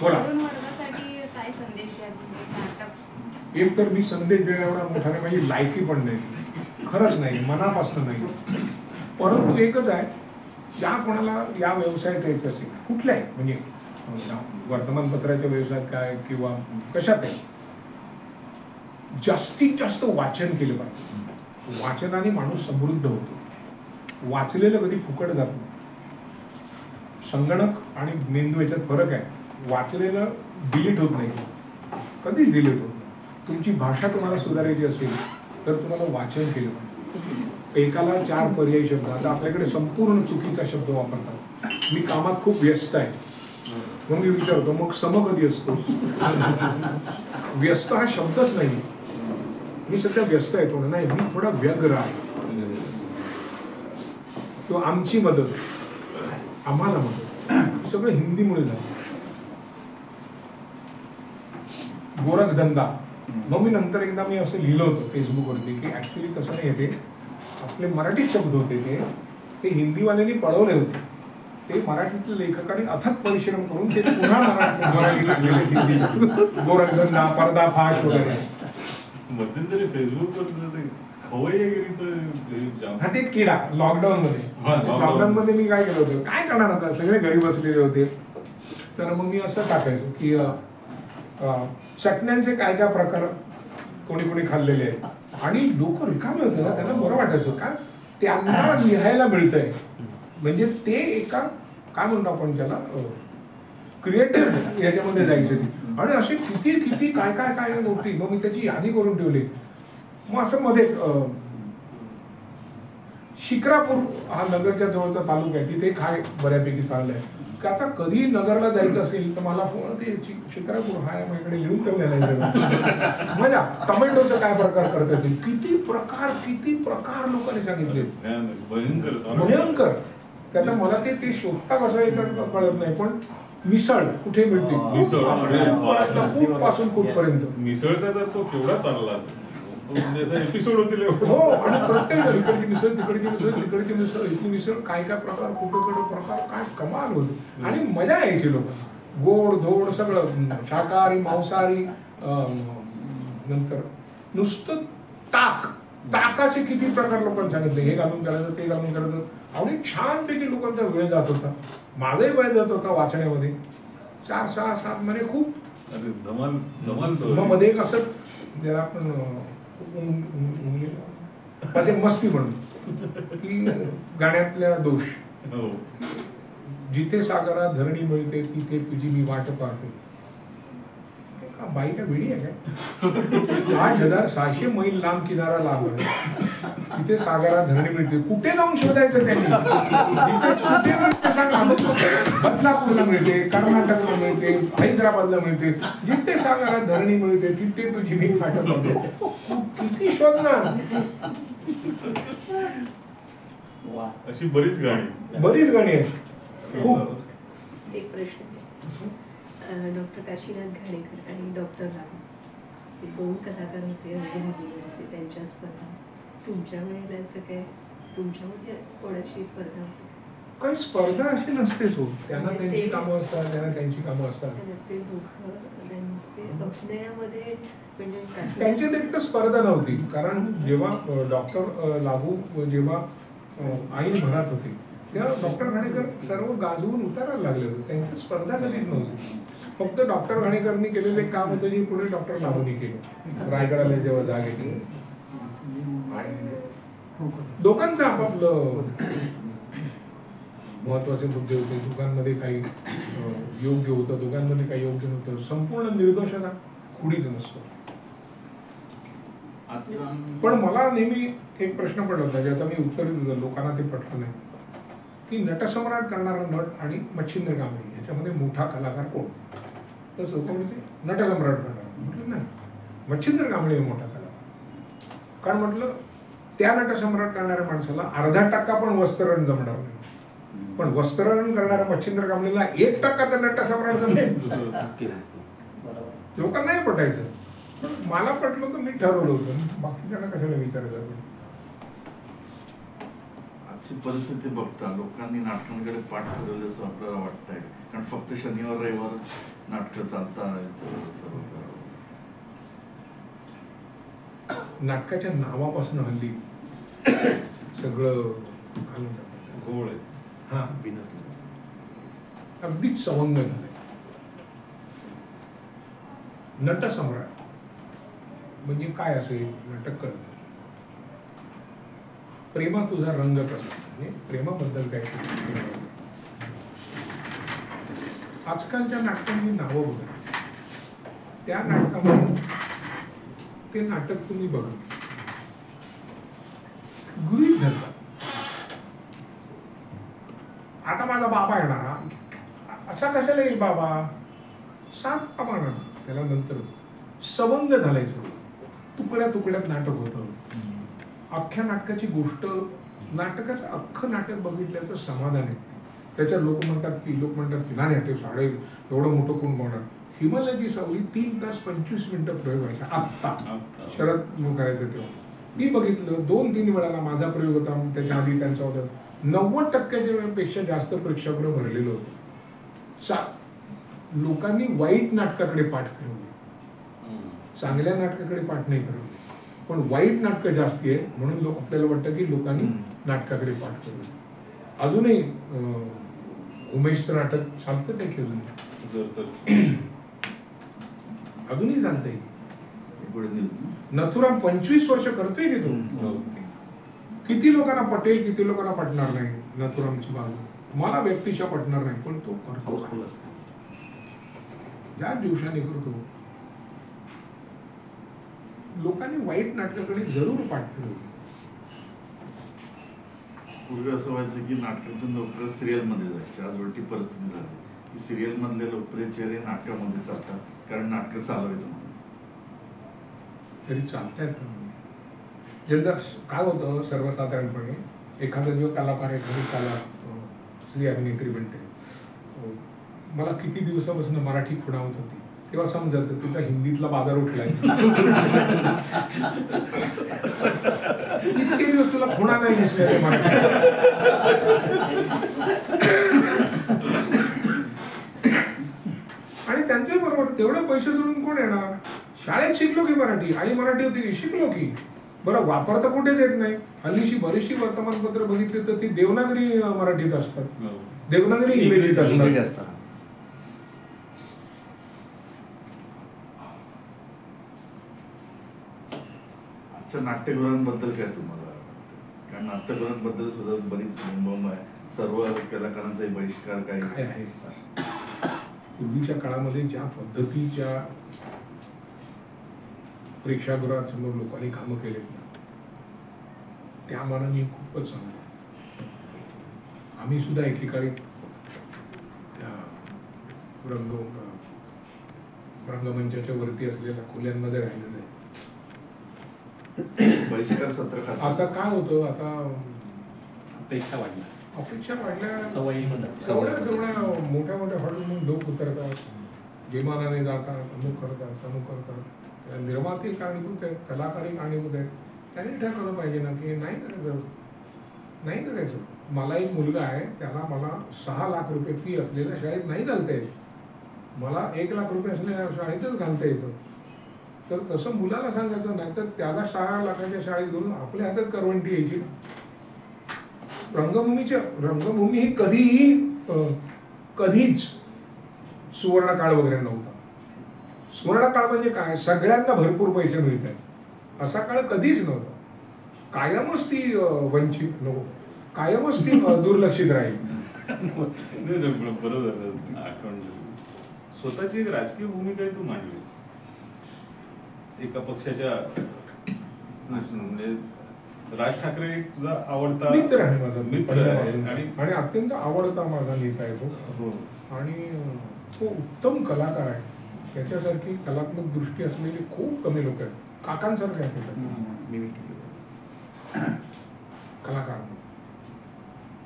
बोला. तरुण वर्गासाठी काय संदेश द्याल तुम्ही नाटक? एक तर मी संदेश देण्याएवढा मोठा नाही, माझी लायकी पण नाही, खरंच नाही, मनापासून नाही. परंतु एकच आहे, ज्या कोणाला या व्यवसायात यायचं असेल, कुठल्याही म्हणजे वर्तमानपत्राच्या व्यवसायात काय किंवा कशात आहे, जास्तीत जास्त वाचन केलं पाहिजे. वाचनाने माणूस समृद्ध होतो. वाचलेलं कधी फुकट जात नाही. संगणक आणि मेंदू याच्यात फरक आहे. वाचलेलं डिलीट होत नाही, कधीच डिलीट होत नाही. तुमची भाषा तुम्हाला सुधारायची असेल तर तुम्हाला वाचन केलं पाहिजे. एकाला 4 पर्यायी शब्द, आता आपल्याकडे संपूर्ण चुकीचा शब्द वापरतात. मी कामात खूप व्यस्त आहे म्हणून मी विचारतो मग सम कधी असतो? व्यस्त हा शब्दच नाही. मी सध्या व्यस्त आहे थोडं, नाही मी थोडा व्यग्र आहे. किंवा आमची मदत, आम्हाला मदत, सगळं हिंदीमुळे झालं. गोरखधंदा, मग मी नंतर एकदा मी असं लिहिलं होतं फेसबुकवरती की ऍक्च्युली कसं नाही येते, आपले मराठी शब्द होते ते हिंदीवाल्यांनी पळवले होते. ते मराठीतल्या लेखकांनी अथक परिश्रम करून ते पुन्हा मराठी टाकलेले हिंदी. गोरखधंदा, पर्दाफाश वगैरे. मध्यंतरी फेसबुकवर खवय्यागिरीचं हा ते किडा लॉकडाऊन मध्ये मी काय केलं होतं, काय करणार होतं, सगळे घरी बसलेले होते. तर मग मी असं टाकायचो की चटण्यांचे काय काय प्रकार कोणी कोणी खाल्लेले आहेत. आणि लोक रिकामे होते ना, त्यांना बरं वाटायचं का त्यांना लिहायला मिळतंय. म्हणजे ते एका काय म्हणतो आपण त्याला क्रिएटिव्ह याच्यामध्ये जायचं ते. आणि असे किती किती काय काय काय नव्हती. मग मी त्याची यादी करून ठेवली. मग असं मध्ये शिक्रापूर हा नगरच्या जवळचा तालुका आहे, तिथे काय बऱ्यापैकी चाललं आहे. आता कधी नगरला जायचं असेल तर मला फोन, ते शिक्रापूर हा माझ्याकडे लिहून ठेवलेला आहे. म्हणजे टोमॅटोचा काय प्रकार करता येतील, किती प्रकार लोकांनी सांगितले, भयंकर. त्याला मला ते शोधता कसं येतं कळत नाही. पण मिसळ कुठे मिळते, खूप पासून कुठपर्यंत मिसळचा तर तो केवढा चालला एपिसोड होतील. हो, आणि प्रत्येक इकडची मिसळ, तिकडची मिसळ, तिकडची मिसळ, इथली मिसळ, काय काय प्रकार, कुठे प्रकार, काय कमाल होते. आणि मजा यायची लोक. गोड धोड सगळं, शाकाहारी मांसाहारी. नंतर नुसतं ताकाचे किती प्रकार लोकांनी सांगितले, हे घालून करायचं, ते घालून करायचं. आणि छानपैकी लोकांचा वेळ जात होता. माझाही वेळ जात होता वाचण्यामध्ये. 4, 6, 7 महिने खूप धमाल. मध्ये एक असं ज्याला आपण असे मस्ती म्हणतो की गाण्यातल्या दोष, जिथे सागरा धरणी मिळते तिथे तुझी मी वाट पाहते. बाई का वेळी आहे काय? 8600 मैल लांब किनारा लांब तिथे सागरा धरणी मिळते. कुठे जाऊन शोधायचं त्यांनी? बदलापूरला मिळते, कर्नाटकला मिळते, हैदराबादला मिळते. जिथे सागरा धरणी मिळते तिथे तुझी मी वाट पाहते. किती शोधणार? अशी बरीच गाणी अशी खूप. एक प्रश्न डॉक्टर डॉक्टर काशीनाथ घाणेकर आणि डॉक्टर लागू हे 2 कलाकार होते असे त्यांच्या स्पर्धा. तुमच्या वेळेला असं काय तुमच्यामध्ये कोणाशी स्पर्धा होती? काही स्पर्धा अशी नसतेच हो. त्यांना त्यांची कामं असतात, त्यांना त्यांची कामं असतात. ते दोघं त्यांचे अभिनयामध्ये म्हणजे त्यांच्यात एक तर स्पर्धा नव्हती. कारण जेव्हा डॉक्टर लागू जेव्हा आईन भरात होते तेव्हा डॉक्टर घाणेकर सर्व गाजवून उतारायला लागले होते. त्यांची स्पर्धा कधीच नव्हती. फक्त डॉक्टर घाणेकरनी केलेले काम होतं जे पुढे डॉक्टर लागूनी केलं. रायगडाला जेव्हा जागे केली दोघांचं आपापलं महत्वाचे मुद्दे होते. दोघांमध्ये काही योग्य होतं, दोघांमध्ये काही योग्य नव्हतं. संपूर्ण निर्दोषता खुडीच नसतो. पण मला नेहमी एक प्रश्न पडला होता ज्याचा मी उत्तर देत होतो, लोकांना ते पटलं नाही, की नटसम्राट करणारा नट आणि मच्छिंद्र कांबळे याच्यामध्ये मोठा कलाकार कोण? तर म्हणजे नटसम्राट करणारा म्हटलं नाही, मच्छिंद्र कांबळे मोठा कलाकार. कारण म्हटलं त्या नटसम्राट करणाऱ्या माणसाला 0.5% पण वस्त्रहरण जमणार नाही. पण वस्त्रहरण करणाऱ्या मच्छिंद्र कांबळेला 1% तर नटसम्राट जमेल. लोकांना नाही पटायचं. पण मला पटलं तर मी ठरवलं होतं. बाकी त्यांना कशाला विचारायचं. आजची परिस्थिती बघता लोकांनी नाटकांकडे पाठ फिरवलं असं आपल्याला वाटतंय. कारण फक्त शनिवार रविवारच नाटकं चालतात. नाटकाच्या नावापासून हल्ली सगळं घालून टाकतात. घोळ आहे. हा अगदीच सवंग झालंय. नटसम्राट म्हणजे काय असेल? नाटक करत प्रेमा तुझा रंग कसा, म्हणजे प्रेमाबद्दल काय. आजकालच्या नाटकांनी नावं बघा, त्या नाटकामध्ये ते नाटक तुम्ही बघा गृहीत धरता. आता माझा बाबा येणार, असा कशाला येईल बाबा? सांग बाबा. त्याला नंतर सवंग झालाय सगळं. तुकड्या तुकड्यात नाटक होतं. अख्ख्या नाटकाची गोष्ट, नाटकाचं अख्खं नाटक बघितल्याचं समाधान आहे. त्याच्यात लोक म्हणतात की नाही ते साडे एवढं मोठं कोण बनणार. हिमालयाची सावली 3 तास 25 मिनिटं प्रयोग व्हायचा. आत्ता शरद करायचं तेव्हा मी बघितलं 2-3 वेळाला माझा प्रयोग होता. त्याच्या आधी त्यांचा होता. 90% पेक्षा जास्त प्रेक्षागृह भरलेलं होतं. लोकांनी वाईट नाटकाकडे पाठ फिरवली, चांगल्या नाटकाकडे पाठ नाही फिरवली. पण वाईट नाटकं जास्ती आहे म्हणून आपल्याला वाटतं की लोकांनी नाटकाकडे पाठ फिरवली. अजूनही उमेशचं नाटक चालतं काय केलं अजूनही चालतंय. नथुराम 25 वर्ष करतोय की तो. किती लोकांना पटेल, किती लोकांना पटणार नाही नथुरामची बाजू. मला व्यक्तिशा पटणार नाही पण तो करतो. ज्या दिवसाने करतो. लोकांनी वाईट नाटकाकडे जरूर पाठ फिरवली. पूर्वी असं व्हायचं की नाटकातून लोक सिरियल मध्ये जायचे. आज उलटी परिस्थिती झाली की सिरियल मधले लोकप्रिय चेहरे नाटकामध्ये चालतात कारण नाटकं चालवायचं म्हणून. तरी चालतायत. ज्यांना काय होतं सर्वसाधारणपणे एखादा जो कलाकार एखादी कला स्त्री अभिनेत्री बनते. मला किती दिवसापासून मराठी खुणावत होती तेव्हा समजत तिचा हिंदीतला बाजार उठलाय. इतके दिवस तुला खुणा नाही दिसले मराठी. आणि त्यांच्या बरोबर तेवढे पैसे सोडून कोण येणार? शाळेत शिकलो की मराठी, आई मराठी होती की शिकलो की. बरं वापरता कुठेच येत नाही. हल्लीशी बरीचशी वर्तमानपत्र बघितली तर ती देवनागरी मराठीत असतात, देवनागरी इंग्रजीत असतात. नाट्यगृहांबद्दल काय तुम्हाला वाटतं? कारण नाट्यगृहांबद्दल सुद्धा बरीच बोंबाबोंब आहे. सर्व कलाकारांचा बहिष्कार काय आहे. पूर्वीच्या काळामध्ये ज्या पद्धतीच्या प्रेक्षागृहासमोर लोकांनी कामं केलेत ना त्या मानाने खूपच चांगलं. आम्ही सुद्धा एकेकाळी रंगमंचाच्या वरती असलेल्या खोल्यांमध्ये राहिलेलो आहे. बहिष्कार सत्र आता काय होतं, आता अपेक्षा वाढल्या अपेक्षा वाढल्या. सवयी तेवढ्या मोठ्या मोठ्या हॉटेलमधून लोक उतरतात. विमानाने जातात, अमुक करतात, अमुक करतात. त्या निर्माते कारणीभूत आहेत, कलाकारही कारणीभूत आहेत. त्यांनी ठरवलं पाहिजे ना की नाही करायचं, नाही करायचं. मला एक मुलगा आहे, त्याला मला 6 लाख रुपये फी असलेल्या शाळेत नाही घालता येत, मला 1 लाख रुपये असलेल्या शाळेतच घालता येतं. तर तसं मुलाला सांगायचं नाही तर त्याला 6 लाखाच्या शाळेत घालून आपल्या हातात करवंटी यायची. रंगभूमी ही कधीच सुवर्ण काळ वगैरे नव्हता. सुवर्ण काळ म्हणजे काय, सगळ्यांना भरपूर पैसे मिळत आहेत असा काळ कधीच नव्हता. कायमच ती वंचित नको, कायमच ती दुर्लक्षित राहील. बरोबर. स्वतःची एक राजकीय भूमिका तू मांडलीस एका पक्षाच्या, म्हणजे राज ठाकरे तुझा आवडता मित्र आहे, माझा मित्र आहे आणि अत्यंत आवडता माझा नेता आहे तो. आणि तो उत्तम कलाकार आहे. त्याच्यासारखी कलात्मक दृष्टी असलेली खूप कमी लोक आहेत. काकांसारखे आहेत कलाकार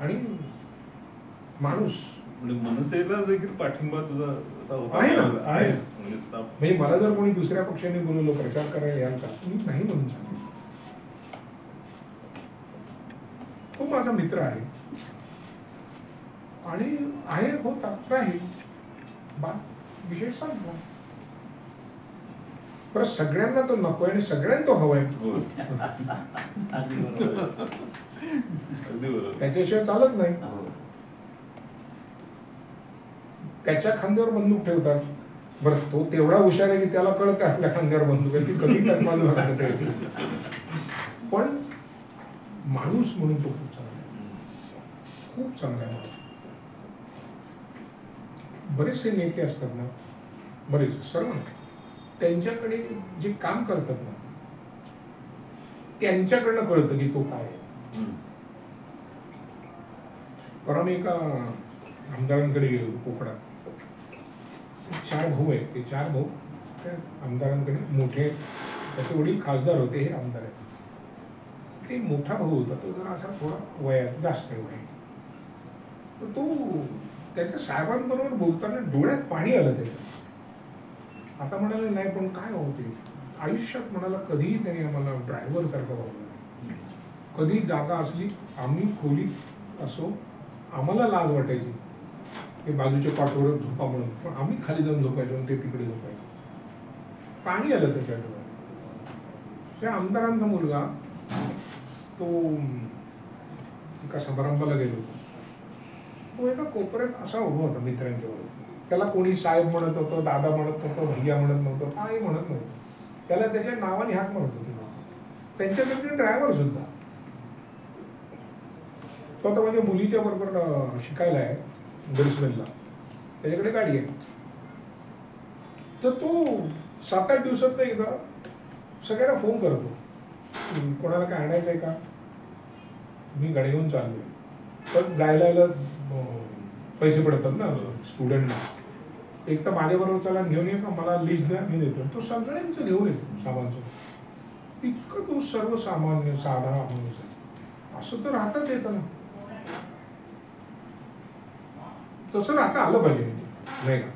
आणि माणूस. म्हणजे मनसेला देखील पाठिंबा तुझा असा होता आहे ना, आहे. म्हणजे मला जर कोणी दुसऱ्या पक्षाने बोलवलं प्रचार करायला याल का, मी नाही म्हणून सांगेन. तो माझा मित्र आहे आणि आहे, होता, राहील. विशेष सांगतो परत सगळ्यांना तो नकोय आणि सगळ्यांना तो हवाय. त्याच्याशिवाय चालत नाही. त्याच्या खांद्यावर बंदूक ठेवतात. बरं, तो तेवढा हुशार आहे की त्याला कळत आपल्या खांद्यावर बंदूक आहे, ती कधी त्याच बाजूला येते. पण माणूस म्हणून तो खूप चांगला आहे, खूप चांगला आहे माणूस. बरेचसे नेते असतात ना, बरेच सर्व त्यांच्याकडे जे काम करतात ना त्यांच्याकडनं कळतं की तो काय आहे. परवा एका आमदारांकडे गेलो होतो कोकणात. 4 भाऊ आहेत. ते 4 भाऊ त्या आमदारांकडे मोठे, त्याचे वडील खासदार होते, हे आमदार आहेत. ते मोठा भाऊ होता, तो जरा असा थोडा वयात जास्त वय. तर तो त्याच्या साहेबांबरोबर बोलताना डोळ्यात पाणी आलं त्याच्या. आता म्हणाले नाही पण काय होते आयुष्यात, म्हणाला कधीही त्याने आम्हाला ड्रायव्हर सारखं वागलं नाही. कधी जागा असली, आम्ही खोलीत असो, आम्हाला लाज वाटायची ते बाजूच्या पाठवर झोपा म्हणून, पण आम्ही खाली जाऊन झोपायचो आणि ते तिकडे झोपायचो. पाणी आलं त्याच्या डोळ्यात. त्या आमदारांचा मुलगा तो एका समारंभाला गेलो होतो. तो एका कोपऱ्यात असा उभा होता मित्रांच्या बरोबर. त्याला कोणी साहेब म्हणत होतं, दादा म्हणत नव्हतं, भैया म्हणत नव्हतं, काही म्हणत नव्हतं. त्याला त्याच्या नावाने हाक मारत होते. त्यांच्याकडे ड्रायव्हर सुद्धा. तो आता माझ्या मुलीच्या बरोबर शिकायला आहे गडचिरोलीला, त्याच्याकडे गाडी आहे. तर तो 7-8 दिवसात एकदा सगळ्यांना फोन करतो, कोणाला काय आणायचं आहे का, मी गाडी घेऊन चाललोय. पण जायला पैसे पडतात ना स्टुडंटला. एक तर माझ्याबरोबर चला घेऊन ये का, मला लिस्ट द्या, मी देतो. तो सगळ्यांचं घेऊन येतो सामान. इतकं तो सर्वसामान्य साधा माणूस आहे. असं तर राहताच येतं ना, तसं राहता आलं पाहिजे नाही का.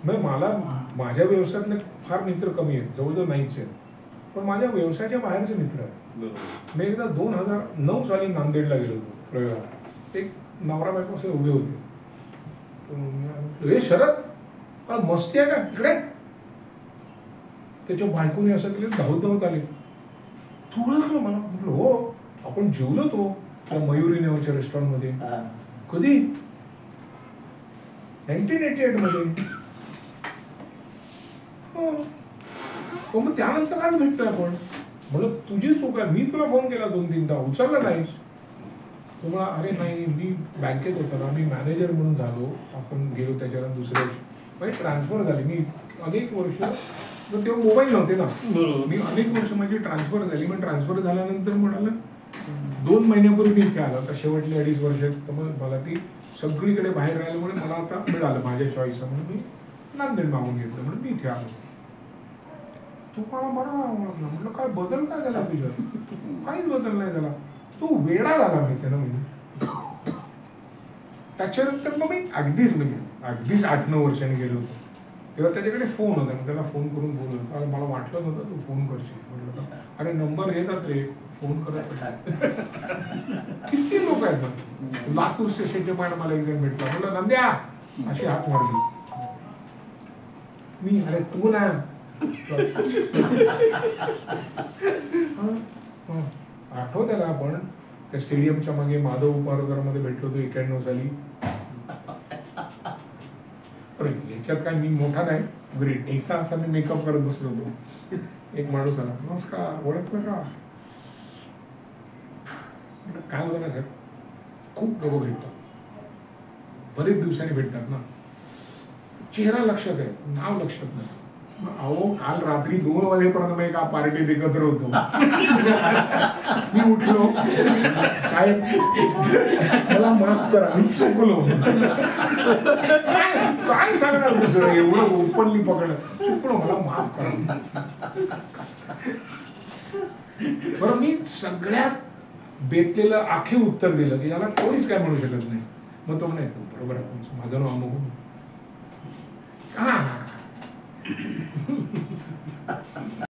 मग मला माझ्या व्यवसायातले फार मित्र कमी आहेत, जवळजवळ नाहीच आहेत. पण माझ्या व्यवसायाच्या बाहेरचे मित्र आहेत. मी एकदा 2009 साली नांदेडला गेलो होतो प्रयोगाला. एक नवरा बायको असे उभे होते. हे शरद काय मस्ती आहे का इकडे. त्याच्या बायकोने असं केलं, धावत आले. तू ओळखलं मला. म्हटलं हो, आपण जेवलो तो त्या मयुरी नावाच्या रेस्टॉरंटमध्ये. कधी 1988 मध्ये. हो, मग त्यानंतर आज भेटतोय आपण. म्हणलं तुझी चूक आहे, मी तुला फोन केला 2-3दा, उचलला नाहीस. तुम्हाला अरे नाही, मी बँकेत होतो ना, मी मॅनेजर म्हणून झालो. आपण गेलो त्याच्यानंतर दुसऱ्या वर्षी म्हणजे ट्रान्सफर झाली. मी अनेक वर्ष, तेव्हा मोबाईल नव्हते ना, मी अनेक वर्ष माझी ट्रान्सफर झाली. मग ट्रान्सफर झाल्यानंतर म्हणाला 2 महिन्यापूर्वी मी इथे आलो. आता शेवटली 2.5 वर्षात. तर मग मला ती सगळीकडे बाहेर राहिल्यामुळे मला आता मिळालं माझ्या चॉईस म्हणून मी नांदेड मागून घेतलं. म्हणून मी इथे आलो. तू मला बरा ओळखला. म्हटलं काय बदल काय झाला तुझ्या. काहीच बदल नाही झाला. तू वेडा झाला माहिती ना. म्हणजे त्याच्यानंतर मग मी अगदीच 8-9 वर्षांनी गेलो होतो, तेव्हा त्याच्याकडे फोन होता. मग त्याला फोन करून बोलवलं. मला वाटलं नव्हतं तू फोन करशील. म्हटलं अरे नंबर घेतात रे, फोन करत. किती लोक आहेत ना. लातूर स्टेशनच्या पायला मला एकजण भेटला. म्हटलं नंद्या, अशी हात मारली. मी अरे तू ना आठवत त्याला आपण त्या स्टेडियमच्या मागे माधव उपहारगृहामध्ये भेटलो होतो 91 साली. अरे याच्यात काय मी मोठा नाही, ग्रेट. एका असा मी मेकअप करत बसलो होतो. एक माणूस आला, नमस्कार, ओळखलं का? काय होतं ना साहेब, खूप लोक भेटतात, बरेच दिवसांनी भेटतात ना, चेहरा लक्षात आहे, नाव लक्षात नाही. अहो काल रात्री 2 वाजेपर्यंत मी एका पार्टीत एकत्र होतो. मी उठलो, साहेब मला माफ करा, मी चुकलो. काय सांगणार दुसरं, एवढं ओपनली पकडलं, चुकलो, मला माफ करा. बरं, मी सगळ्यात बेतलेलं आखी उत्तर दिलं की याला कोणीच काय म्हणू शकत नाही. मग तो म्हणे बरोबर आहे, माझं नाव अमुक. हा